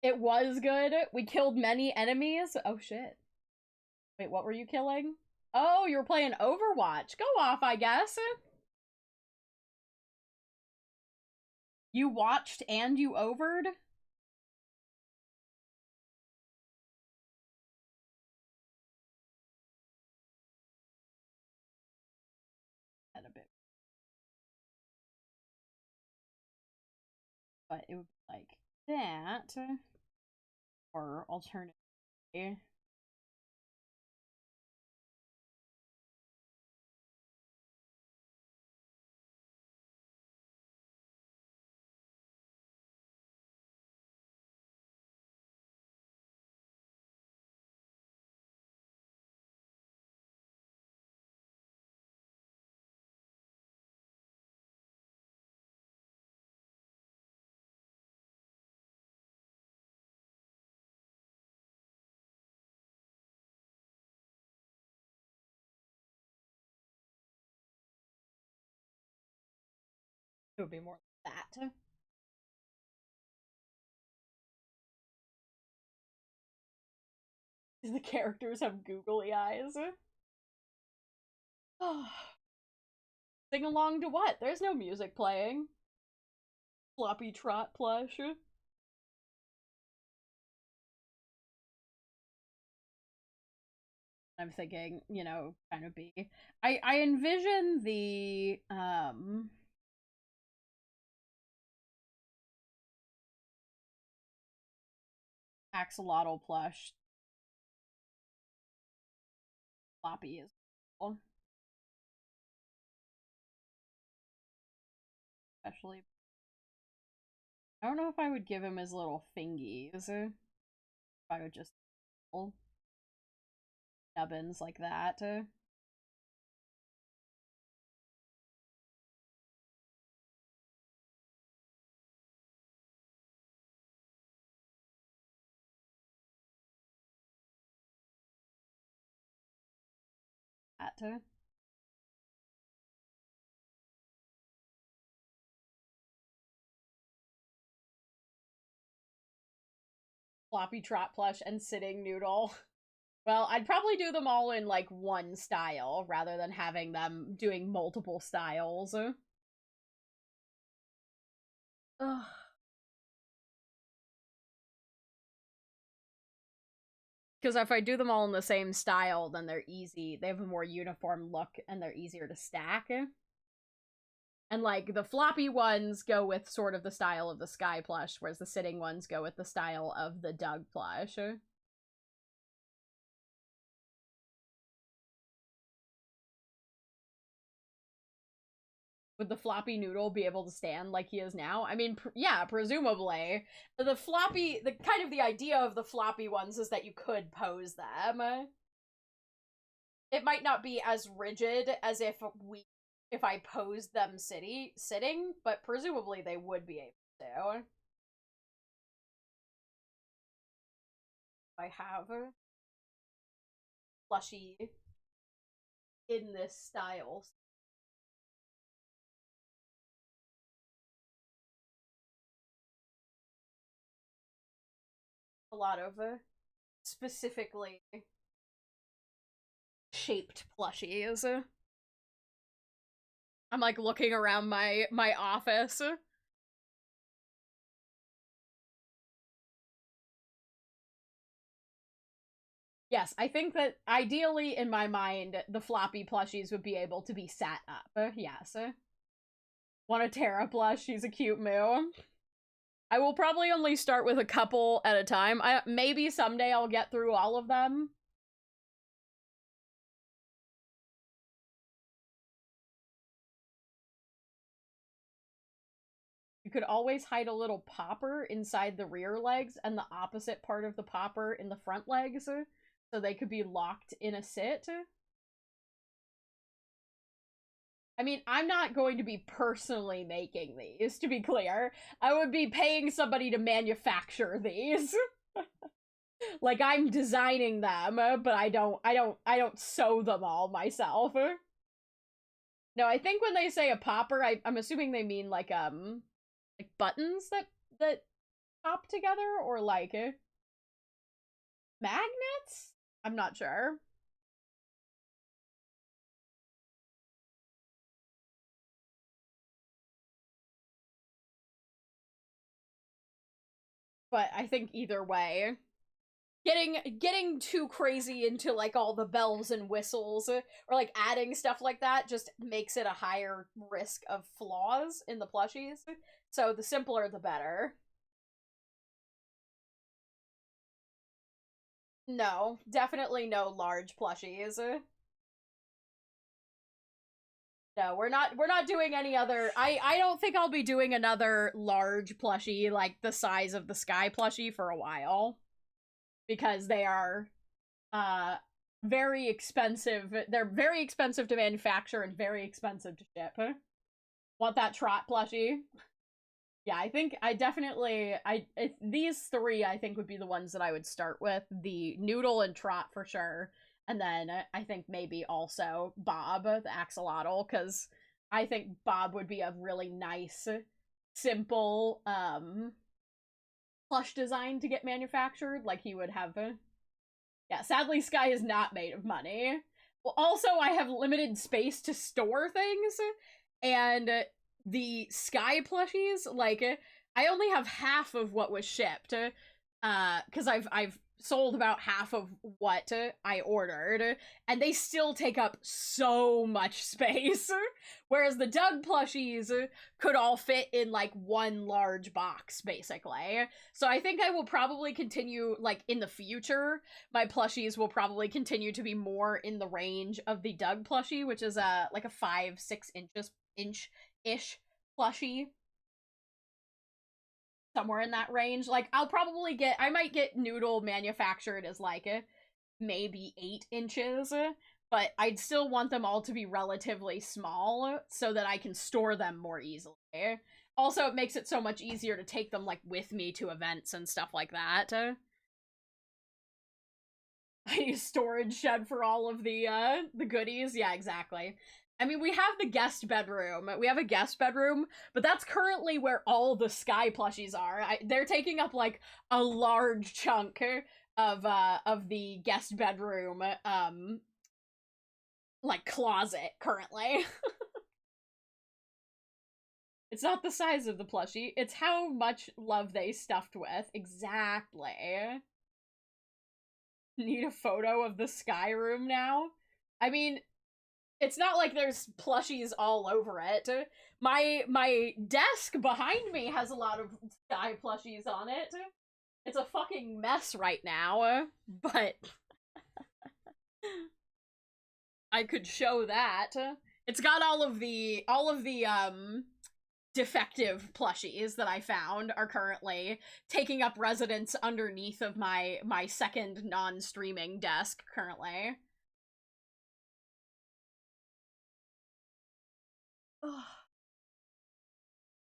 It was good. We killed many enemies. Oh shit. Wait, what were you killing? Oh, you were playing Overwatch. Go off, I guess. You watched and you overed? That a bit. But it would be like that. Or alternatively. It would be more like that. The characters have googly eyes. Sing along to what? There's no music playing. Floppy Trot Plush. I'm thinking, you know, kind of be. I envision the axolotl plush. Floppy is cool. Especially, I don't know if I would give him his little fingies. If I would just nubbins like that. That. Floppy Trot Plush and Sitting Noodle. Well, I'd probably do them all in, like, one style, rather than having them doing multiple styles. Ugh. Because if I do them all in the same style, then they're easy. They have a more uniform look, and they're easier to stack. And, like, the floppy ones go with sort of the style of the Sky plush, whereas the sitting ones go with the style of the Doug plush. Would the floppy noodle be able to stand like he is now? I mean, yeah, presumably. The floppy, kind of the idea of the floppy ones is that you could pose them. it might not be as rigid as if I posed them sitting, but presumably they would be able to. I have Plushie in this style. A lot of specifically shaped plushies. I'm like looking around my office. Yes, I think that ideally in my mind the floppy plushies would be able to be sat up. Yes. Want a Terra plush? She's a cute moo. I will probably only start with a couple at a time. Maybe someday I'll get through all of them. You could always hide a little popper inside the rear legs and the opposite part of the popper in the front legs, so they could be locked in a sit. I mean, I'm not going to be personally making these, to be clear. I would be paying somebody to manufacture these. Like, I'm designing them, but I don't sew them all myself. No, I think when they say a popper, I'm assuming they mean like buttons that pop together, or like magnets? I'm not sure. But I think either way, getting too crazy into like all the bells and whistles or like adding stuff like that just makes it a higher risk of flaws in the plushies. So the simpler the better. No, definitely no large plushies. No, we're not doing any other. I don't think I'll be doing another large plushie like the size of the Sky plushie for a while, because they are very expensive. They're very expensive to manufacture and very expensive to ship. Want that Trot plushie? Yeah, I think I definitely these three I think would be the ones that I would start with. The Noodle and Trot for sure. And then I think maybe also Bob, the axolotl, because I think Bob would be a really nice, simple, plush design to get manufactured. Like, he would have yeah, sadly Sky is not made of money. Well, also, I have limited space to store things, and the Sky plushies, like, I only have half of what was shipped, because I've sold about half of what I ordered, and they still take up so much space, whereas the Doug plushies could all fit in, like, one large box, basically. So I think I will probably continue, like, in the future, my plushies will probably continue to be more in the range of the Doug plushie, which is like a 5-6 inch-ish plushie. Somewhere in that range. Like, I might get Noodle manufactured as like maybe 8 inches, but I'd still want them all to be relatively small so that I can store them more easily. Also, it makes it so much easier to take them like with me to events and stuff like that. I need a storage shed for all of the goodies. Yeah, exactly. I mean, we have the guest bedroom. We have a guest bedroom, but that's currently where all the Sky plushies are. They're taking up, like, a large chunk of the guest bedroom, like, closet, currently. It's not the size of the plushie, it's how much love they stuffed with. Exactly. Need a photo of the Sky room now? I mean, it's not like there's plushies all over it. My desk behind me has a lot of Sky plushies on it. It's a fucking mess right now, but I could show that. It's got all of the defective plushies that I found are currently taking up residence underneath of my second non-streaming desk currently.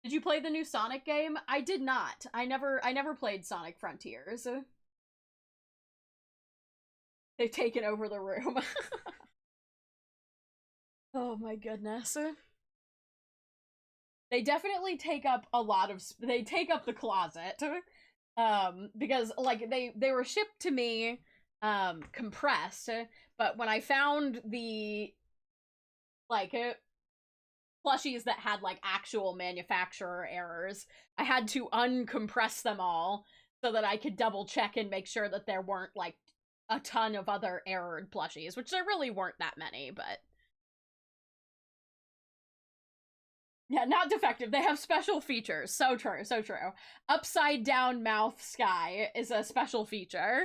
Did you play the new Sonic game? I did not. I never played Sonic Frontiers. They've taken over the room. Oh my goodness. They definitely take up a lot of they take up the closet. Because like they were shipped to me compressed, but when I found the like plushies that had like actual manufacturer errors, I had to uncompress them all so that I could double check and make sure that there weren't like a ton of other errored plushies, which there really weren't that many, but yeah, not defective. They have special features. So true, so true. Upside down mouth sky is a special feature.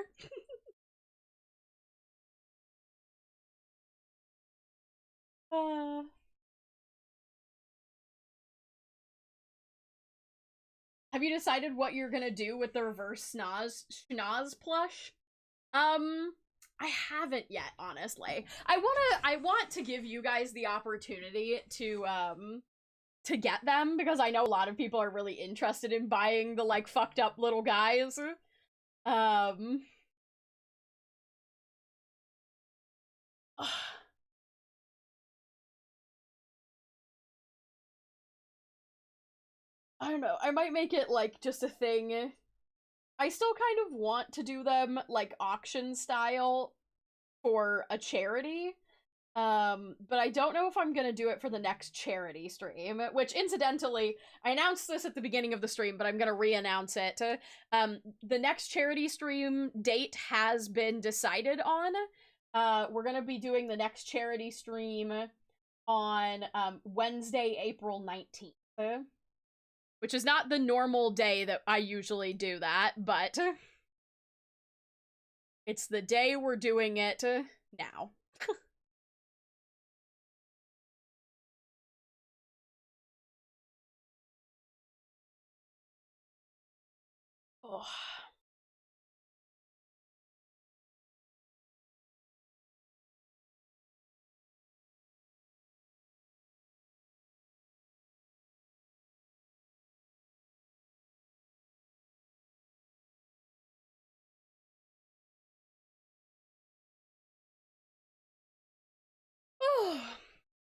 Have you decided what you're gonna do with the reverse schnoz plush? I haven't yet, honestly. I want to give you guys the opportunity to get them, because I know a lot of people are really interested in buying the, like, fucked up little guys. I don't know, I might make it, like, just a thing. I still kind of want to do them, like, auction style for a charity. But I don't know if I'm gonna do it for the next charity stream, which, incidentally, I announced this at the beginning of the stream, but I'm gonna re-announce it. The next charity stream date has been decided on. We're gonna be doing the next charity stream on, Wednesday, April 19th. Which is not the normal day that I usually do that, but it's the day we're doing it now. Oh.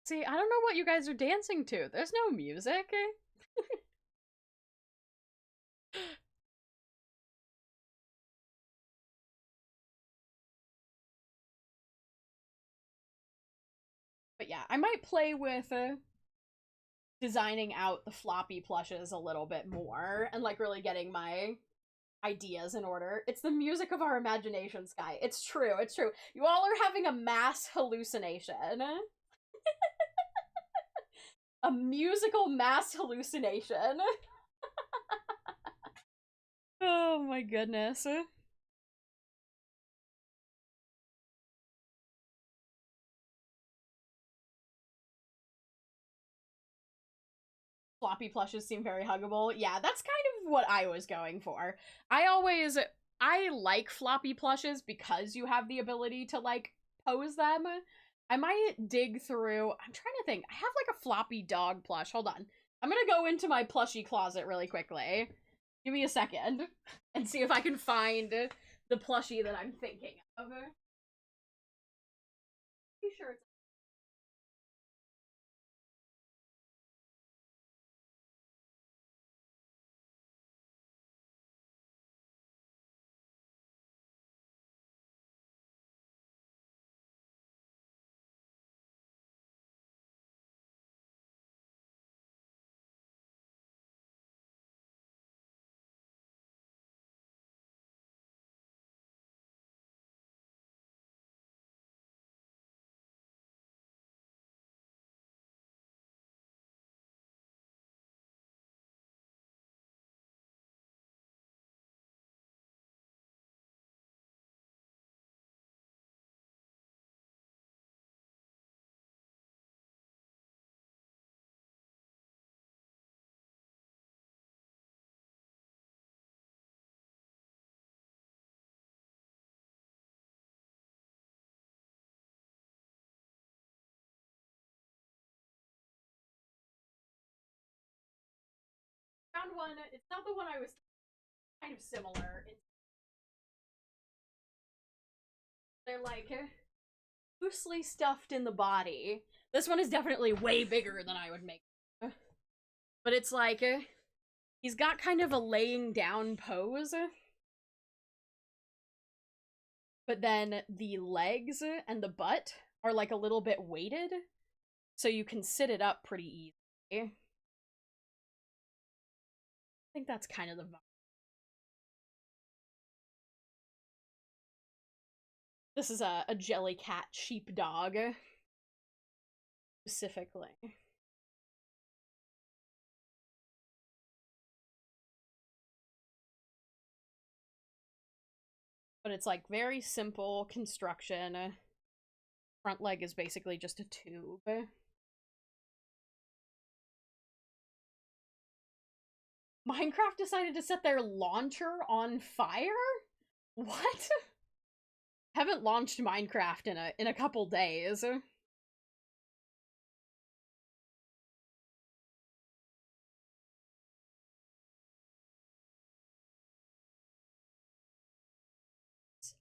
See, I don't know what you guys are dancing to. There's no music. But yeah, I might play with designing out the floppy plushes a little bit more and like really getting my ideas in order. It's the music of our imagination, Sky. It's true, it's true. You all are having a mass hallucination. A musical mass hallucination. Oh my goodness. Floppy plushes seem very huggable. Yeah, that's kind of what I was going for. I like floppy plushes because you have the ability to, like, pose them. I might dig through, I'm trying to think, I have, like, a floppy dog plush. Hold on. I'm gonna go into my plushie closet really quickly. Give me a second and see if I can find the plushie that I'm thinking of. Pretty sure it's found one. It's not the one I was kind of similar. They're like loosely stuffed in the body. This one is definitely way bigger than I would make. But it's like he's got kind of a laying down pose. But then the legs and the butt are like a little bit weighted, so you can sit it up pretty easily. I think that's kind of the vibe. This is a Jellycat sheepdog, specifically. But it's like very simple construction. Front leg is basically just a tube. Minecraft decided to set their launcher on fire? What? Haven't launched Minecraft in a couple days.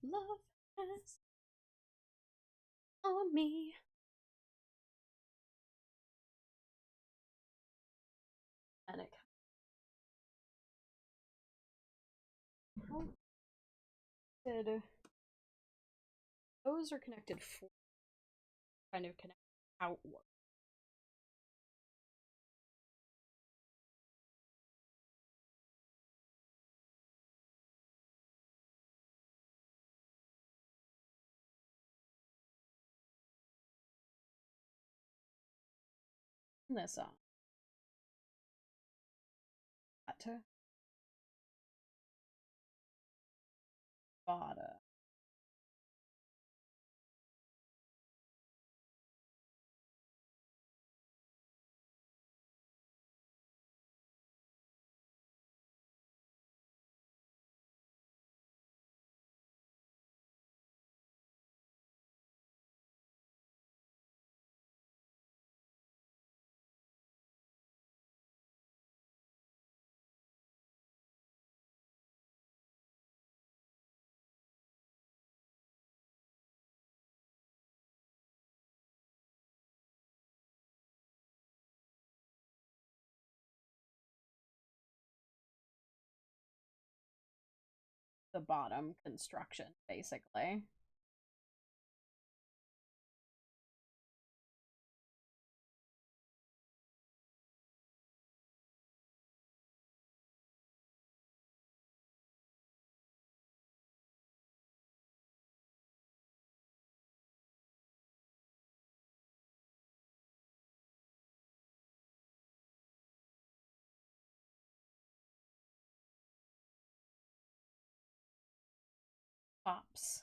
Love has on me. And it those are connected for kind of connect outward. This on. Bottom. The bottom construction, basically. Pops.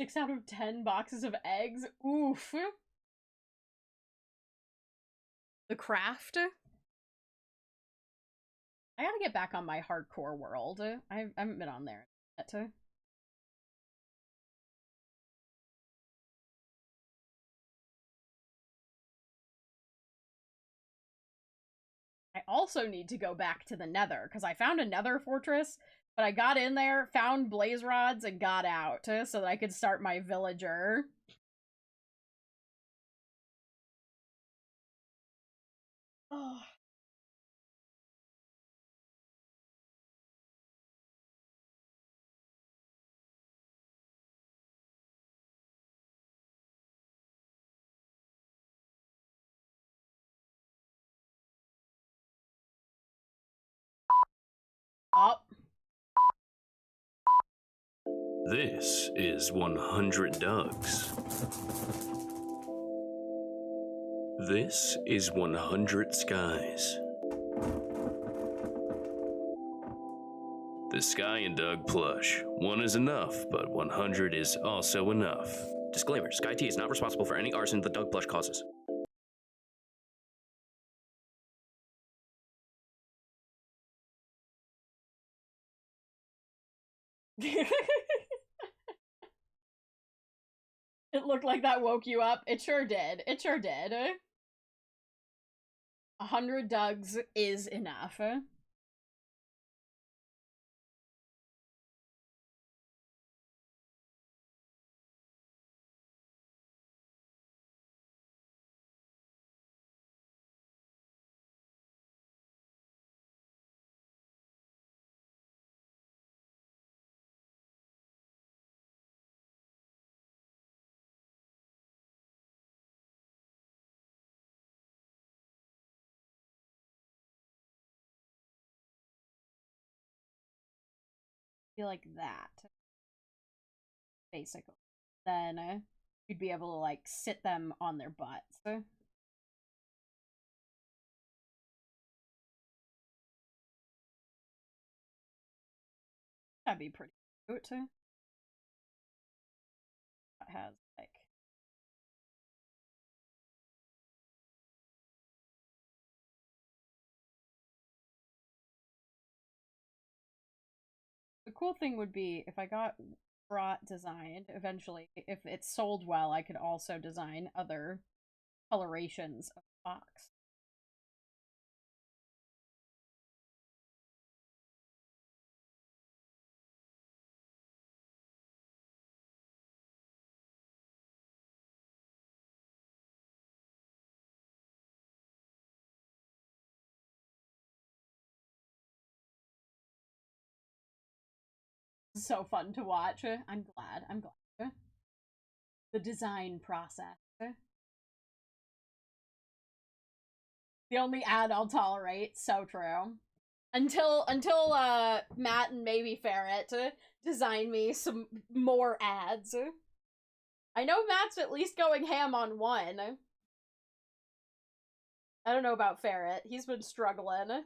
Six out of 10 boxes of eggs. Oof. The craft. I gotta get back on my hardcore world. I haven't been on there yet. I also need to go back to the Nether, because I found a Nether fortress, but I got in there, found blaze rods, and got out, so that I could start my villager. Oh. Up. This is 100 Dougs. This is 100 Skies. The Sky and Doug plush. One is enough, but 100 is also enough. Disclaimer, Sky T is not responsible for any arson the Doug Plush causes. It looked like that woke you up. It sure did. It sure did. 100 Dougs is enough. Like that, basically. Then you'd be able to like sit them on their butts. That'd be pretty cute. That has like the cool thing would be if I got brought designed eventually, if it's sold well, I could also design other colorations of Fox. So fun to watch. I'm glad. I'm glad. The design process. The only ad I'll tolerate. So true. Until Matt and maybe Ferret design me some more ads. I know Matt's at least going ham on one. I don't know about Ferret. He's been struggling.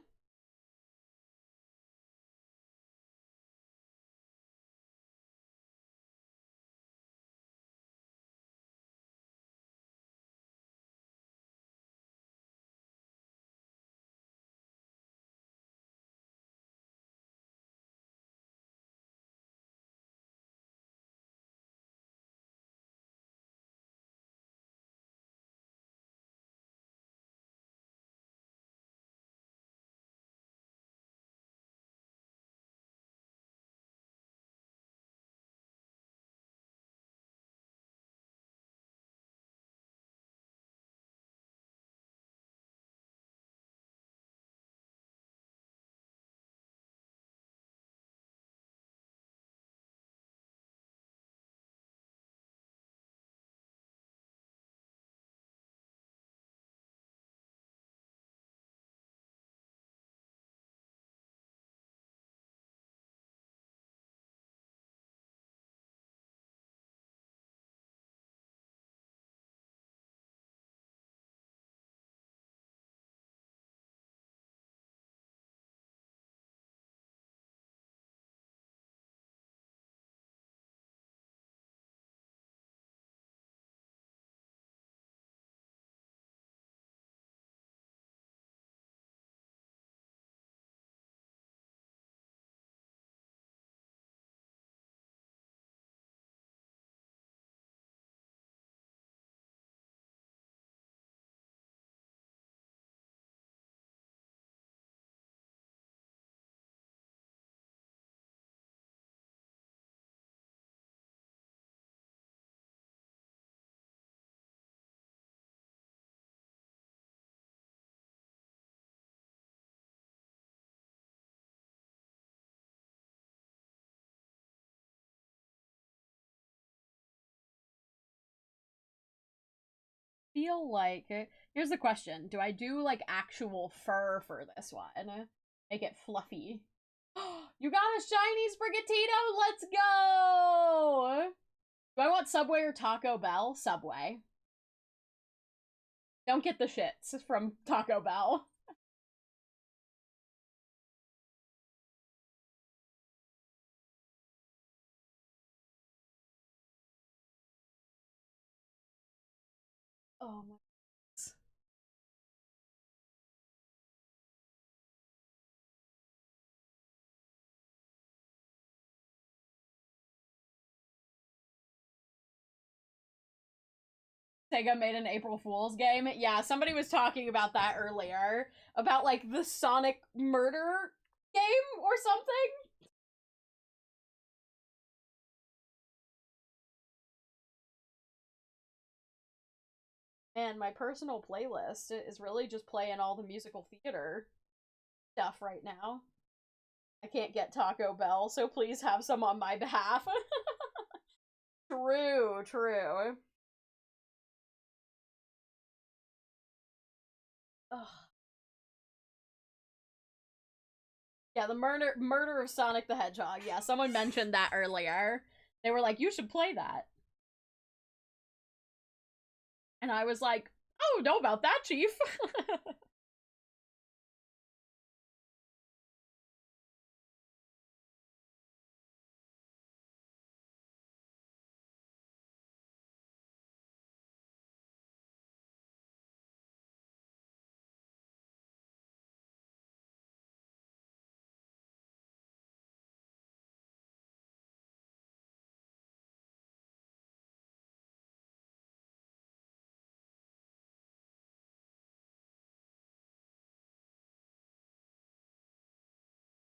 Feel like here's the question: do I do like actual fur for this one? Make it fluffy. You got a shiny Sprigatito. Let's go. Do I want Subway or Taco Bell? Subway. Don't get the shits from Taco Bell. Oh my. Sega made an April Fool's game. Yeah, somebody was talking about that earlier. About, like, the Sonic murder game or something? And my personal playlist is really just playing all the musical theater stuff right now. I can't get Taco Bell, so please have some on my behalf. True, true. Ugh. Yeah, the murder of Sonic the Hedgehog. Yeah, someone mentioned that earlier. They were like, you should play that. And I was like, oh, know about that, Chief.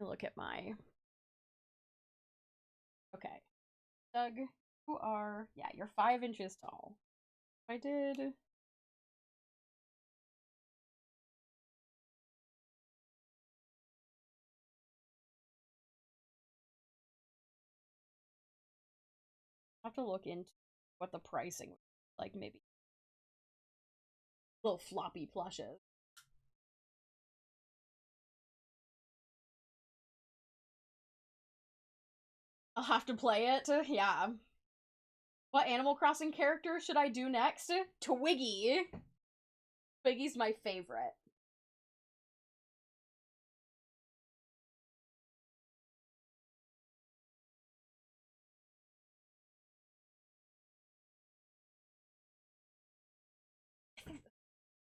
Look at my... Okay. Doug, you are... Yeah, you're 5 inches tall. I did... I have to look into what the pricing was. Like, maybe little floppy plushes. I'll have to play it. Yeah. What Animal Crossing character should I do next? Twiggy. Twiggy's my favorite.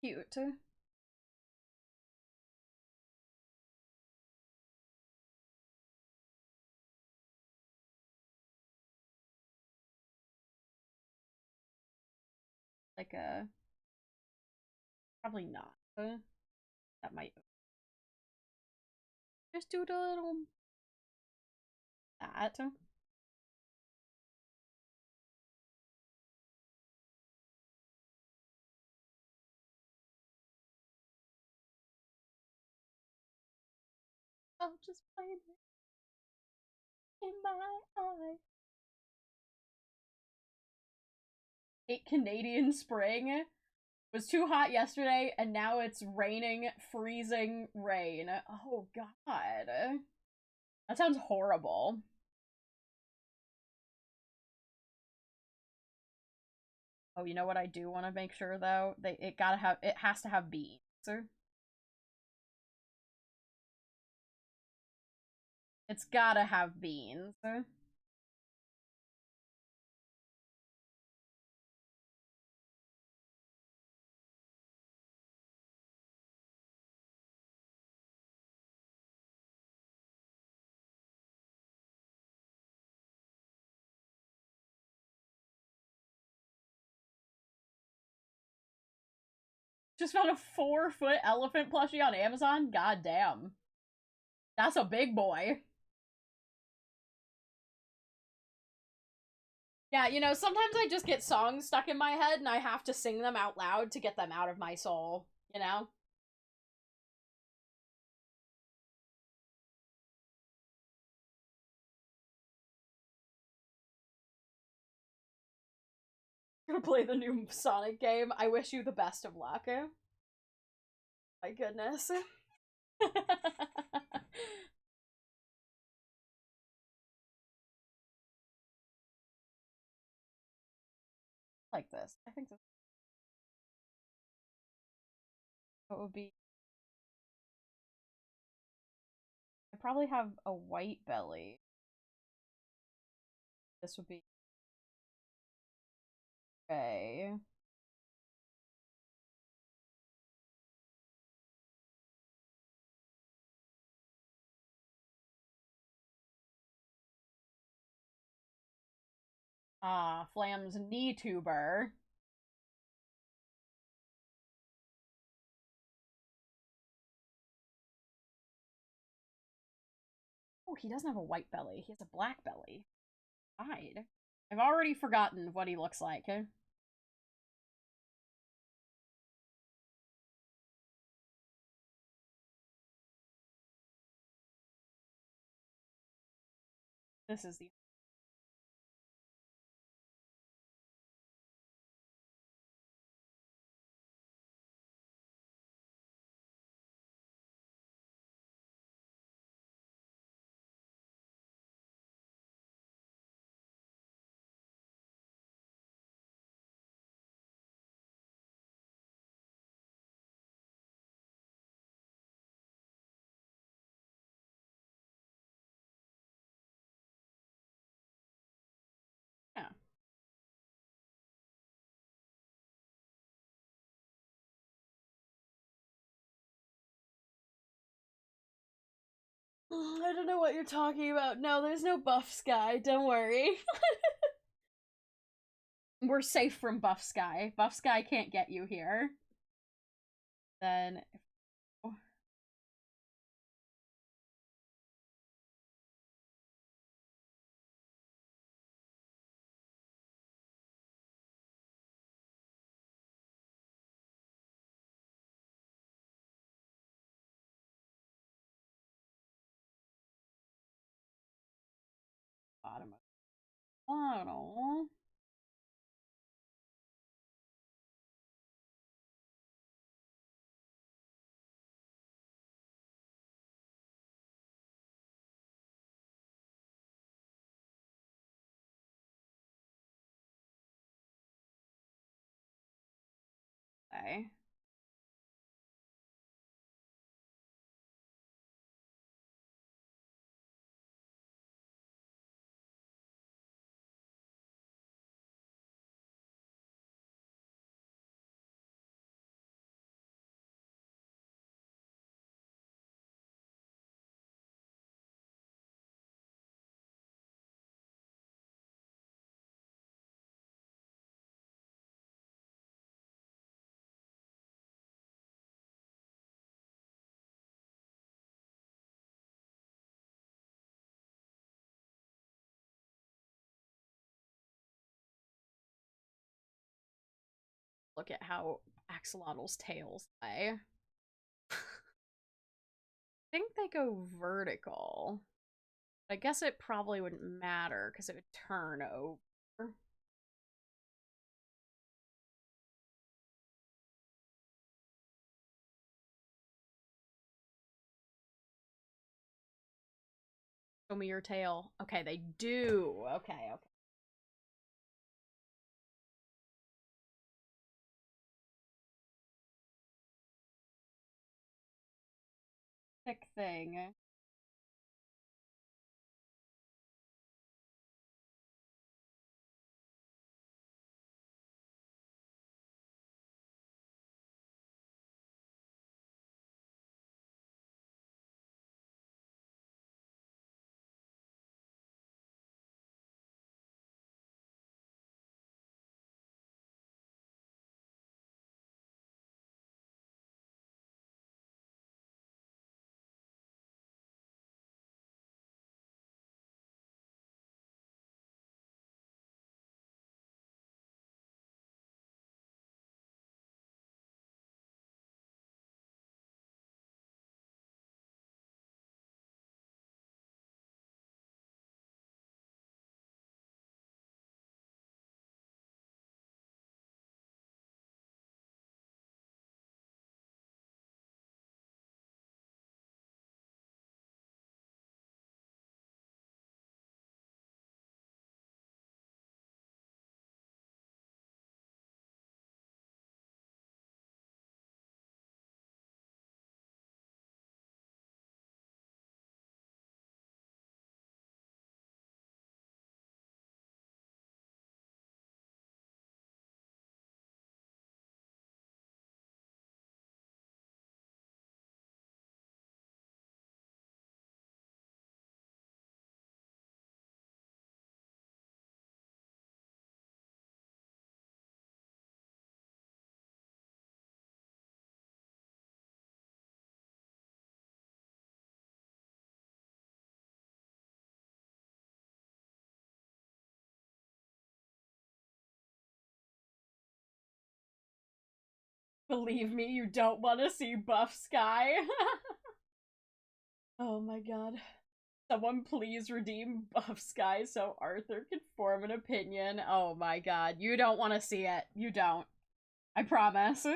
Cute. Like a... Probably not. That might... Just do the little... That. I'll just play it in my eye. Canadian spring. It was too hot yesterday, and now it's raining freezing rain. Oh god. That sounds horrible. Oh, you know what I do want to make sure though? It has to have beans. It's gotta have beans. Just found a 4-foot elephant plushie on Amazon? God damn. That's a big boy. Yeah, you know, sometimes I just get songs stuck in my head and I have to sing them out loud to get them out of my soul, you know? Gonna play the new Sonic game. I wish you the best of luck. My goodness. Like this. I think this would be... I probably have a white belly. This would be... Okay. Ah, Flam's knee tuber. Oh, he doesn't have a white belly. He has a black belly. Hide. I've already forgotten what he looks like. This is the... Yeah. I don't know what you're talking about. No, there's no Buff Sky. Don't worry. We're safe from Buff Sky. Buff Sky can't get you here. Then... Bottom of the bottle. Okay. Look at how axolotls' tails lay. I think they go vertical. I guess it probably wouldn't matter because it would turn over. Show me your tail. Okay, they do. Okay, okay. Thick thing. Believe me, you don't want to see buff Sky. Oh my god. Someone please redeem buff Sky so Arthur can form an opinion. Oh my god. You don't want to see it. You don't. I promise.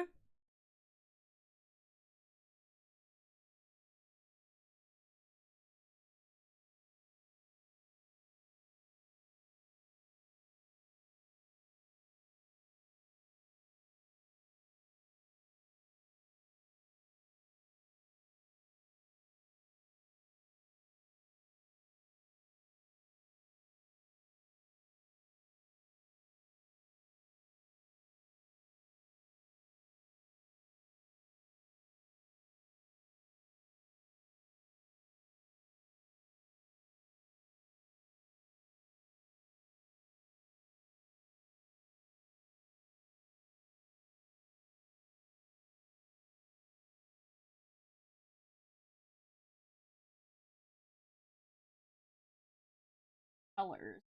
Colors.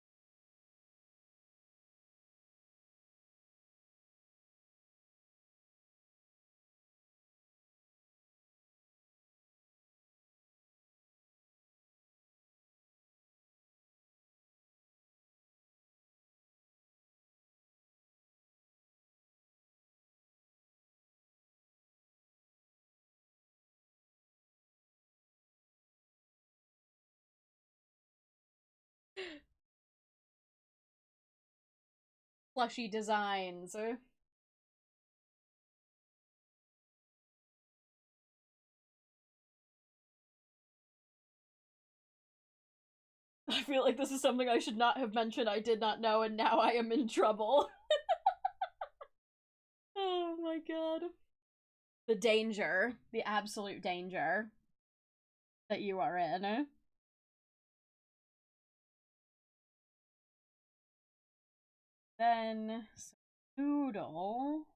Plushie designs. I feel like this is something I should not have mentioned I did not know, and now I am in trouble. Oh my god. The danger. The absolute danger that you are in. Then, Doodle.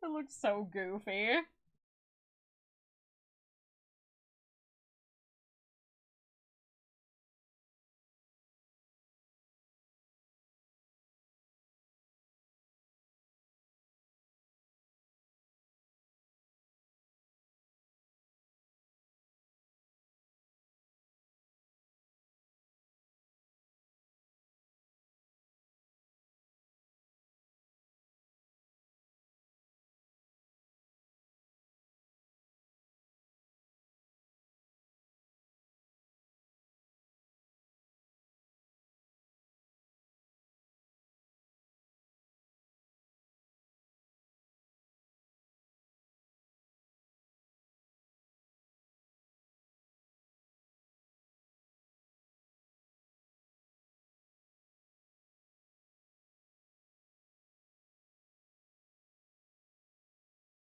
It looks so goofy.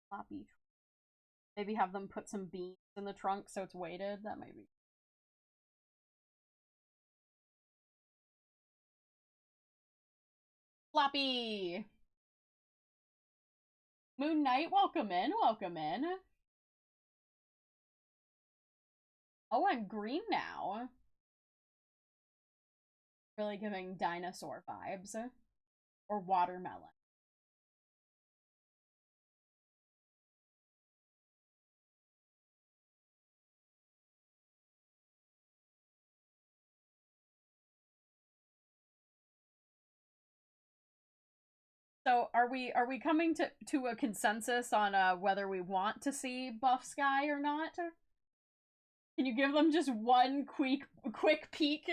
Floppy. Maybe have them put some beans in the trunk so it's weighted. That might be. Floppy! Moon Knight, welcome in, welcome in. Oh, I'm green now. Really giving dinosaur vibes. Or watermelon. So are we coming to a consensus on whether we want to see Buff Sky or not? Can you give them just one quick peek?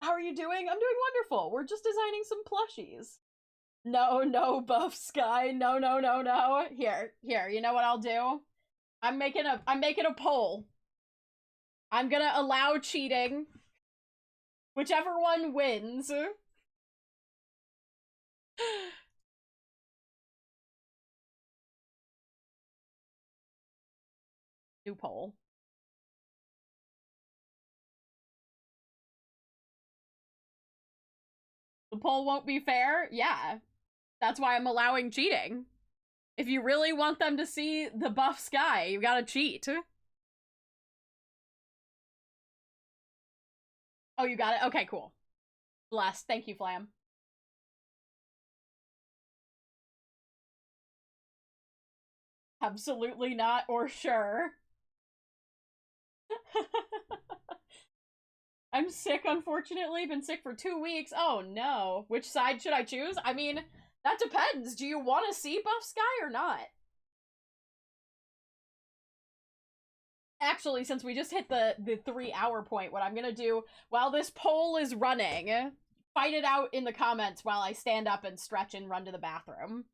How are you doing? I'm doing wonderful. We're just designing some plushies. No, Buff Sky. No. Here. You know what I'll do? I'm making a poll. I'm gonna allow cheating. Whichever one wins. New poll. The poll won't be fair? Yeah. That's why I'm allowing cheating. If you really want them to see the Buff Sky, you gotta cheat. Oh, you got it? Okay, cool. Blessed. Thank you, Flam. Absolutely not, or sure. I'm sick, unfortunately. Been sick for 2 weeks. Oh, no. Which side should I choose? I mean, that depends. Do you want to see Buff Sky or not? Actually, since we just hit the 3-hour point, what I'm gonna do, while this poll is running, fight it out in the comments while I stand up and stretch and run to the bathroom.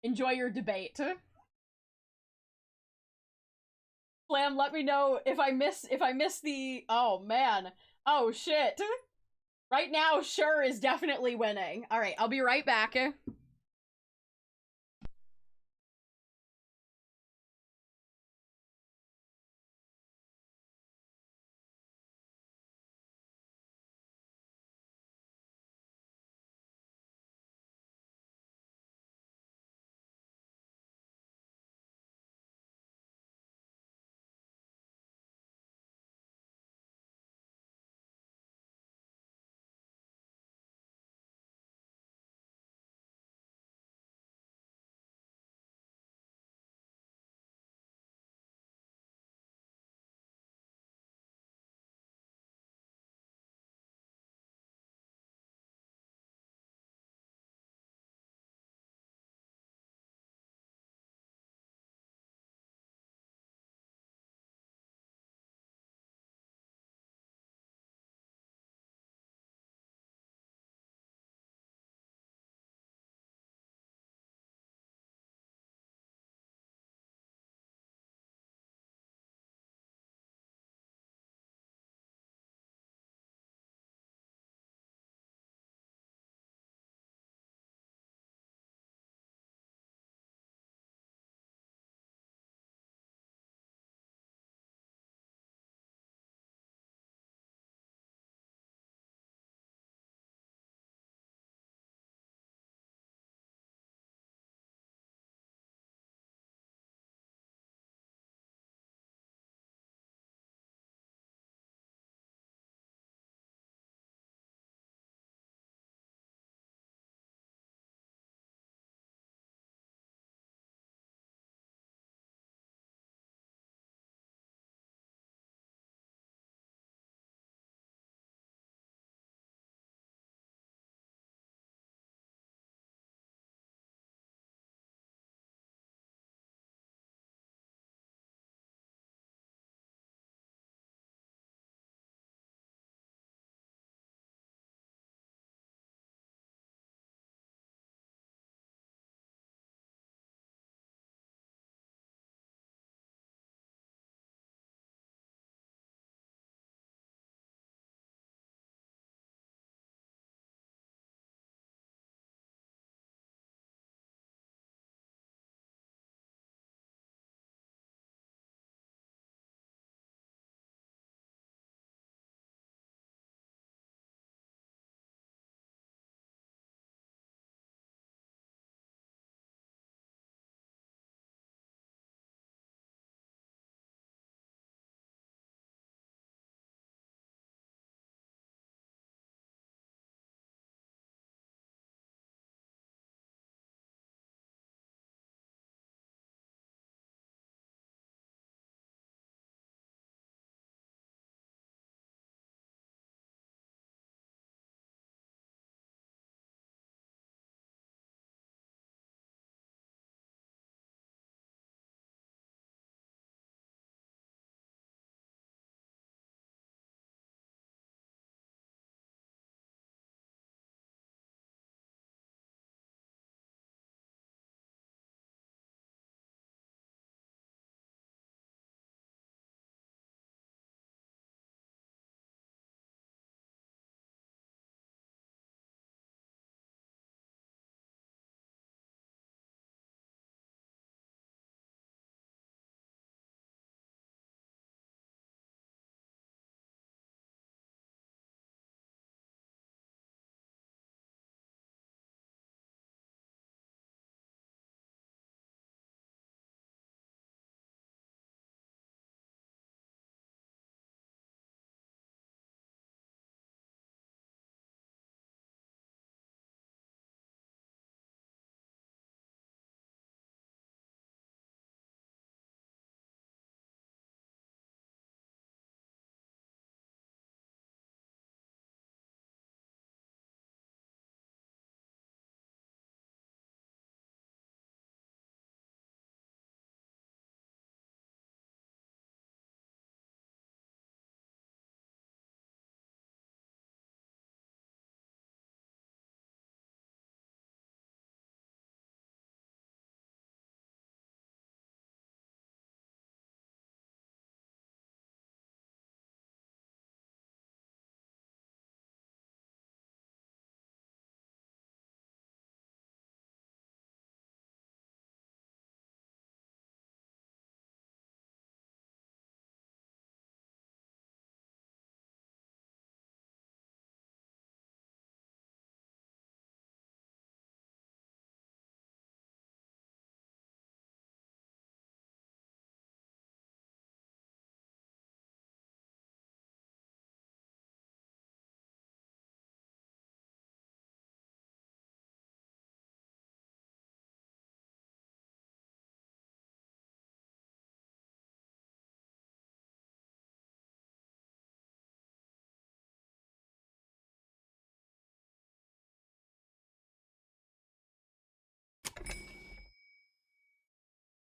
Enjoy your debate. Flam, let me know if I miss the. Oh man. Oh shit. Right now, sure is definitely winning. All right, I'll be right back.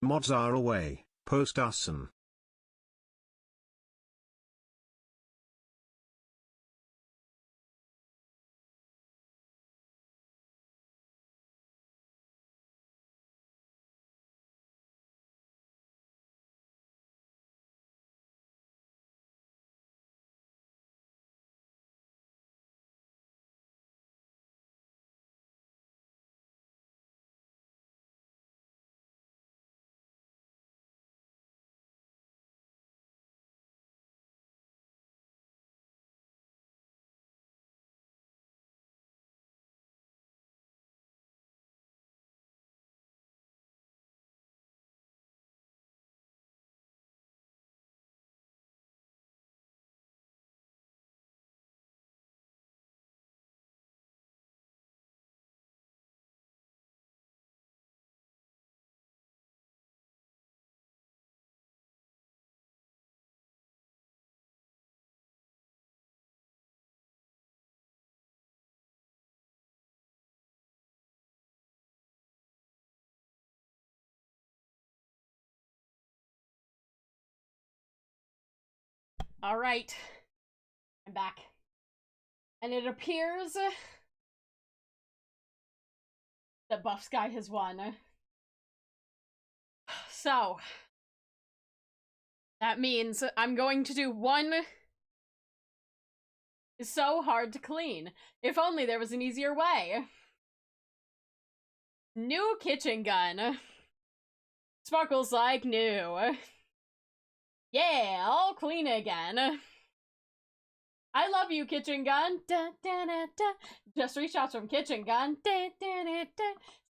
Mods are away, post usin. Alright. I'm back. And it appears that Buff Sky has won. So, that means I'm going to do one is so hard to clean. If only there was an easier way. New kitchen gun. Sparkles like new. Yeah, all clean again. I love you, kitchen gun. Da, da, da, da. Just 3 shots from kitchen gun. Da, da, da, da.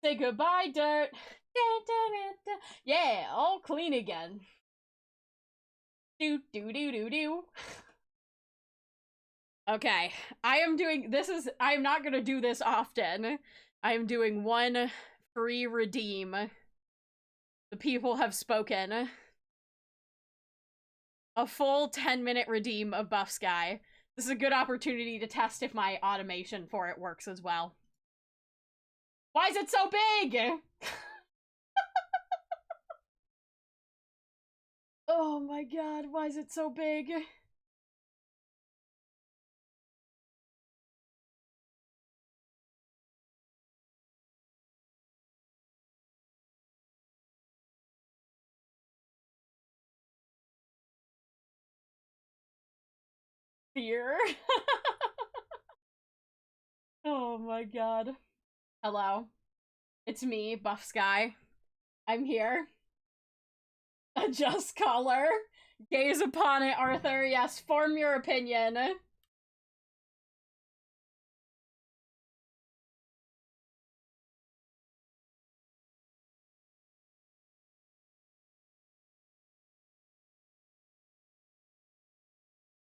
Say goodbye, dirt. Da, da, da, da. Yeah, all clean again. Do, do, do, do, do. Okay, I am not gonna do this often. I am doing one free redeem. The people have spoken. A full 10-minute redeem of Buff Sky. This is a good opportunity to test if my automation for it works as well. Why is it so big? Oh my god, why is it so big? Fear. Oh my god. Hello. It's me, Buff Sky. I'm here. Adjust color. Gaze upon it, Arthur. Yes, form your opinion.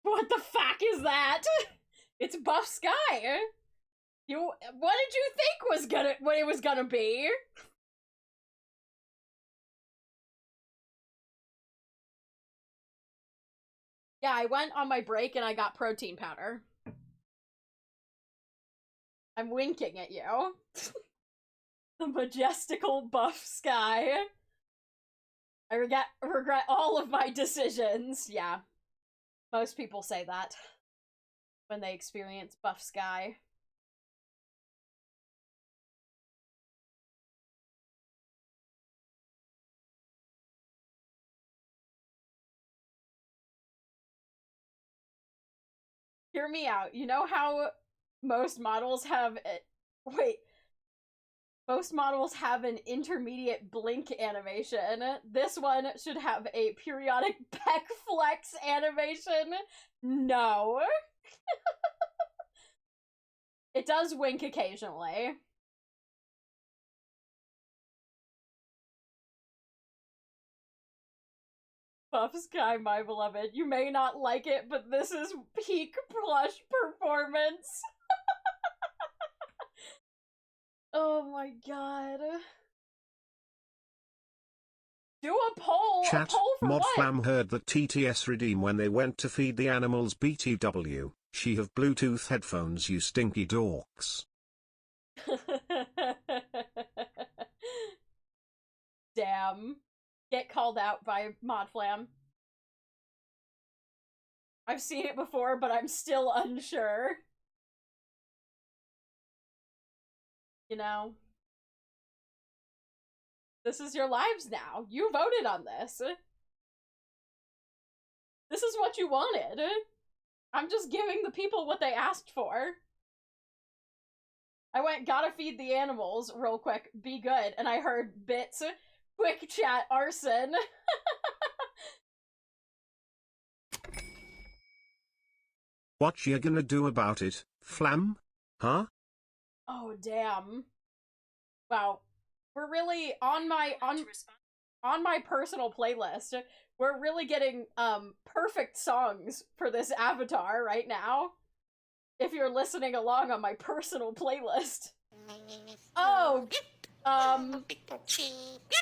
What the fuck is that? It's Buff Sky. What did you think what it was gonna be? Yeah, I went on my break and I got protein powder. I'm winking at you. The majestical Buff Sky. I regret all of my decisions. Yeah. Most people say that when they experience Buff Sky. Hear me out. You know how most models have most models have an intermediate blink animation. This one should have a periodic pec flex animation. No. It does wink occasionally. Buff Sky, my beloved. You may not like it, but this is peak Plush performance. Oh my god. Do a poll! Chat, a poll for Mod what? Flam heard that TTS redeem when they went to feed the animals BTW. She have Bluetooth headphones, you stinky dorks. Damn. get called out by Modflam. I've seen it before, but I'm still unsure. You know? This is your lives now. You voted on this. This is what you wanted. I'm just giving the people what they asked for. I went, gotta feed the animals real quick, be good, and I heard bits, quick chat, arson. What you gonna do about it, Flam? Huh? Oh, damn. Wow. We're really on my personal playlist. We're really getting perfect songs for this avatar right now. If you're listening along on my personal playlist. Oh,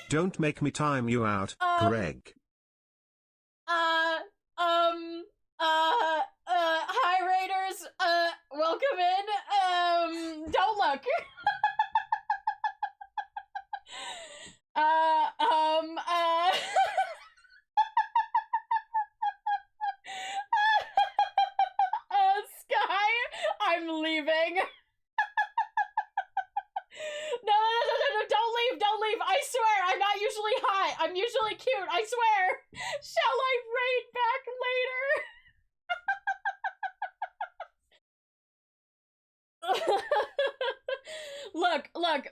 Don't make me time you out, Greg. Hi Raiders, welcome in, don't look. Sky, I'm leaving. No, don't leave, I swear, I'm not usually hot, I'm usually cute, I swear. Shall I raid back later?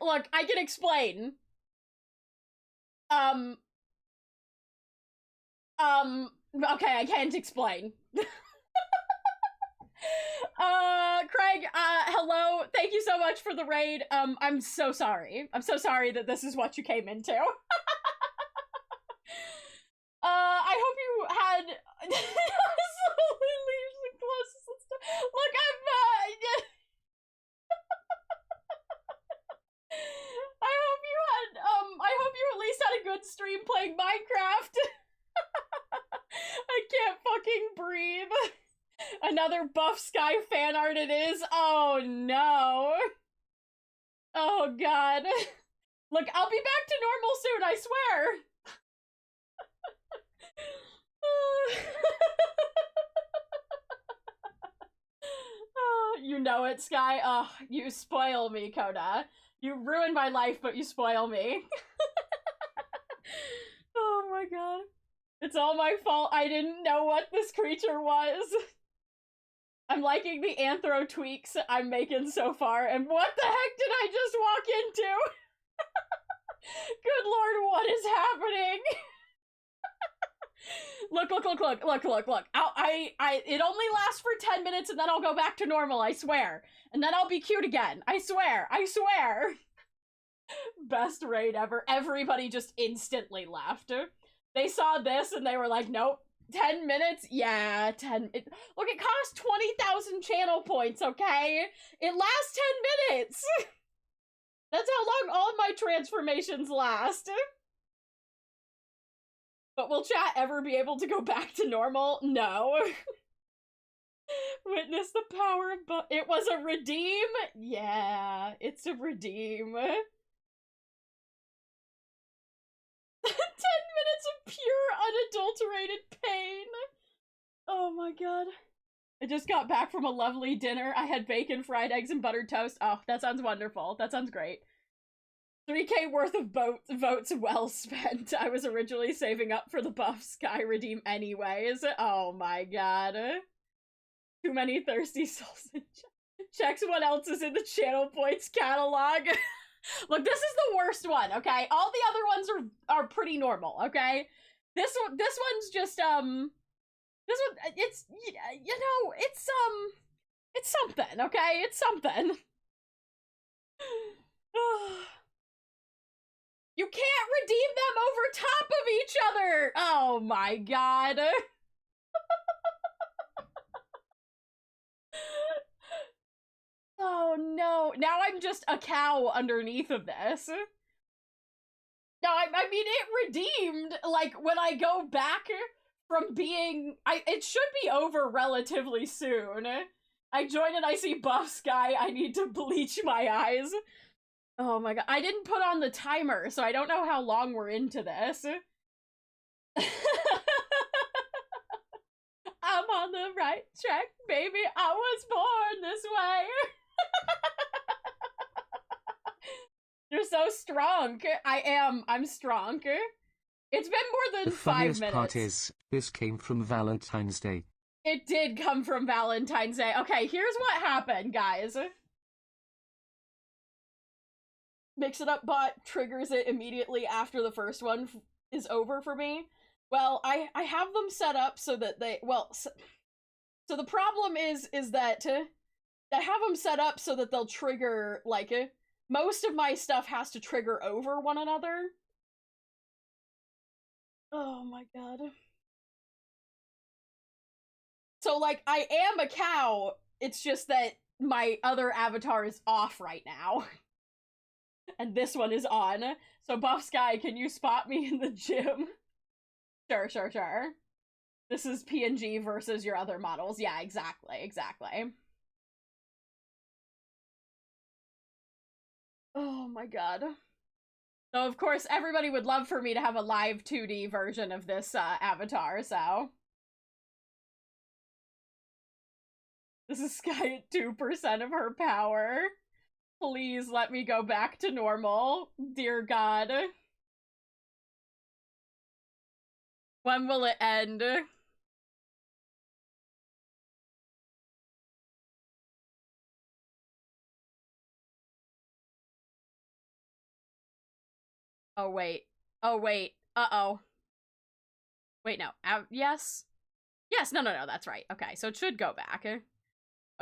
Look, I can explain. Okay, I can't explain. Craig, hello, thank you so much for the raid. I'm so sorry that this is what you came into. I hope you had slowly leaves the closest and stuff. Look, I hope you at least had a good stream playing Minecraft. I can't fucking breathe. Another Buff Sky fan art it is. Oh no. Oh god. Look, I'll be back to normal soon, I swear. Oh, you know it, Sky. Oh, you spoil me, Coda. You ruin my life, but you spoil me. Oh my god. It's all my fault. I didn't know what this creature was. I'm liking the anthro tweaks I'm making so far, and what the heck did I just walk into? Good lord, what is happening? Look. It only lasts for 10 minutes and then I'll go back to normal, I swear. And then I'll be cute again. I swear. Best raid ever. Everybody just instantly left. They saw this and they were like, nope. 10 minutes? Yeah, 10. Look, it costs 20,000 channel points, okay? It lasts 10 minutes. That's how long all my transformations last. But will chat ever be able to go back to normal? No. Witness the power of it was a redeem? Yeah, it's a redeem. 10 minutes of pure, unadulterated pain. Oh my god. I just got back from a lovely dinner. I had bacon, fried eggs, and buttered toast. Oh, that sounds wonderful. That sounds great. 3K worth of votes well spent. I was originally saving up for the Buff Sky redeem anyways. Oh my god. Too many thirsty souls in checks what else is in the channel points catalog. Look, this is the worst one, okay? All the other ones are pretty normal, okay? This one's just, this one, it's, you know, it's something, okay? It's something. You can't redeem them over top of each other! Oh my god. Oh no. Now I'm just a cow underneath of this. No, I mean, it redeemed, like, when I go back from being... it should be over relatively soon. I join and I see Buff Sky, I need to bleach my eyes. Oh my god, I didn't put on the timer, so I don't know how long we're into this. on the right track, baby. I was born this way. You're so strong. I am. I'm strong. It's been more than The 5 funniest minutes. part is, this came from Valentine's Day. It did come from Valentine's Day. Okay, here's what happened, guys. Mix It Up bot triggers it immediately after the first one is over for me. Well, I have them set up so that they, well, so the problem is that I have them set up so that they'll trigger, like, most of my stuff has to trigger over one another. Oh my god. So, like, I am a cow, it's just that my other avatar is off right now. And this one is on. So, Buff Sky, can you spot me in the gym? Sure. This is PNG versus your other models. Yeah, exactly. Oh my god. So, of course, everybody would love for me to have a live 2D version of this avatar, so... This is Sky at 2% of her power. Please let me go back to normal. Dear God. When will it end? Oh, wait. Uh-oh. Wait, no. Yes? Yes, no, that's right. Okay, so it should go back. I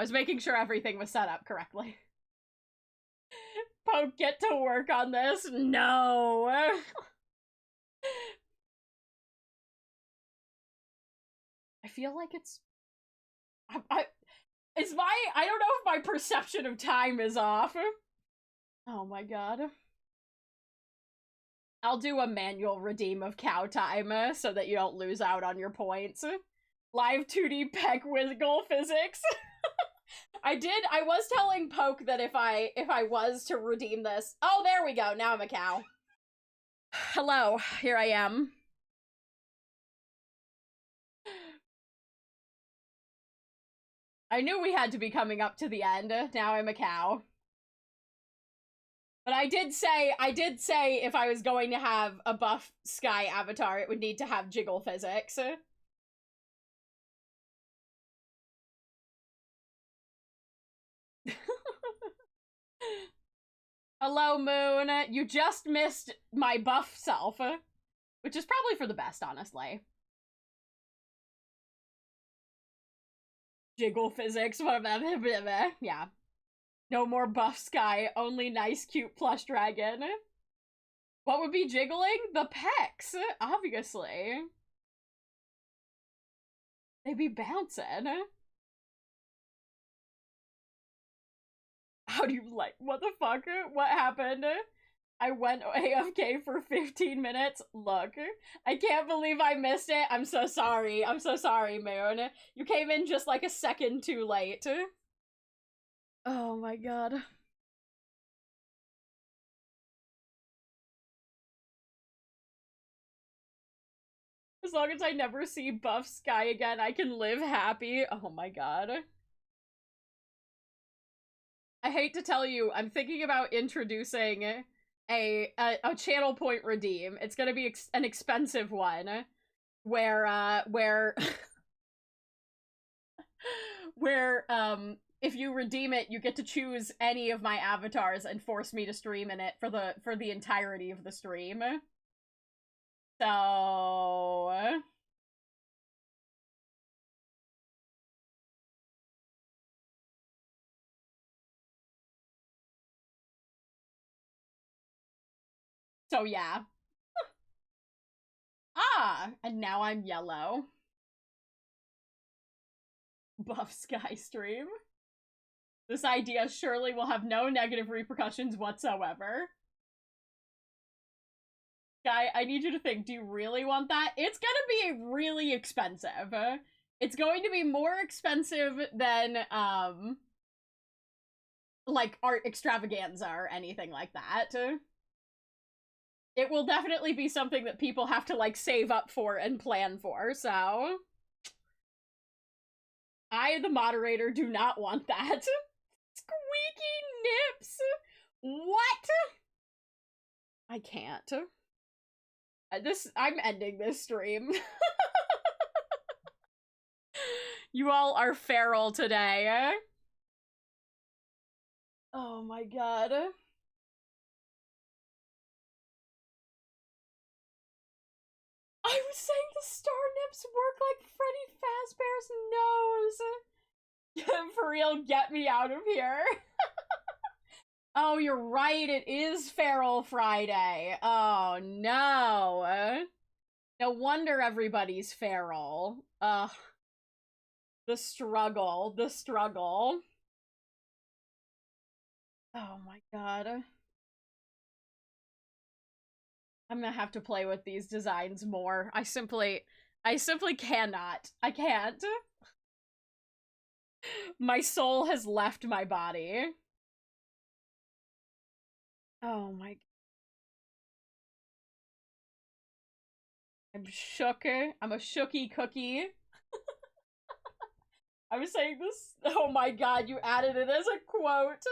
was making sure everything was set up correctly. Poke, get to work on this? No! I feel like it's... I don't know if my perception of time is off. Oh my god. I'll do a manual redeem of cow time so that you don't lose out on your points. Live 2D peck wiggle physics. I was telling Poke that if I was to redeem this... Oh, there we go. Now I'm a cow. Hello, here I am. I knew we had to be coming up to the end. Now I'm a cow. But I did say if I was going to have a buff Sky avatar, it would need to have jiggle physics. Hello, Moon. You just missed my buff self, which is probably for the best, honestly. Jiggle physics, yeah. No more buff Sky, only nice, cute plush dragon. What would be jiggling? The pecs, obviously. They'd be bouncing. How do you like? What the fuck? What happened? I went AFK for 15 minutes. Look, I can't believe I missed it. I'm so sorry. I'm so sorry, Moon. You came in just like a second too late. Oh my god. As long as I never see buff Sky again, I can live happy. Oh my god. I hate to tell you, I'm thinking about introducing a channel point redeem. It's gonna be an expensive one, where where if you redeem it, you get to choose any of my avatars and force me to stream in it for the entirety of the stream. So yeah. Ah, and now I'm yellow. Buff Sky stream. This idea surely will have no negative repercussions whatsoever. Sky, I need you to think, do you really want that? It's gonna be really expensive. It's going to be more expensive than, like, art extravaganza or anything like that. It will definitely be something that people have to, like, save up for and plan for, so... I, the moderator, do not want that. Squeaky nips! What? I can't. I'm ending this stream. You all are feral today. Oh my god. I was saying the star nips work like Freddy Fazbear's nose. For real, get me out of here. Oh, you're right, it is Feral Friday. Oh, no. No wonder everybody's feral. Ugh. The struggle. The struggle. Oh my god. I'm gonna have to play with these designs more. I simply cannot. I can't. My soul has left my body. Oh my... I'm shook. I'm a shooky cookie. I was saying this... Oh my god, you added it as a quote.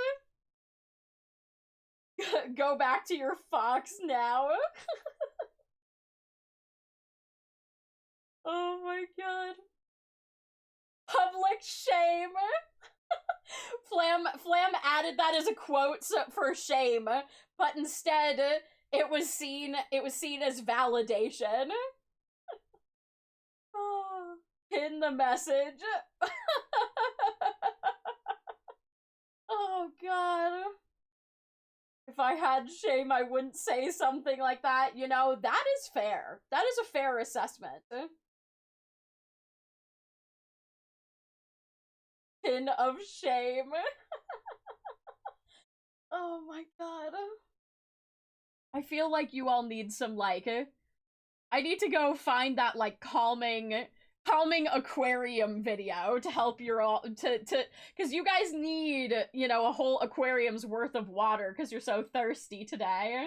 Go back to your fox now. Oh my god. Public shame. Flam added that as a quote for shame, but instead it was seen as validation. Oh, pin the message. Oh god. If I had shame, I wouldn't say something like that. You know, that is fair. That is a fair assessment. Pin of shame. Oh my god. I feel like you all need some, like... I need to go find that, like, calming aquarium video to help your all... Because you guys need, you know, a whole aquarium's worth of water because you're so thirsty today.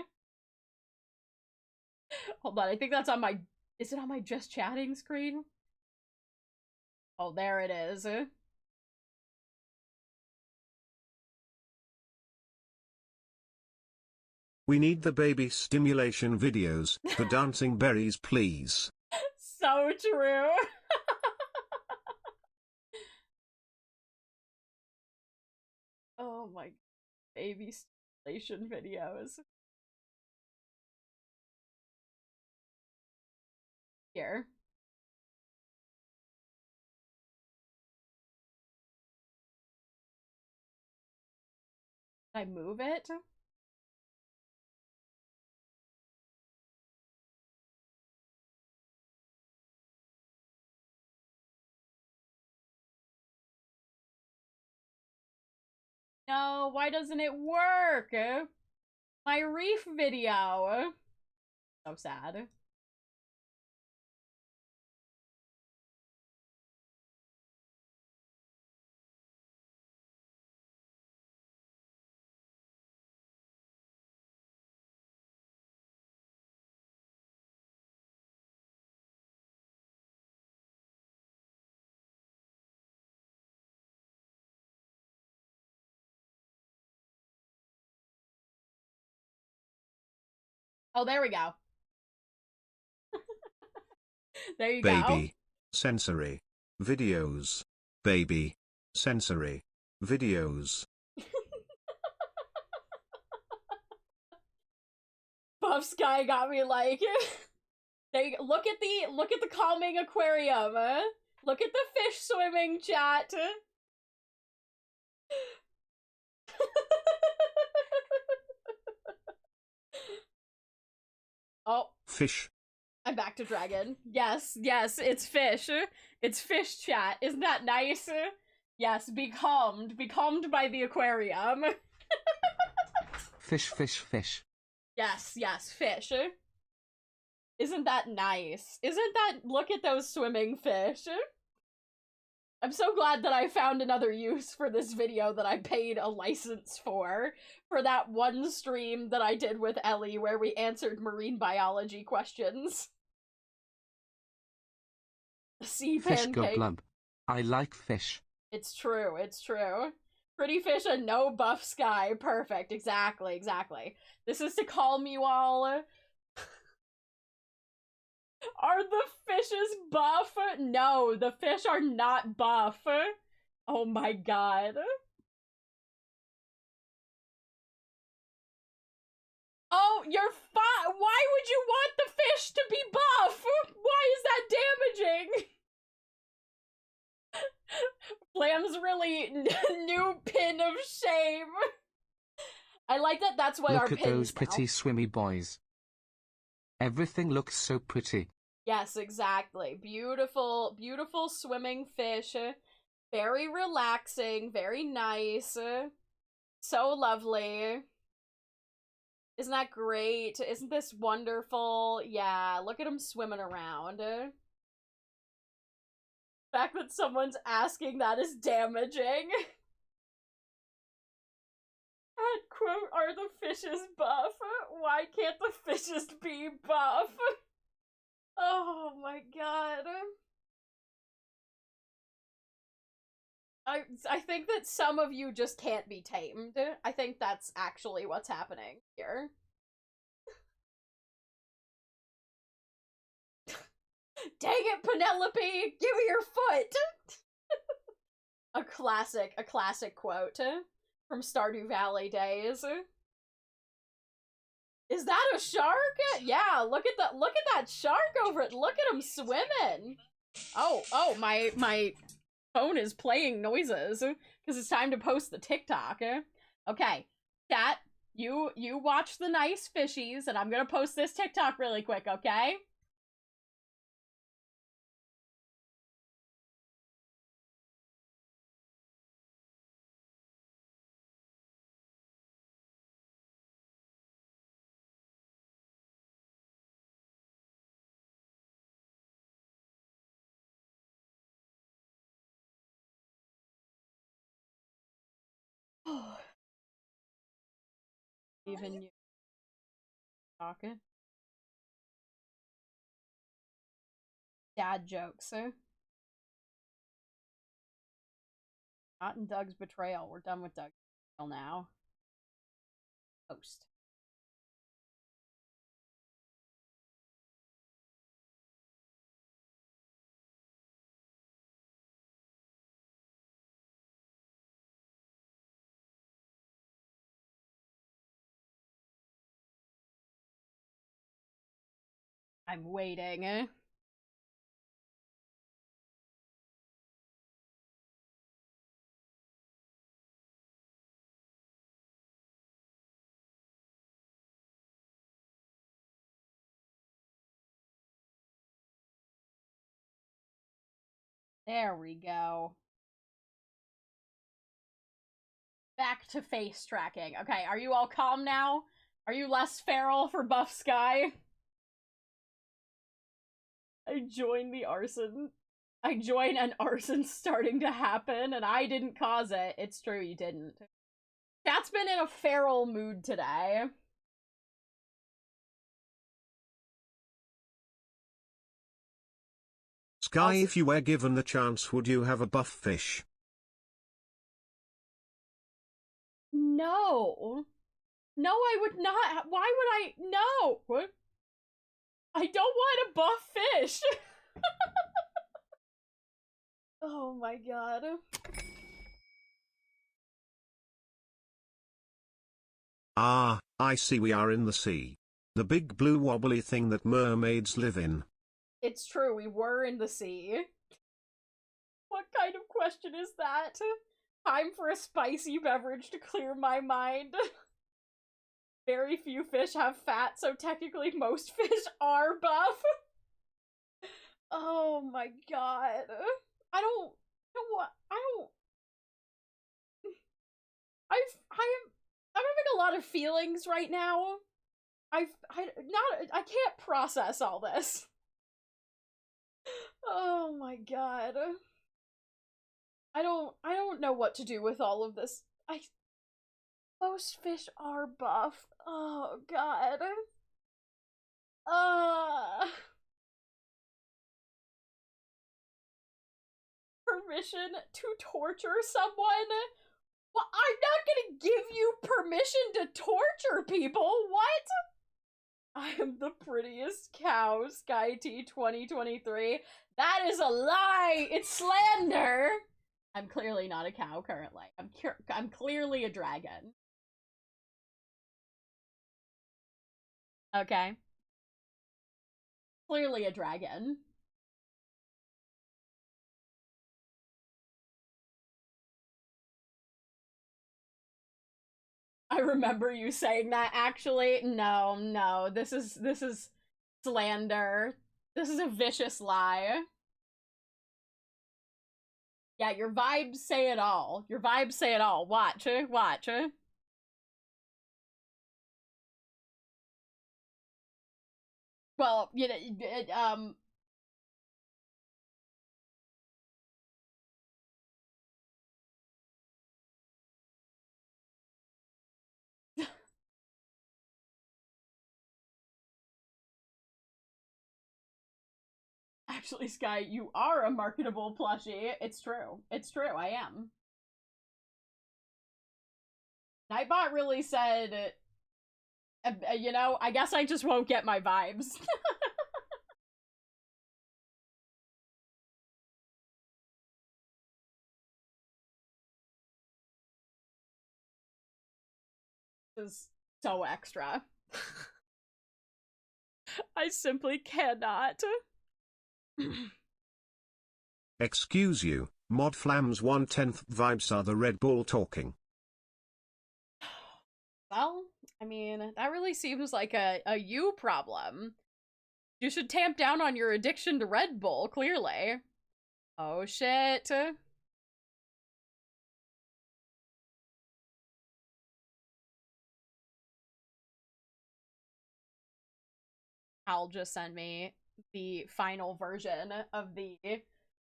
Hold on, I think that's on my... Is it on my just chatting screen? Oh, there it is. We need the baby stimulation videos, the dancing berries, please. So true. Oh my... Baby stimulation videos. Here. Did I move it? No, why doesn't it work? My reef video. So sad. Oh, there we go. There you go. Baby sensory videos. Baby sensory videos. Buff Sky got me like... They look at the calming aquarium. Look at the fish swimming, chat. Oh. Fish. I'm back to dragon. Yes, it's fish. It's fish, chat. Isn't that nice? Yes, be calmed. Be calmed by the aquarium. Fish, fish, fish. Yes, fish. Isn't that nice? Isn't that... Look at those swimming fish. I'm so glad that I found another use for this video that I paid a license for that one stream that I did with Ellie where we answered marine biology questions. Sea Fish pancake. go blub. I like fish. It's true, it's true. Pretty fish and no buff sky. Perfect, exactly, exactly. This is to calm you all. Are the fishes buff? No, the fish are not buff. Oh my god. Oh, you're fine. Why would you want the fish to be buff? Why is that damaging? Flam's really new pin of shame. I like that that's why our Look pins at those now. pretty swimmy boys. Everything looks so pretty. Yes, exactly. Beautiful, beautiful swimming fish. Very relaxing, very nice. So lovely. Isn't that great? Isn't this wonderful? Yeah, look at him swimming around. The fact that someone's asking that is damaging. Add quote, are the fishes buff? Why can't the fishes be buff? Oh my god. I think that some of you just can't be tamed. I think that's actually what's happening here. Dang it, Penelope! Give me your foot! A classic quote from Stardew Valley days. Is that a shark? Yeah, look at that shark over it. Look at him swimming. Oh, my phone is playing noises because it's time to post the TikTok. Okay, chat, you watch the nice fishies, and I'm gonna post this TikTok really quick, okay? Even you talking? Dad jokes. Not in Doug's betrayal. We're done with Doug's betrayal now. Post. I'm waiting. There we go. Back to face tracking. Okay, are you all calm now? Are you less feral for Buff Sky? I joined the arson. I join an arson starting to happen, and I didn't cause it. It's true, you didn't. Chat's been in a feral mood today. Sky, if you were given the chance, would you have a buff fish? No. No, I would not. Why would I? No. What? I don't want a buff fish. Oh my god. Ah, I see, we are in the sea. The big blue wobbly thing that mermaids live in. It's true, we were in the sea. What kind of question is that? Time for a spicy beverage to clear my mind. Very few fish have fat, so technically most fish are buff. Oh my god. I'm having a lot of feelings right now. I can't process all this. Oh my god. I don't know what to do with all of this. Most fish are buff. Oh god. permission to torture someone? Well, I'm not gonna give you permission to torture people. What? I am the prettiest cow, Sky T 2023. That is a lie. It's slander. I'm clearly not a cow currently. I'm clearly a dragon. Okay. Clearly a dragon. I remember you saying that, actually. No, this is slander. This is a vicious lie. Yeah, your vibes say it all. Your vibes say it all. Watch. Well, you know, actually, Sky, you are a marketable plushie. It's true. It's true, I am. Nightbot really said, you know, I guess I just won't get my vibes. This is so extra. I simply cannot. Excuse you, Mod Flam's 1/10 vibes are the Red Bull talking. Well, I mean, that really seems like a you problem. You should tamp down on your addiction to Red Bull, clearly. Oh shit. Hal just sent me the final version of the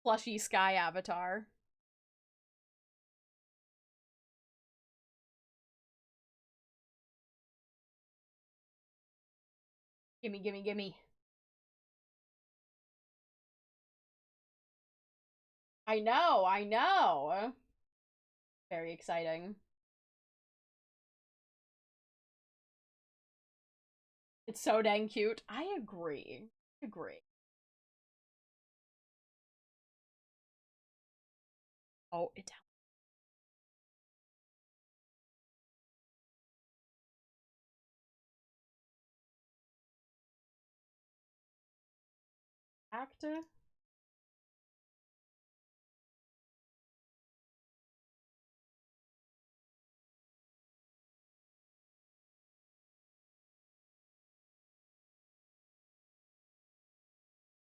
Plushie Sky avatar. Gimme. I know. Very exciting. It's so dang cute. I agree. Oh, it's active.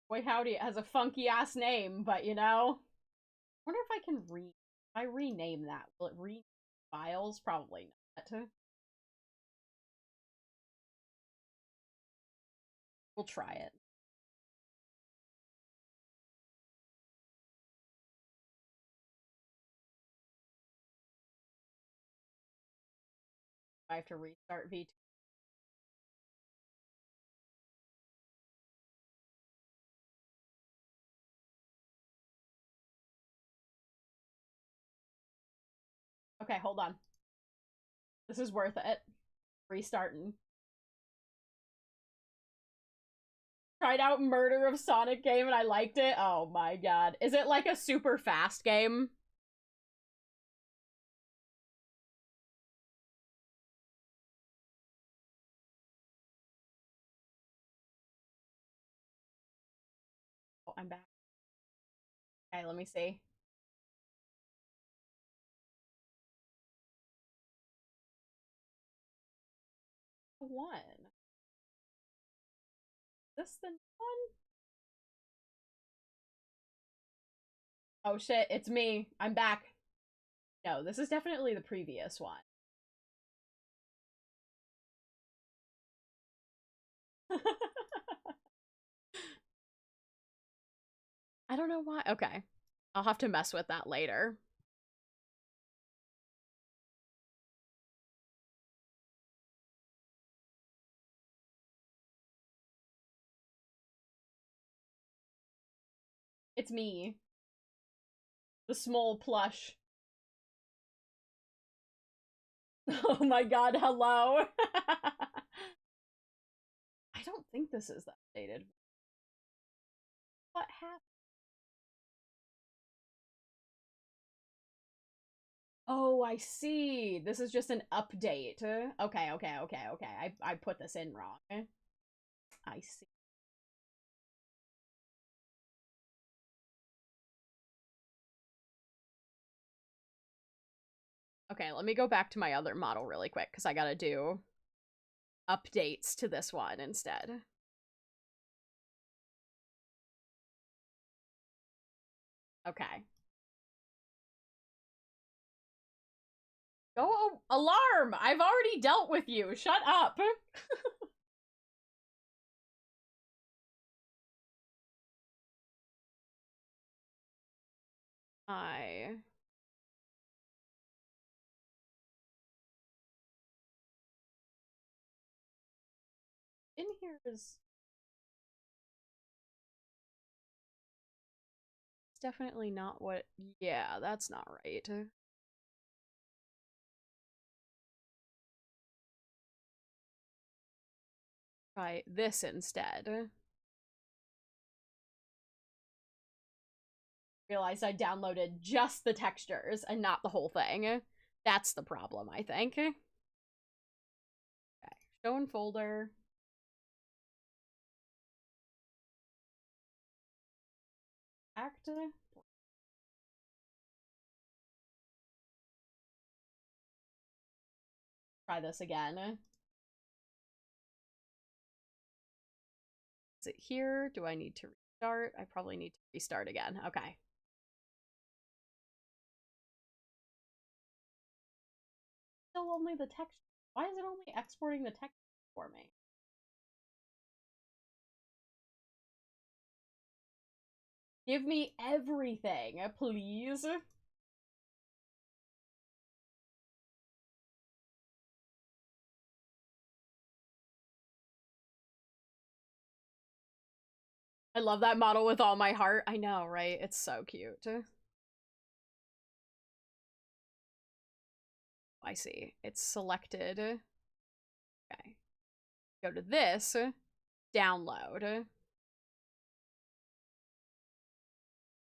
Boy howdy, it has a funky ass name, but you know. I wonder if I can if I rename that. Will it rename files? Probably not. We'll try it. I have to restart V2. Okay, hold on. This is worth it. Restarting. Tried out Murder of Sonic game and I liked it. Oh my god. Is it like a super fast game? Oh, I'm back. Okay, let me see. One. Is this the one? Oh shit, it's me. I'm back. No, this is definitely the previous one. I don't know why. Okay. I'll have to mess with that later. It's me. The small plush. Oh my god, hello. I don't think this is that dated. What happened? Oh, I see. This is just an update. Okay. I put this in wrong. I see. Okay, let me go back to my other model really quick, because I gotta do updates to this one instead. Okay. Go alarm! I've already dealt with you. Shut up. In here is... It's definitely not what... Yeah, that's not right. Try this instead. Realized I downloaded just the textures and not the whole thing. That's the problem, I think. Okay. Show in folder. Act. Try this again. Is it here? Do I need to restart? I probably need to restart again. Okay. Still only the text. Why is it only exporting the text for me? Give me everything, please. I love that model with all my heart. I know, right? It's so cute. I see. It's selected. Okay. Go to this. Download.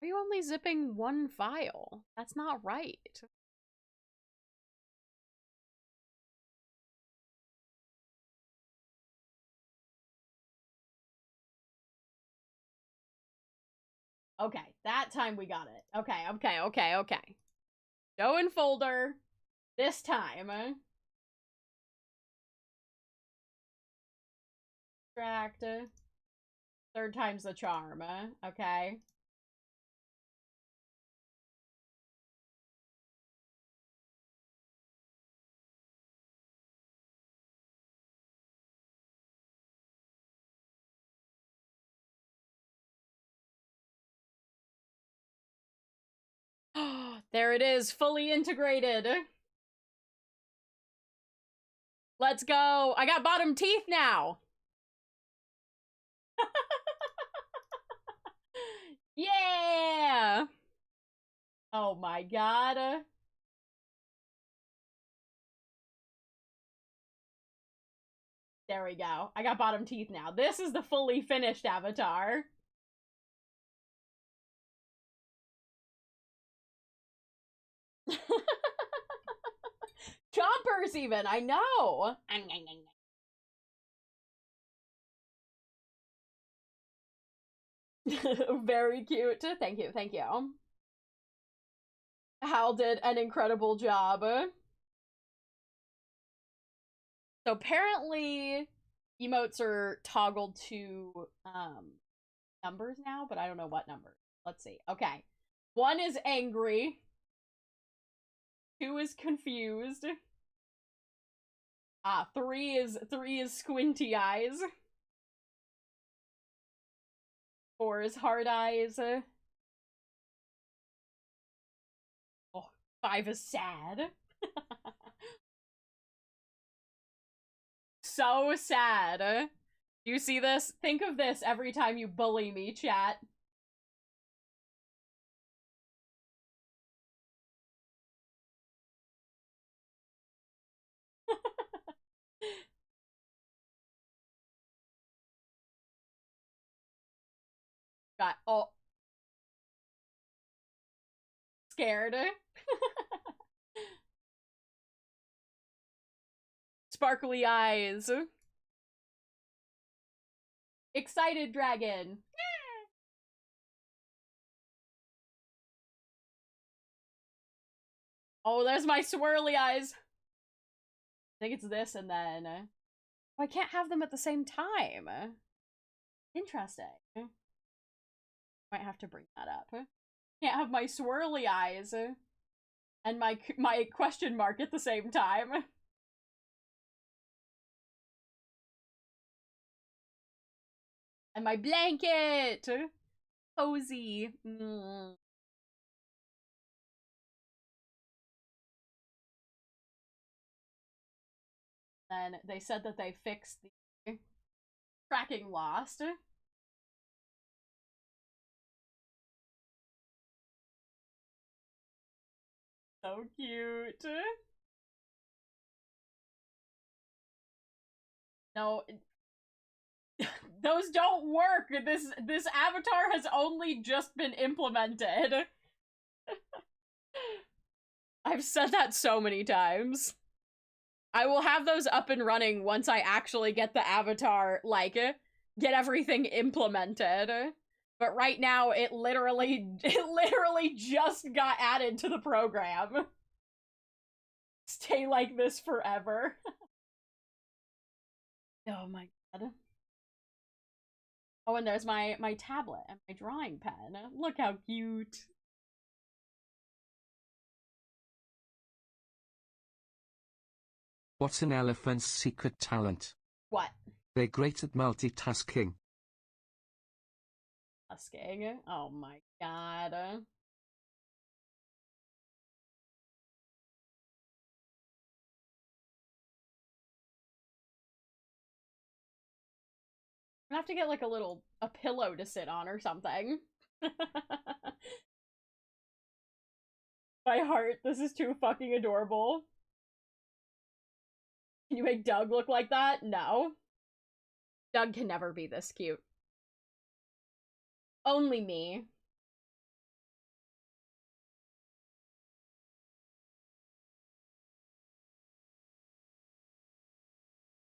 Are you only zipping one file? That's not right. Okay, that time we got it. Okay. Show in folder. This time. Extract. Third time's the charm. Okay. There it is, fully integrated. Let's go. I got bottom teeth now. Yeah. Oh my god. There we go. I got bottom teeth now. This is the fully finished avatar. Chompers even, I know. Very cute. Thank you. Hal did an incredible job. So apparently emotes are toggled to numbers now, but I don't know what numbers. Let's see. Okay. 1 is angry. 2 is confused. 3 is squinty eyes. 4 is hard eyes. Oh, 5 is sad. So sad. You see this? Think of this every time you bully me, chat. Got all scared. Sparkly eyes. Excited dragon. Oh, there's my swirly eyes. I think it's this and then... Oh, I can't have them at the same time. Interesting. Might have to bring that up. Can't have my swirly eyes and my question mark at the same time. And my blanket! Cozy. Then they said that they fixed the tracking lost. So cute. No, those don't work. This avatar has only just been implemented. I've said that so many times. I will have those up and running once I actually get the avatar, like, get everything implemented. But right now, it literally just got added to the program. Stay like this forever. Oh my god. Oh, and there's my tablet and my drawing pen. Look how cute. What's an elephant's secret talent? What? They're great at multitasking. Asking? Oh my god. I'm gonna have to get like a pillow to sit on or something. My heart, this is too fucking adorable. Can you make Doug look like that? No. Doug can never be this cute. Only me.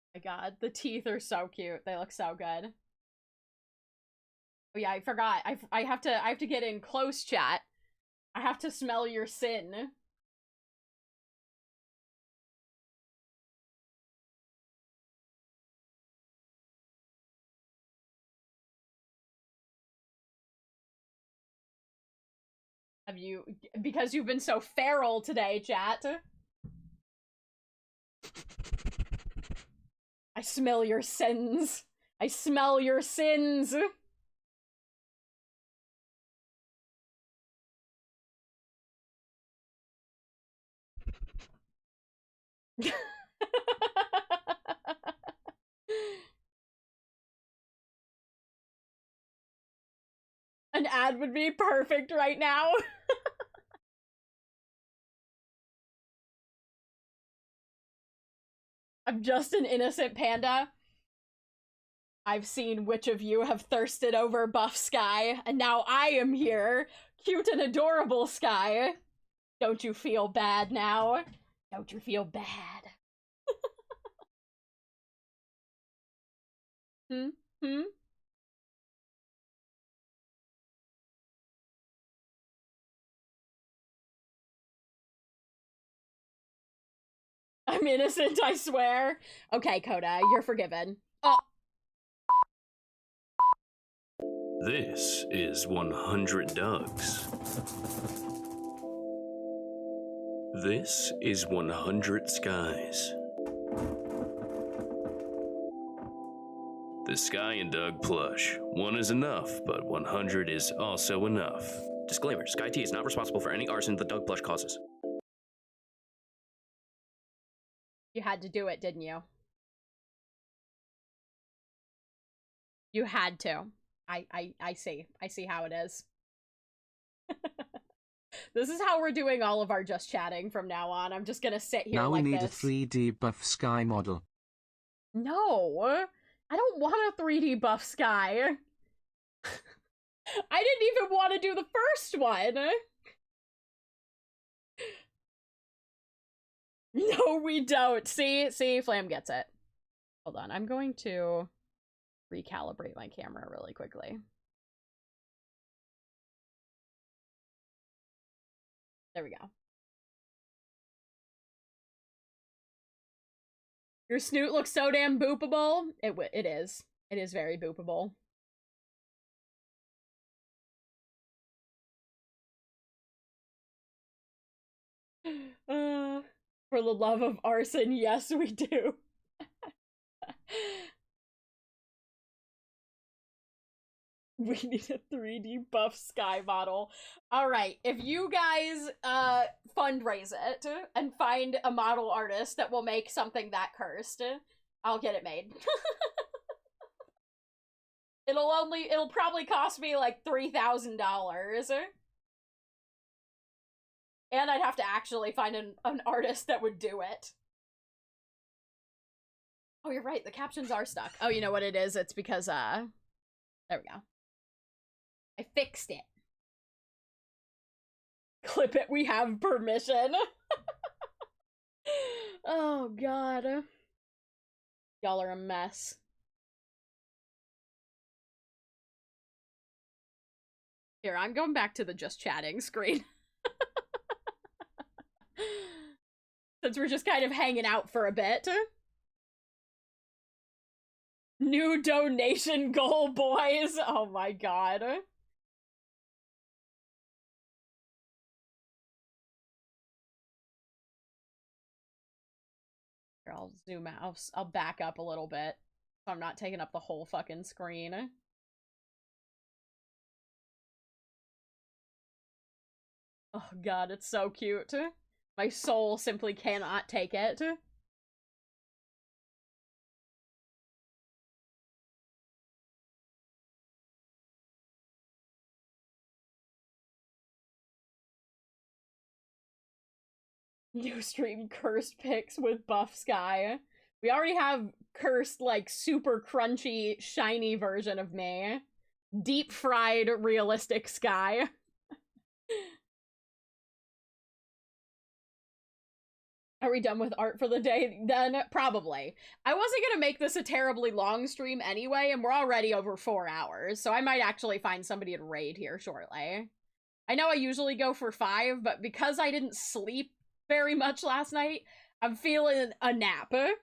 Oh my god, the teeth are so cute. They look so good. Oh yeah, I forgot. I have to get in close chat. I have to smell your sin. Have you, because you've been so feral today, chat. I smell your sins. I smell your sins. An ad would be perfect right now. I'm just an innocent panda. I've seen which of you have thirsted over buff Sky, and now I am here, cute and adorable Sky. Don't you feel bad now? Don't you feel bad? Hmm? I'm innocent, I swear. Okay, Coda, you're forgiven. Oh! This is 100 Dougs. This is 100 Skies. The Sky and Doug plush. One is enough, but 100 is also enough. Disclaimer, Sky T is not responsible for any arson the Doug plush causes. You had to do it, didn't you? You had to. I see. I see how it is. This is how we're doing all of our just chatting from now on. I'm just gonna sit here now like we need this. a 3D buff Sky model. No! I don't want a 3D buff Sky. I didn't even want to do the first one. No, we don't. See, Flam gets it. Hold on, I'm going to recalibrate my camera really quickly. There we go. Your snoot looks so damn boopable. It is. It is very boopable. For the love of arson, yes, we do. We need a 3D buff sky model. Alright, if you guys fundraise it and find a model artist that will make something that cursed, I'll get it made. It'll probably cost me like $3,000. And I'd have to actually find an artist that would do it. Oh, you're right, the captions are stuck. Oh, you know what it is? It's because, there we go. I fixed it. Clip it, we have permission. Oh, God. Y'all are a mess. Here, I'm going back to the just chatting screen. Since we're just kind of hanging out for a bit. New donation goal, boys. Oh my god. Here, I'll zoom out. I'll back up a little bit so I'm not taking up the whole fucking screen. Oh god, it's so cute. My soul simply cannot take it. New stream cursed pics with buff sky. We already have cursed, like, super crunchy, shiny version of me. Deep fried, realistic sky. Are we done with art for the day then? Probably. I wasn't gonna make this a terribly long stream anyway, and we're already over 4 hours, so I might actually find somebody to raid here shortly. I know I usually go for 5, but because I didn't sleep very much last night, I'm feeling a nap. But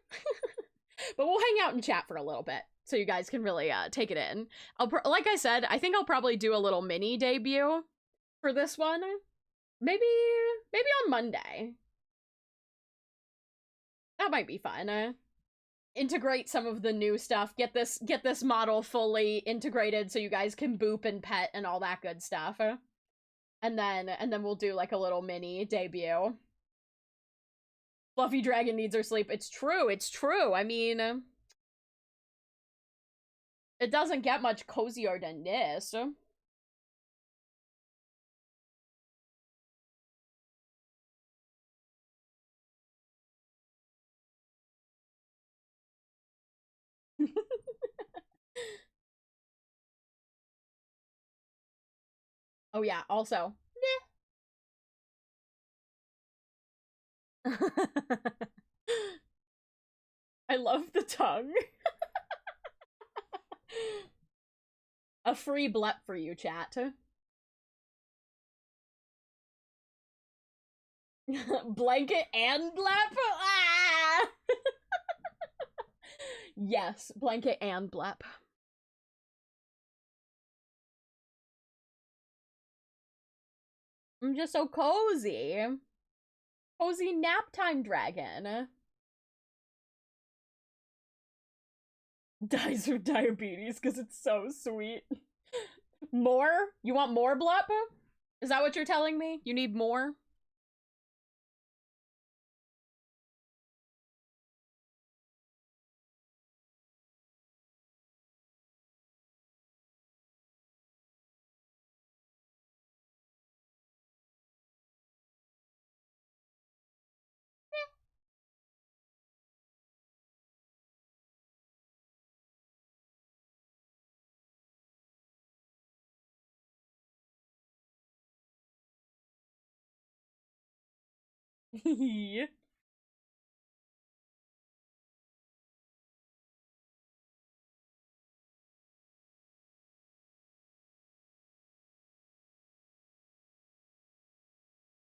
we'll hang out and chat for a little bit, so you guys can really take it in. Like I said, I think I'll probably do a little mini debut for this one. Maybe on Monday. That might be fun. Integrate some of the new stuff. Get this model fully integrated so you guys can boop and pet and all that good stuff. And then we'll do like a little mini debut. Fluffy Dragon needs her sleep. It's true. I mean, it doesn't get much cozier than this. Oh yeah, also. I love the tongue. A free blep for you, chat. Blanket and blep? Ah! Yes, blanket and blep. I'm just so cozy. Cozy nap time dragon. Dies of diabetes because it's so sweet. More? You want more blep? Is that what you're telling me? You need more?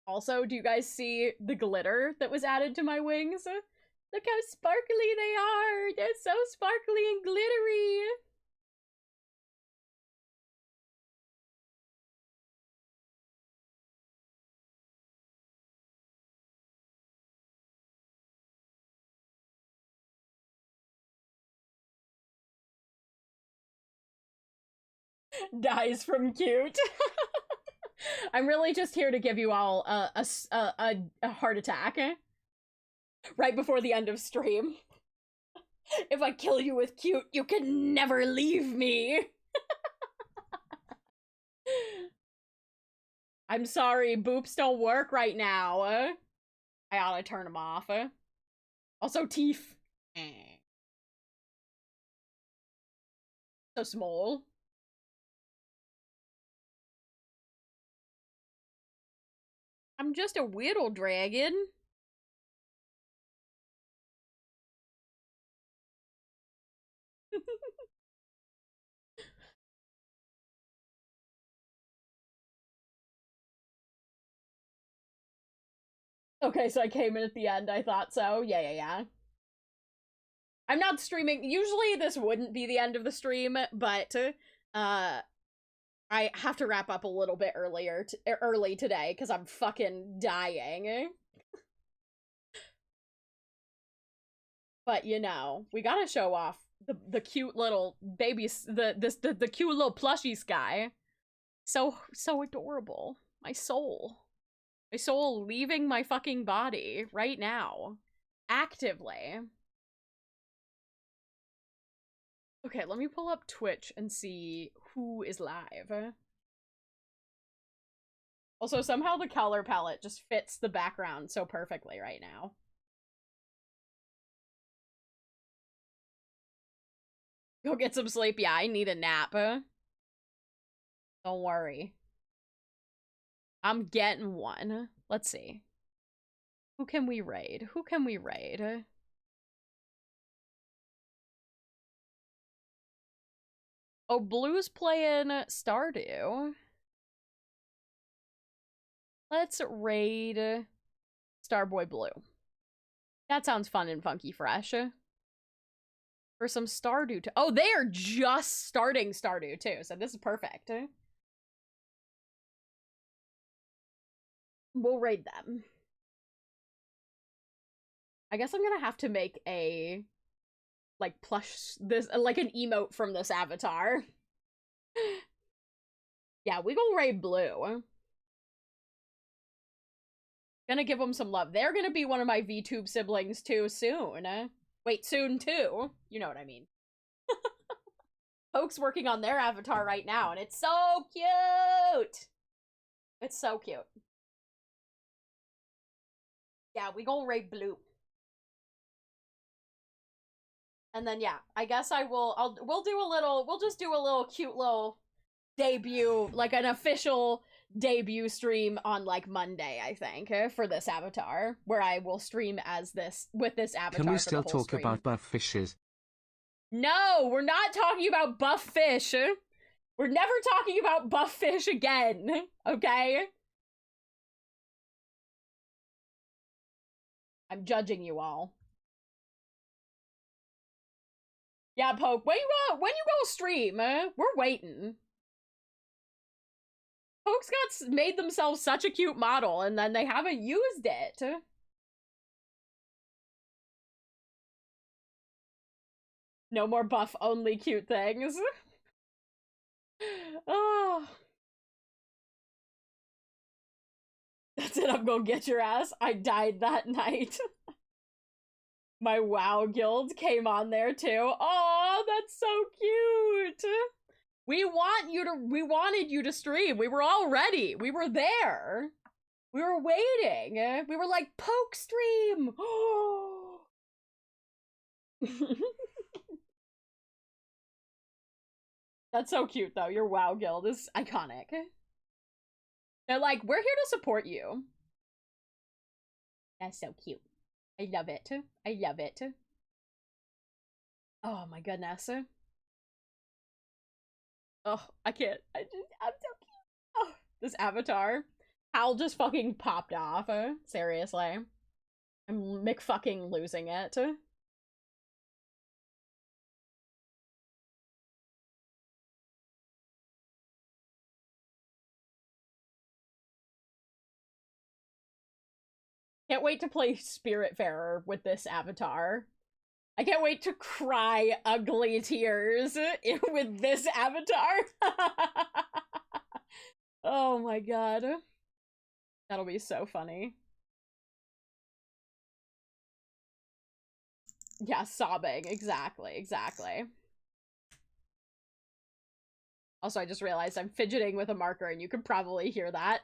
Also, do you guys see the glitter that was added to my wings? Look how sparkly they are! They're so sparkly and glittery! Dies from cute. I'm really just here to give you all a heart attack. Right before the end of stream. If I kill you with cute, you can never leave me. I'm sorry, boops don't work right now. I ought to turn them off. Also, teeth. So small. I'm just a whittle dragon. Okay, so I came in at the end, I thought so. Yeah. I'm not streaming. Usually this wouldn't be the end of the stream, but I have to wrap up a little bit early today because I'm fucking dying. But you know, we gotta show off the cute little babies, the cute little plushie sky. So adorable. My soul leaving my fucking body right now, actively. Okay, let me pull up Twitch and see who is live. Also, somehow the color palette just fits the background so perfectly right now. Go get some sleep. Yeah, I need a nap. Don't worry. I'm getting one. Let's see. Who can we raid? Who can we raid? Oh, Blue's playing Stardew. Let's raid Starboy Blue. That sounds fun and funky fresh. For some Stardew. Oh, they are just starting Stardew too, so this is perfect. We'll raid them. I guess I'm gonna have to make a like plush this like an emote from this avatar. Yeah, we gonna raid Blue. Gonna give them some love. They're gonna be one of my VTube siblings too soon. Wait, soon too. You know what I mean. Folks working on their avatar right now, and it's so cute. It's so cute. Yeah, we gonna raid Blue. And then yeah, I guess we'll just do a little cute little debut, like an official debut stream on like Monday, I think, for this avatar, where I will stream as this with this avatar. Can we for still the whole talk stream. about buff fishes? No, we're not talking about buff fish. We're never talking about buff fish again, okay? I'm judging you all. Yeah, Poke, when you go stream, we're waiting. Folks made themselves such a cute model, and then they haven't used it. No more buff-only cute things. Oh. That's it, I'm gonna get your ass. I died that night. My WoW guild came on there too. Oh, that's so cute. We wanted you to stream. We were all ready. We were there. We were waiting. We were like, Poke stream. That's so cute though. Your WoW guild is iconic. They're like, we're here to support you. That's so cute. I love it. I love it. Oh my goodness. Oh, I can't. I'm so cute. Oh, this avatar. Hal just fucking popped off. Seriously. I'm McFucking losing it. Can't wait to play Spiritfarer with this avatar. I can't wait to cry ugly tears with this avatar. Oh my god. That'll be so funny. Yeah, sobbing. Exactly, exactly. Also, I just realized I'm fidgeting with a marker and you could probably hear that.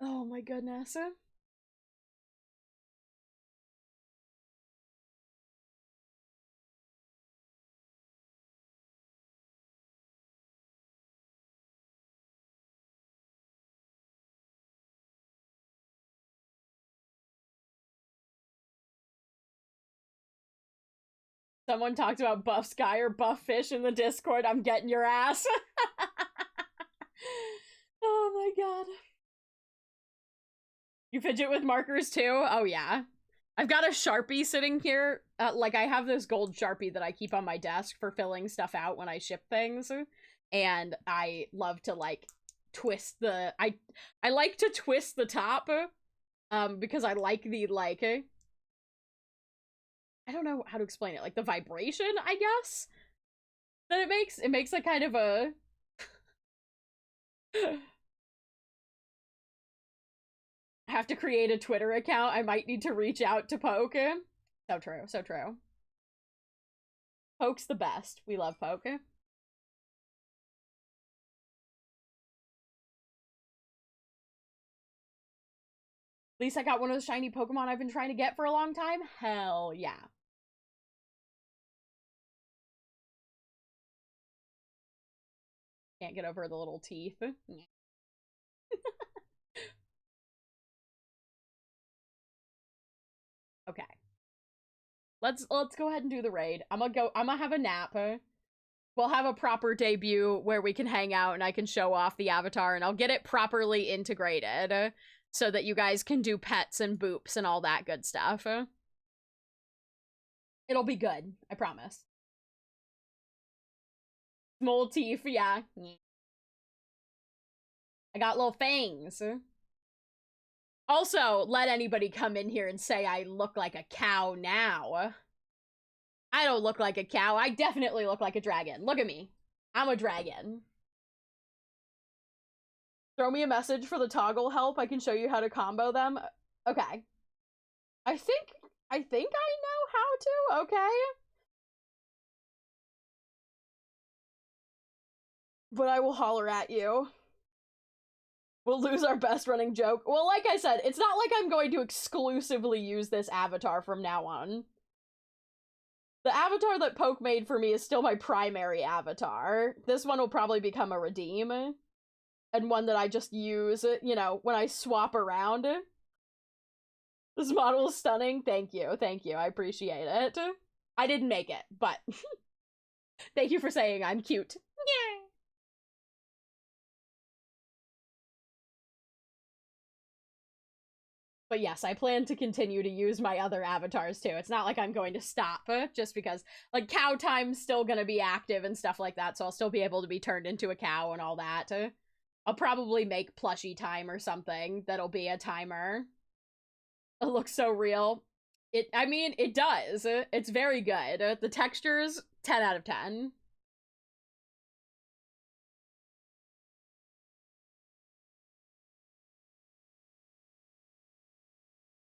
Oh my goodness. Someone talked about buff sky or buff fish in the Discord. I'm getting your ass. Oh my god. You fidget with markers too? Oh yeah. I've got a Sharpie sitting here. Like, I have this gold Sharpie that I keep on my desk for filling stuff out when I ship things. And I love to, like, twist the... I like to twist the top. Because I like the, like... I don't know how to explain it. Like, the vibration, I guess? That it makes. It makes a kind of a... I have to create a Twitter account. I might need to reach out to Poke. So true, so true. Poke's the best. We love Poke. At least I got one of those shiny Pokemon I've been trying to get for a long time. Hell yeah. Can't get over the little teeth. Okay. Let's go ahead and do the raid. I'm gonna have a nap. We'll have a proper debut where we can hang out and I can show off the avatar and I'll get it properly integrated so that you guys can do pets and boops and all that good stuff. It'll be good, I promise. Small teeth, yeah. I got little fangs. Also, let anybody come in here and say I look like a cow now. I don't look like a cow. I definitely look like a dragon. Look at me. I'm a dragon. Throw me a message for the toggle help. I can show you how to combo them. Okay. I think I know how to. Okay. But I will holler at you. We'll lose our best running joke. Well, like I said, it's not like I'm going to exclusively use this avatar from now on. The avatar that Poke made for me is still my primary avatar. This one will probably become a redeem. And one that I just use, you know, when I swap around. This model is stunning. Thank you. Thank you. I appreciate it. I didn't make it, but thank you for saying I'm cute. Yeah. But yes, I plan to continue to use my other avatars too. It's not like I'm going to stop just because, like, cow time's still gonna be active and stuff like that, so I'll still be able to be turned into a cow and all that. I'll probably make Plushie time or something that'll be a timer. It looks so real. I mean, it does. It's very good. The textures, 10 out of 10.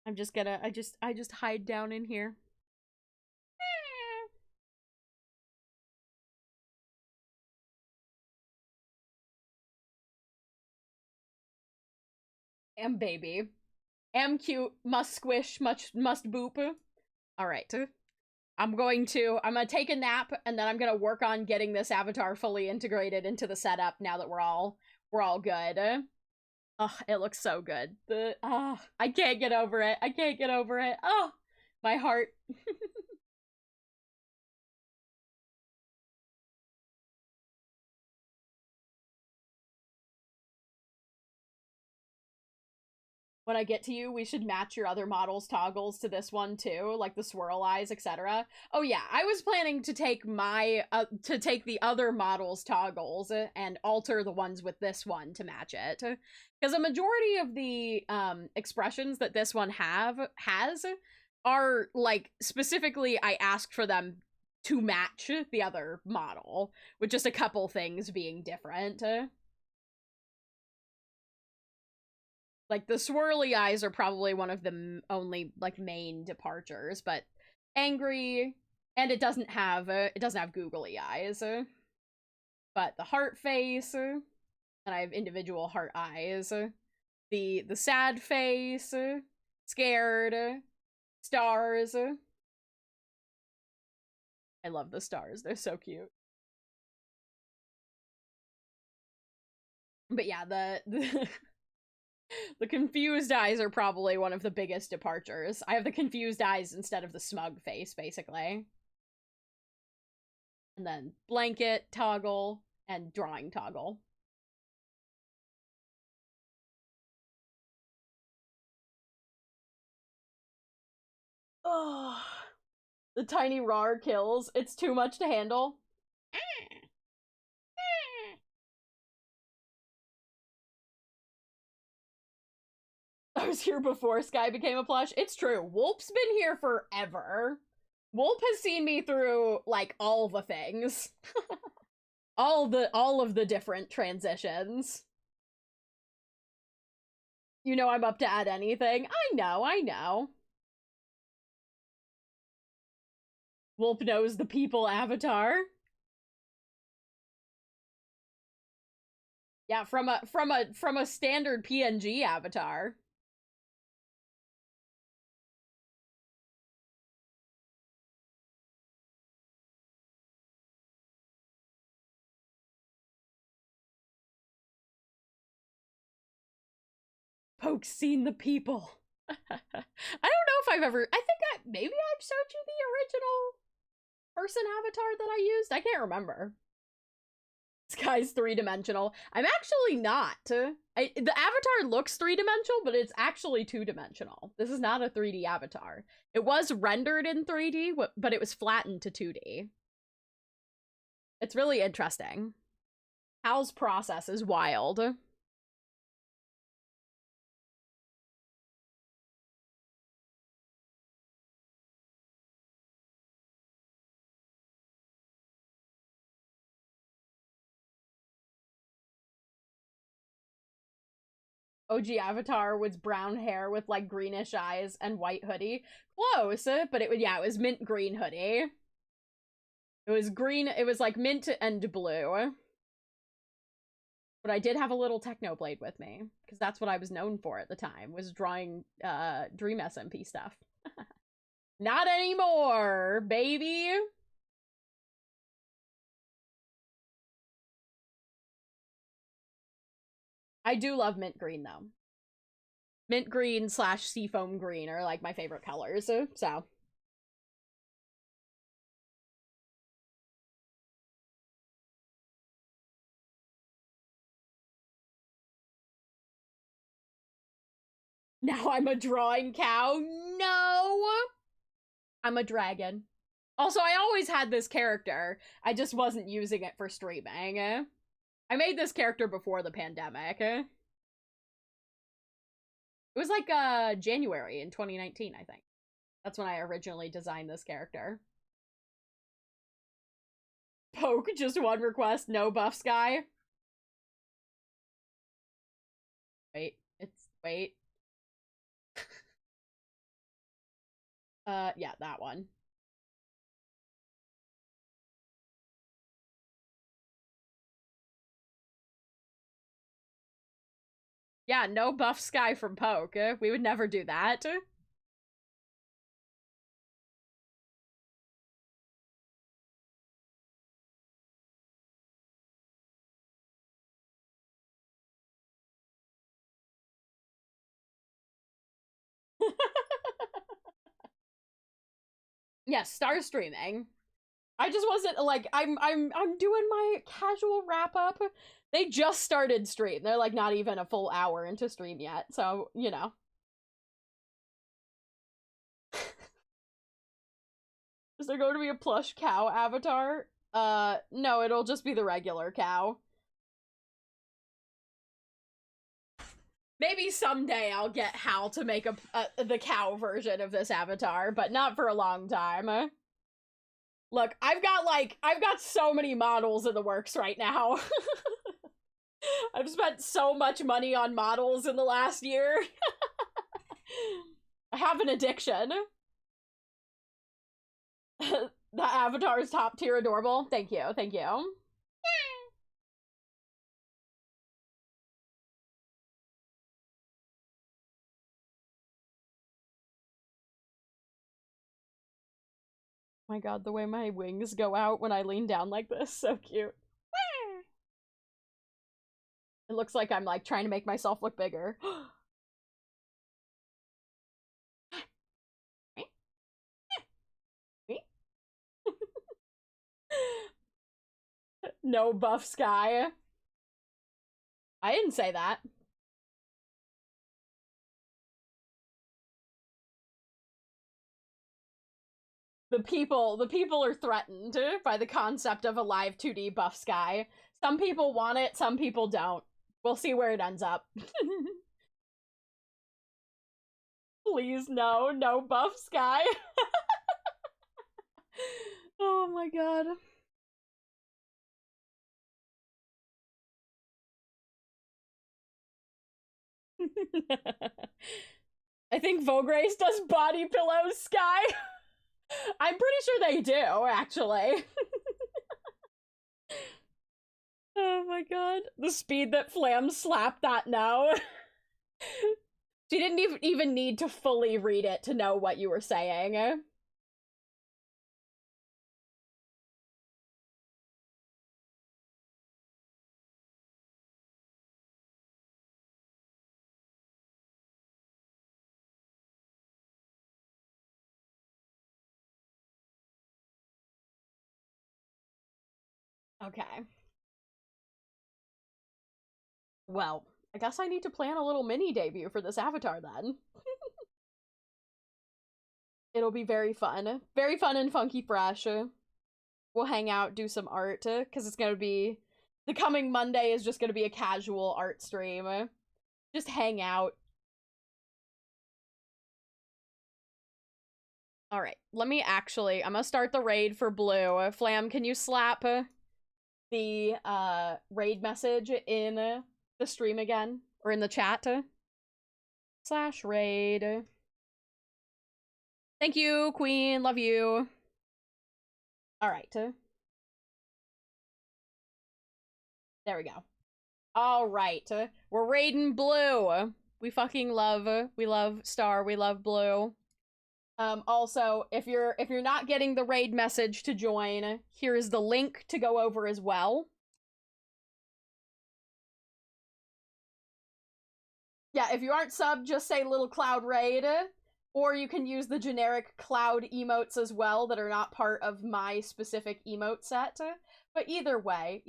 I'm just gonna, I just hide down in here. Am baby. Am cute, must squish, must boop. Alright. I'm gonna take a nap, and then I'm gonna work on getting this avatar fully integrated into the setup now that we're all good. Oh, it looks so good. I can't get over it. I can't get over it. Oh, my heart. When I get to you, we should match your other models' toggles to this one too, like the swirl eyes, etc. Oh yeah, I was planning to take the other models' toggles and alter the ones with this one to match it, because a majority of the expressions that this one has are like specifically I asked for them to match the other model, with just a couple things being different. Like, the swirly eyes are probably one of the only, like, main departures, but angry, and it doesn't have googly eyes. But the heart face, and I have individual heart eyes. The sad face, scared, stars. I love the stars, they're so cute. But yeah, the the confused eyes are probably one of the biggest departures. I have the confused eyes instead of the smug face, basically. And then blanket toggle and drawing toggle. Oh, the tiny rar kills. It's too much to handle. I was here before Sky became a plush. It's true. Wolp's been here forever. Wolp has seen me through, like, all the things. all of the different transitions. You know I'm up to add anything. I know. Wolp knows the people avatar. Yeah, from a standard PNG avatar. Poke's seen the people. I don't know if I've ever. Maybe I've showed you the original person avatar that I used. I can't remember. This guy's three-dimensional. I'm actually not. The avatar looks three-dimensional, but it's actually two-dimensional. This is not a 3D avatar. It was rendered in 3D, but it was flattened to 2D. It's really interesting. Hal's process is wild. OG Avatar was brown hair with like greenish eyes and white hoodie. Close, but it was mint green hoodie. It was green, it was like mint and blue. But I did have a little Technoblade with me, because that's what I was known for at the time, was drawing Dream SMP stuff. Not anymore, baby! I do love mint green, though. Mint green / seafoam green are, like, my favorite colors, so. Now I'm a drawing cow? No! I'm a dragon. Also, I always had this character. I just wasn't using it for streaming. I made this character before the pandemic. It was like January in 2019, I think. That's when I originally designed this character. Poke, just one request, no buff Sky. Wait. Yeah, that one. Yeah, no buff Sky from Poke. We would never do that. Yes, star streaming. I just wasn't like I'm doing my casual wrap up. They just started stream. They're like not even a full hour into stream yet. So, you know. Is there going to be a plush cow avatar? No, it'll just be the regular cow. Maybe someday I'll get Hal to make the cow version of this avatar, but not for a long time. Look, I've got so many models in the works right now. I've spent so much money on models in the last year. I have an addiction. The avatar is top tier adorable. Thank you, thank you. My god, the way my wings go out when I lean down like this, so cute. It looks like I'm like trying to make myself look bigger. No buff sky. I didn't say that. The people are threatened by the concept of a live 2D buff sky. Some people want it, some people don't. We'll see where it ends up. Please, no buff sky. Oh my god. I think Vograce does body pillows sky. I'm pretty sure they do, actually. Oh my god. The speed that Flam slapped that no. She didn't even need to fully read it to know what you were saying. Okay. Well, I guess I need to plan a little mini debut for this avatar then. It'll be very fun. Very fun and funky fresh. We'll hang out, do some art, because it's gonna be... The coming Monday is just gonna be a casual art stream. Just hang out. Alright, let me actually... I'm gonna start the raid for Blue. Flam, can you slap the raid message in the stream again? Or in the chat? /raid. Thank you, Queen. Love you. Alright. There we go. Alright. We're raiding Blue. We fucking love, we love Star, we love Blue. Also, if you're not getting the raid message to join, here's the link to go over as well. Yeah, if you aren't subbed, just say Little Cloud Raid, or you can use the generic cloud emotes as well that are not part of my specific emote set. But either way,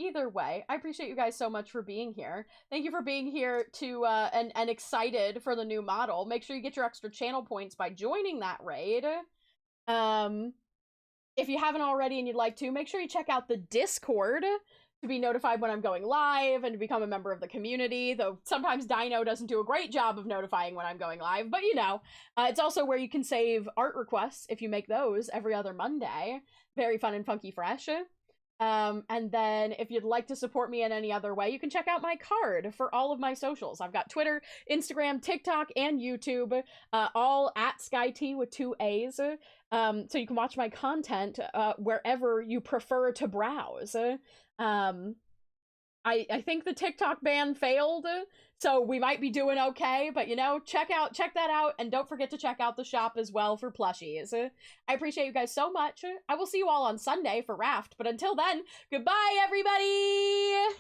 I appreciate you guys so much for being here. Thank you for being here to and excited for the new model. Make sure you get your extra channel points by joining that raid. If you haven't already and you'd like to, make sure you check out the Discord to be notified when I'm going live and to become a member of the community, though sometimes Dino doesn't do a great job of notifying when I'm going live, but you know. It's also where you can save art requests if you make those every other Monday. Very fun and funky fresh. And then if you'd like to support me in any other way, you can check out my card for all of my socials. I've got Twitter, Instagram, TikTok, and YouTube, all at SkyT with 2 A's. So you can watch my content wherever you prefer to browse. I think the TikTok ban failed, so we might be doing okay, but you know, check that out, and don't forget to check out the shop as well for plushies. I appreciate you guys so much. I will see you all on Sunday for Raft, but until then, goodbye everybody!